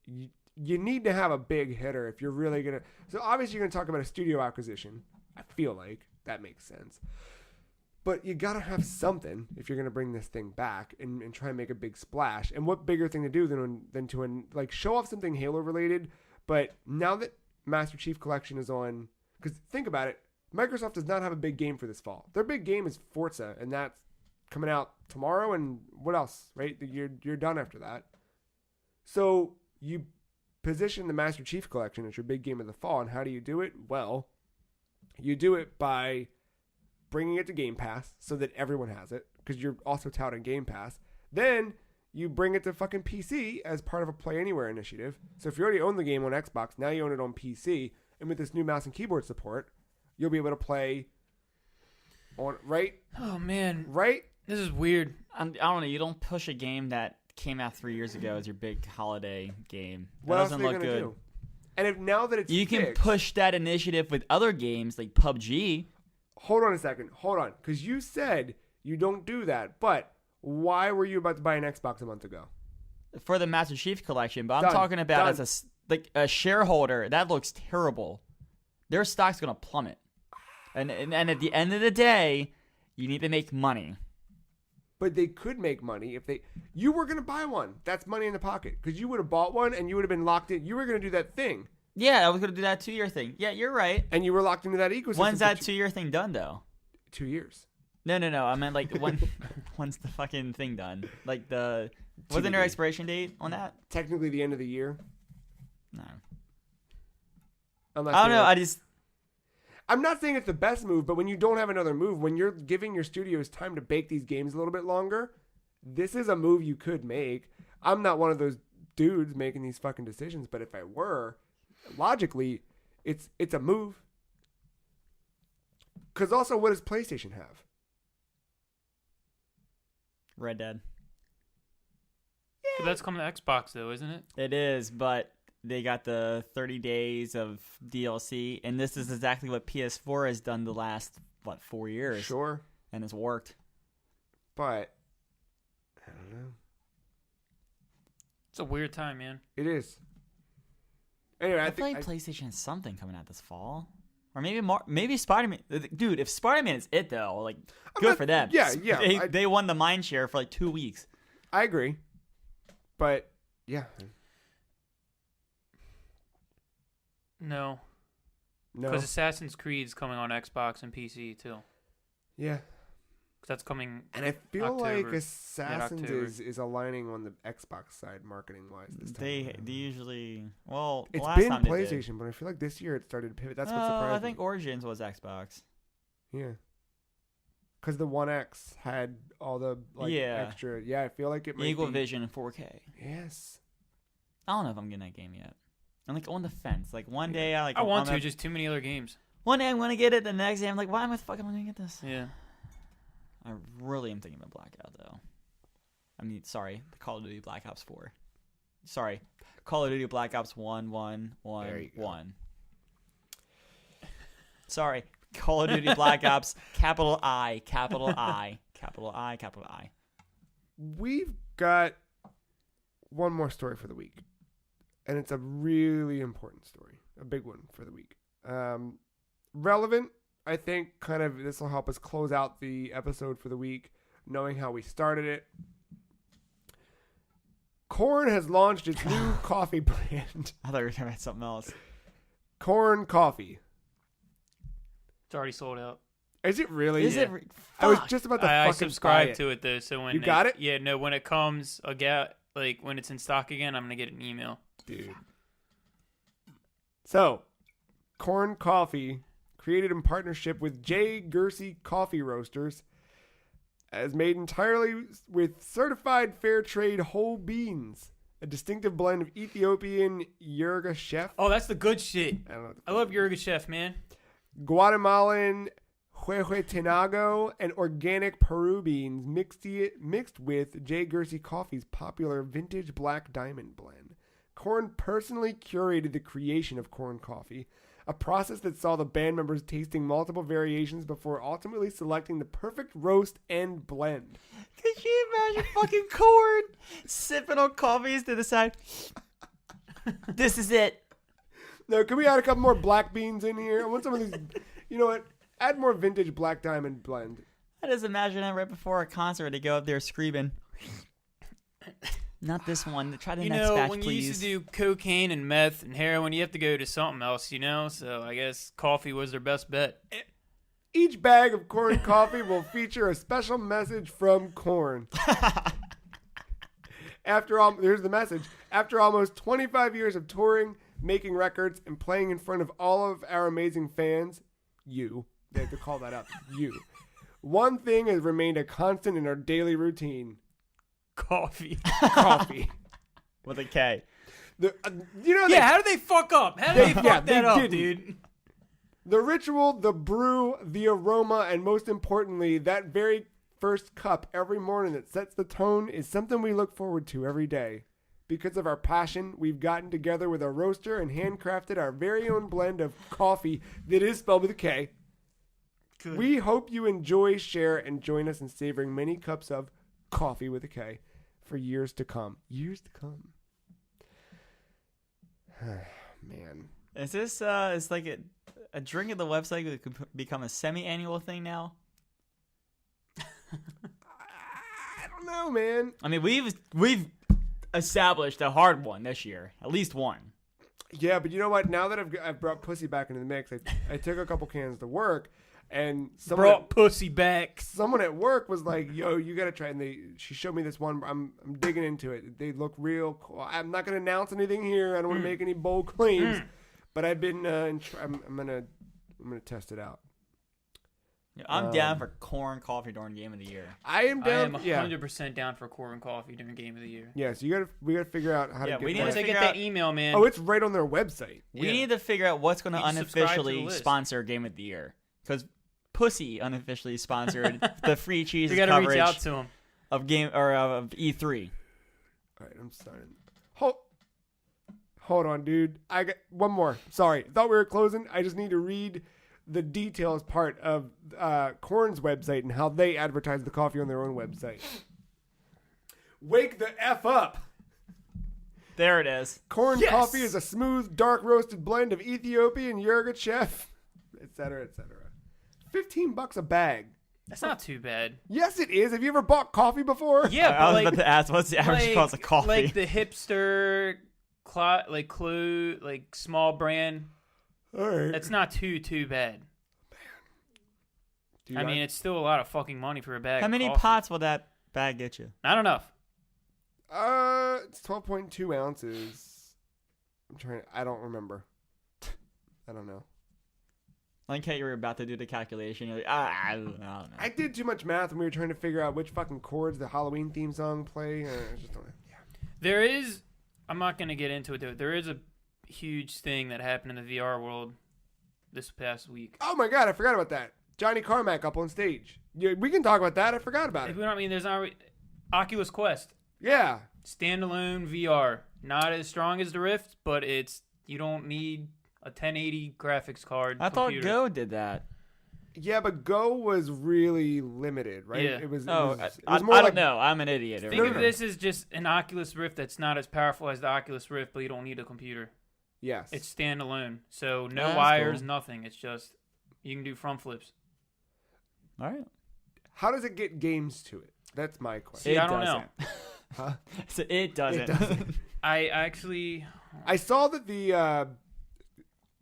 You need to have a big hitter if you're really going to... So obviously you're going to talk about a studio acquisition. I feel like that makes sense. But you got to have something if you're going to bring this thing back and try and make a big splash. And what bigger thing to do than to like show off something Halo related. But now that Master Chief Collection is on... Because think about it. Microsoft does not have a big game for this fall. Their big game is Forza, and that's coming out tomorrow, and what else, right? You're done after that. So you position the Master Chief Collection as your big game of the fall, and how do you do it? Well, you do it by bringing it to Game Pass so that everyone has it, because you're also touting Game Pass. Then you bring it to fucking PC as part of a Play Anywhere initiative. So if you already own the game on Xbox, now you own it on PC, and with this new mouse and keyboard support, you'll be able to play on, right? Oh, man. Right? This is weird. I don't know. You don't push a game that came out 3 years ago as your big holiday game. That What else are doesn't they look going to good. do? And if now that it's You can fixed- push that initiative with other games like PUBG. Hold on a second. Hold on. Because you said you don't do that. But why were you about to buy an Xbox a month ago? For the Master Chief Collection, but I'm Done. talking about Done. as a shareholder. That looks terrible. Their stock's gonna plummet, and at the end of the day, you need to make money. But they could make money if they... You were going to buy one. That's money in the pocket. Because you would have bought one and you would have been locked in. You were going to do that thing. Yeah, I was gonna do that 2 year thing. Yeah, you're right. And you were locked into that ecosystem. When's for that 2 year thing done though? 2 years. No. I meant like when's the fucking thing done? Like wasn't there TBD. expiration date on that? Technically the end of the year. No. Unless I don't know. I'm not saying it's the best move, but when you don't have another move, when you're giving your studios time to bake these games a little bit longer, this is a move you could make. I'm not one of those dudes making these fucking decisions, but if I were, logically, it's a move. Because also, what does PlayStation have? Red Dead. But that's coming to Xbox, though, isn't it? It is, but they got the 30 days of DLC, and this is exactly what PS4 has done the last, 4 years. Sure. And it's worked. But, I don't know. It's a weird time, man. It is. Anyway, I feel like PlayStation has something coming out this fall. Or maybe Spider-Man. Dude, if Spider-Man is it, though, good for them. Yeah. They won the mind share for 2 weeks. I agree. But, yeah. No. No. Because Assassin's Creed's coming on Xbox and PC, too. Yeah. Because that's coming And I feel October, like Assassins mid-October. is aligning on the Xbox side marketing-wise this time. They usually... Well, It's last been time they did. PlayStation, but I feel like this year it started to pivot. That's what surprised I think me. Origins was Xbox. Yeah. Because the One X had all the extra... Yeah, I feel like it might Eagle be... Vision in 4K. Yes. I don't know if I'm getting that game yet. I'm on the fence. One day I want to, just too many other games. One day I'm gonna get it. The next day I'm like, why am I fucking gonna get this? Yeah. I really am thinking about Blackout though. I mean, sorry, Call of Duty Black Ops 4. Sorry, Call of Duty Black Ops 1. Sorry, Call of Duty Black Ops capital I. We've got one more story for the week. And it's a really important story. A big one for the week. Relevant, I think, kind of this will help us close out the episode for the week, knowing how we started it. Corn has launched its new coffee brand. I thought you were talking about something else. Corn Coffee. It's already sold out. Is it really? Is it? I was just about to I fucking subscribe buy it. to it, though, so when You got it? Yeah, no, when it comes, I'll get, when it's in stock again, I'm going to get an email. Dude. So, Corn Coffee, created in partnership with J. Gersey Coffee Roasters, is made entirely with certified fair trade whole beans, a distinctive blend of Ethiopian Yerga Chef. Oh, that's the good shit. I love Yerga Chef, man. Guatemalan Huehuetenango and organic Peru beans mixed with J. Gersey Coffee's popular vintage black diamond blend. Corn personally curated the creation of Corn Coffee, a process that saw the band members tasting multiple variations before ultimately selecting the perfect roast and blend. Could you imagine fucking Corn sipping on coffees to decide, this is it? No, can we add a couple more black beans in here? I want some of these, you know what? Add more vintage black diamond blend. I just imagine that right before a concert they go up there screaming. Not this one. Try the next batch, when please. you used to do cocaine and meth and heroin, you have to go to something else, So I guess coffee was their best bet. Each bag of Corn Coffee will feature a special message from Corn. Here's the message. After almost 25 years of touring, making records, and playing in front of all of our amazing fans, they have to call that up, one thing has remained a constant in our daily routine. Coffee. Coffee. With a K. How did they fuck up? How did they fuck that up, dude? The ritual, the brew, the aroma, and most importantly, that very first cup every morning that sets the tone is something we look forward to every day. Because of our passion, we've gotten together with a roaster and handcrafted our very own blend of coffee that is spelled with a K. Good. We hope you enjoy, share, and join us in savoring many cups of coffee with a K for years to come. Years to come. Man. Is this it's like a drink at the website that could become a semi-annual thing now? I don't know, man. I mean, we've established a hard one this year. At least one. Yeah, but you know what? Now that I've brought pussy back into the mix, I took a couple cans to work, and pussy back. Someone at work was like, "Yo, you gotta try." And she showed me this one. I'm digging into it. They look real cool. I'm not gonna announce anything here. I don't want to make any bold claims, But I've been. I'm gonna test it out. I'm down for corn coffee during Game of the Year. I am down. I am 100% down for corn coffee during Game of the Year. Yeah, so we gotta figure out how to get. We need Once to I get figure that email, man. Oh, it's right on their website. We need to figure out what's going to You can subscribe to the unofficially list. sponsor Game of the Year. Because Pussy unofficially sponsored the free cheese you gotta coverage reach out to them. of of E3. All right, I'm starting. Hold on, dude. I got one more. Sorry, thought we were closing. I just need to read the details part of Korn's website and how they advertise the coffee on their own website. Wake the F up! There it is. Korn Yes! coffee is a smooth, dark roasted blend of Ethiopian Yirgacheffe, etc., etc. $15 a bag. That's not too bad. Yes, it is. Have you ever bought coffee before? Yeah, I was but about to ask, what's the average cost of coffee? Like the hipster, small brand. All right. That's not too bad. Dude, I mean, it's still a lot of fucking money for a bag. How of many coffee. pots will that bag get you? Not enough. It's 12.2 ounces. I don't remember. I don't know. I like how you were about to do the calculation. You're like, I don't know. I did too much math when we were trying to figure out which fucking chords the Halloween theme song play. I just don't. Yeah. There is. I'm not gonna get into it though. There is a huge thing that happened in the VR world this past week. Oh my god, I forgot about that. Johnny Carmack up on stage. Yeah, we can talk about that. I forgot about If it. we don't mean there's not Oculus Quest Yeah. standalone VR, not as strong as the Rift, but you don't need a 1080 graphics card. I thought computer. Go did that. Yeah, but Go was really limited, right? Yeah. It was. Oh, It was I more don't like, know. I'm an idiot. Think of this as just an Oculus Rift that's not as powerful as the Oculus Rift, but you don't need a computer. Yes. It's standalone, so no That's wires, cool. nothing. It's just you can do front flips. All right. How does it get games to it? That's my question. See, I don't know. Huh? So it doesn't. It doesn't. I actually, I saw that the.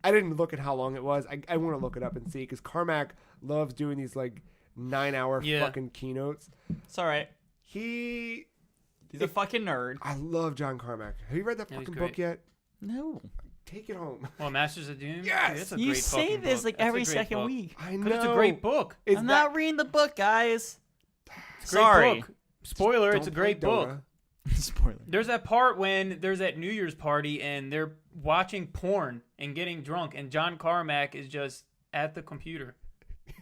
I didn't look at how long it was. I want to look it up and see because Carmack loves doing these like 9-hour Yeah. fucking keynotes. It's all right. He's a fucking nerd. I love John Carmack. Have you read that Yeah, he's fucking great. book yet? No. Take it home. well, Masters of Doom. Yes! Dude, that's a You great say fucking this book. like That's a every great second book. week. I know. Because it's a great book. Is I'm that- not reading the book, guys. It's a great Sorry. book. Spoiler: It's a Don't great play book. Dota. Spoiler. There's that part when there's that New Year's party and they're watching porn and getting drunk, and John Carmack is just at the computer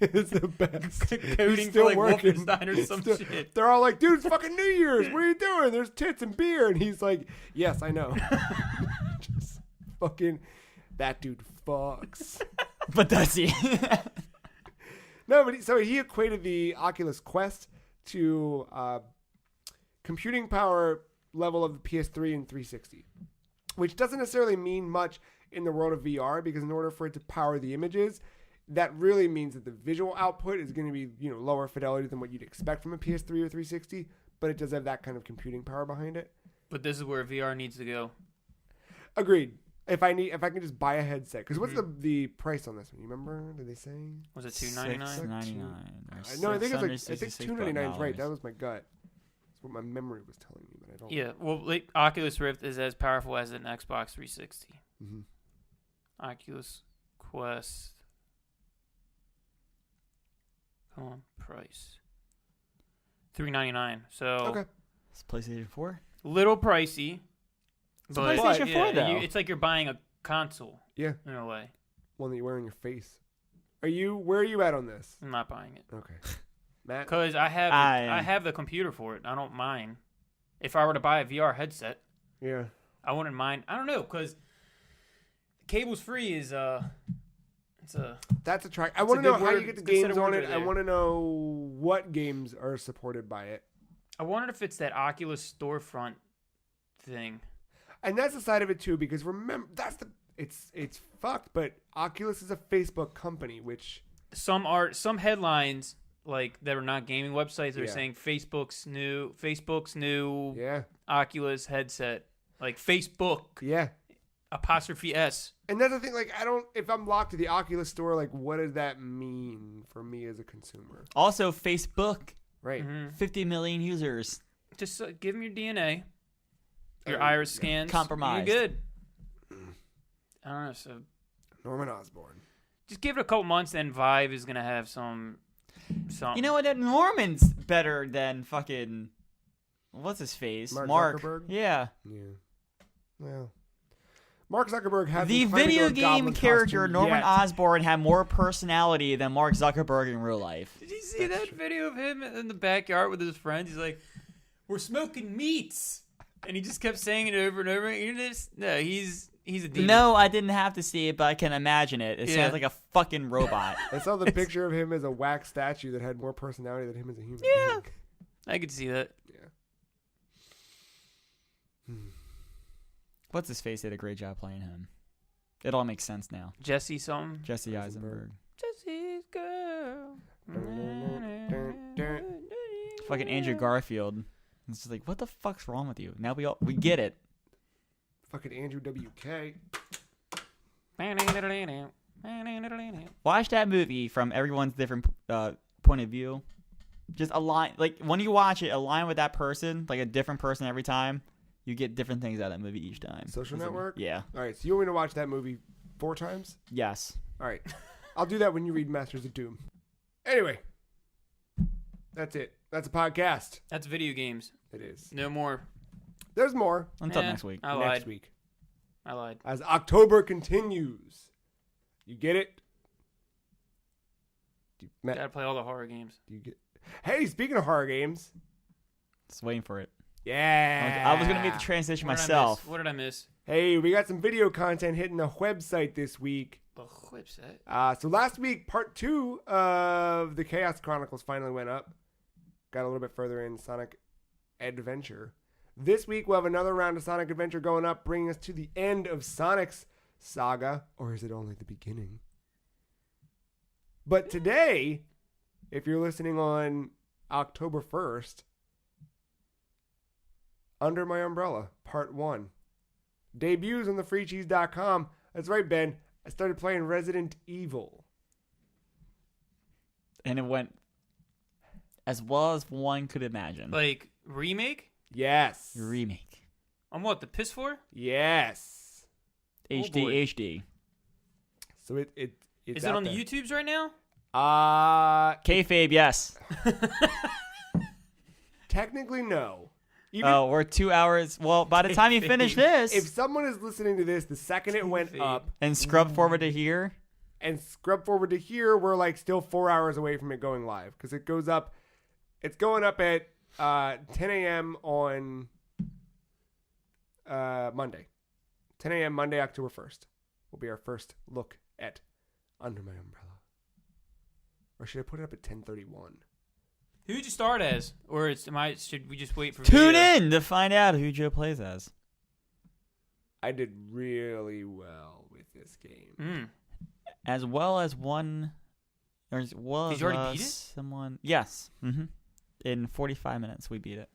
It's the best. coding He's for still like working. Wolfenstein or some Still- shit. They're all like, dude, it's fucking New Year's. What are you doing? There's tits and beer. And he's like, yes, I know. Just fucking, that dude fucks. But does he? No, but so he equated the Oculus Quest to computing power level of the PS3 and 360, which doesn't necessarily mean much in the world of VR because in order for it to power the images, that really means that the visual output is going to be lower fidelity than what you'd expect from a PS3 or 360, but it does have that kind of computing power behind it. But this is where VR needs to go. Agreed. If I can just buy a headset, because what's the price on this one? You remember? Did they say? Was it $299? $6.99. No, I think it's like $299 is right. That was my gut. That's what my memory was telling me, but I don't. Yeah, well, like, Oculus Rift is as powerful as an Xbox 360. Mm-hmm. Oculus Quest. Come on, price. $399. So Okay. It's PlayStation 4. little pricey. It's a But PlayStation 4 though. it's like you're buying a console Yeah, in a way. one that you wear on your face. Where are you at on this? I'm not buying it Okay, Matt. because I have the computer for it. I don't mind. If I were to buy a VR headset, Yeah. I wouldn't mind. I don't know because cables free is it's a That's a track. I It's a want to know good how word. you get the It's considered games on word it. right I there. want to know what games are supported by it. I wonder if it's that Oculus storefront thing. And that's the side of it too, because remember, it's fucked. But Oculus is a Facebook company, which Some headlines like that are not gaming websites are Yeah. saying Facebook's new yeah, Oculus headset, like Facebook yeah. apostrophe S. And that's the thing. Like, if I'm locked to the Oculus store, like, what does that mean for me as a consumer? Also, Facebook, Right. 50 million users. Just give them your DNA, your Oh, iris scans. Compromised. You're good. I don't know. So Norman Osborn. Just give it a couple months, then Vive is gonna have some. You know what? That Norman's better than fucking. What's his face? Mark Zuckerberg? Yeah. Yeah. Well, Mark Zuckerberg has The video game character Norman Osborn had more personality than Mark Zuckerberg in real life. Did you see that video of him in the backyard with his friends? He's like, "We're smoking meats," and he just kept saying it over and over. No, he's a demon. No, I didn't have to see it, but I can imagine it. It sounds like a fucking robot. I saw the picture of him as a wax statue that had more personality than him as a human. Yeah, I could see that. Yeah. What's his face did a great job playing him. It all makes sense now. Jesse something. Jesse Eisenberg. Jesse's girl. Fucking Andrew Garfield. It's just like, what the fuck's wrong with you? Now we get it. Fucking Andrew WK. Watch that movie from everyone's different point of view. Just align, like when you watch it, align with that person, like a different person every time. You get different things out of that movie each time. Social Network? Yeah. All right, so you want me to watch that movie 4 times? Yes. All right. I'll do that when you read Masters of Doom. Anyway. That's it. That's a podcast. That's video games. It is. No more. There's more. Until next week. I lied. Next week. I lied. As October continues. You get it? Gotta play all the horror games. Do you get? Hey, speaking of horror games. Just waiting for it. Yeah. I was going to make the transition myself. What did I miss? Hey, we got some video content hitting the website this week. The website? So last week, part 2 of the Chaos Chronicles finally went up. Got a little bit further in Sonic Adventure. This week, we'll have another round of Sonic Adventure going up, bringing us to the end of Sonic's saga. Or is it only the beginning? But today, if you're listening on October 1st, Under My Umbrella, Part 1. Debuts on thefreecheese.com. That's right, Ben. I started playing Resident Evil. And it went as well as one could imagine. Like, remake? Yes. Remake. On what, the PS4? Yes. HD, HD. So it's Is it on the YouTubes right now? Kayfabe, yes. Technically, no. We're 2 hours. Well, by the time you finish this. If someone is listening to this, the second it went up. And scrub forward to here. And scrub forward to here, we're like still 4 hours away from it going live. Because it goes up. It's going up at 10 a.m. on Monday. 10 a.m. Monday, October 1st will be our first look at Under My Umbrella. Or should I put it up at 10:31? Who'd you start as? Or should we just wait for Tune in to find out who Joe plays as. I did really well with this game. As well as one. Or as well Did you already beat it? Someone. Yes. Mm-hmm. In 45 minutes, we beat it.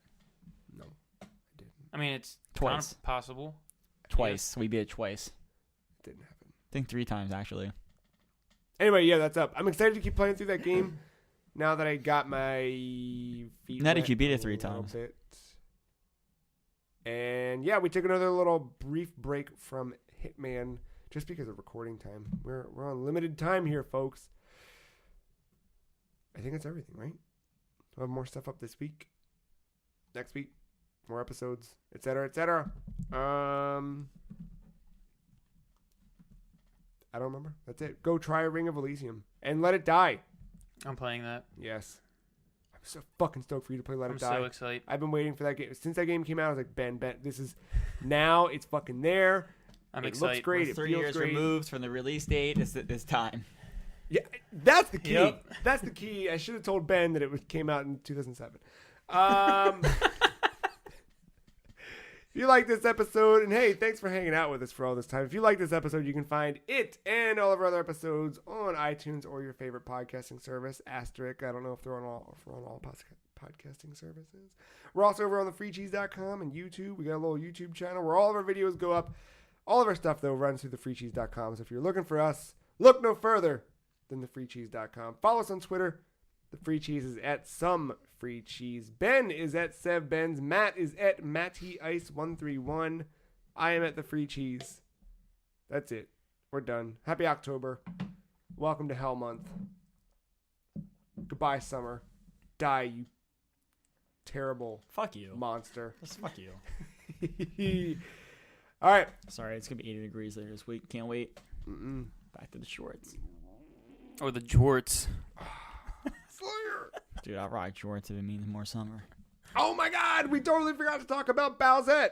No, I didn't. I mean, it's twice. Kind of possible. Twice. We beat it twice. It didn't happen. I think 3 times, actually. Anyway, yeah, that's up. I'm excited to keep playing through that game now that I got my feet Now that wet you beat it a 3 little times. bit. And yeah, we took another little brief break from Hitman just because of recording time. We're on limited time here, folks. I think that's everything, right? We'll have more stuff up this week. Next week, more episodes, etc., etc. I don't remember. That's it. Go try Ring of Elysium and let it die. I'm playing that. Yes. I'm so fucking stoked for you to play Let It Die. I'm so excited. I've been waiting for that game. Since that game came out, I was like, Ben, this is now. It's fucking there. I'm it excited. Looks great. We're It 3 feels years great. removed from the release date. It's time. Yeah, that's the key. Yep. That's the key. I should have told Ben that it came out in 2007. If you like this episode, and hey, thanks for hanging out with us for all this time. If you like this episode, you can find it and all of our other episodes on iTunes or your favorite podcasting service. Asterisk. I don't know if we're on all podcasting services. We're also over on thefreecheese.com and YouTube. We got a little YouTube channel where all of our videos go up. All of our stuff, though, runs through thefreecheese.com. So if you're looking for us, look no further than thefreecheese.com. Follow us on Twitter. The Free Cheese is at some Free Cheese. Ben is at SevBenz. Matt is at MattyIce131. I am at the Free Cheese. That's it. We're done. Happy October. Welcome to Hell Month. Goodbye, summer. Die, you terrible Fuck you. monster. Just fuck you. All right. Sorry, it's gonna be 80 degrees later this week. Can't wait. Back to the shorts. Or the jorts. Slayer. Dude, I'll rock shorts if it means more summer. Oh my God, we totally forgot to talk about Bowsette.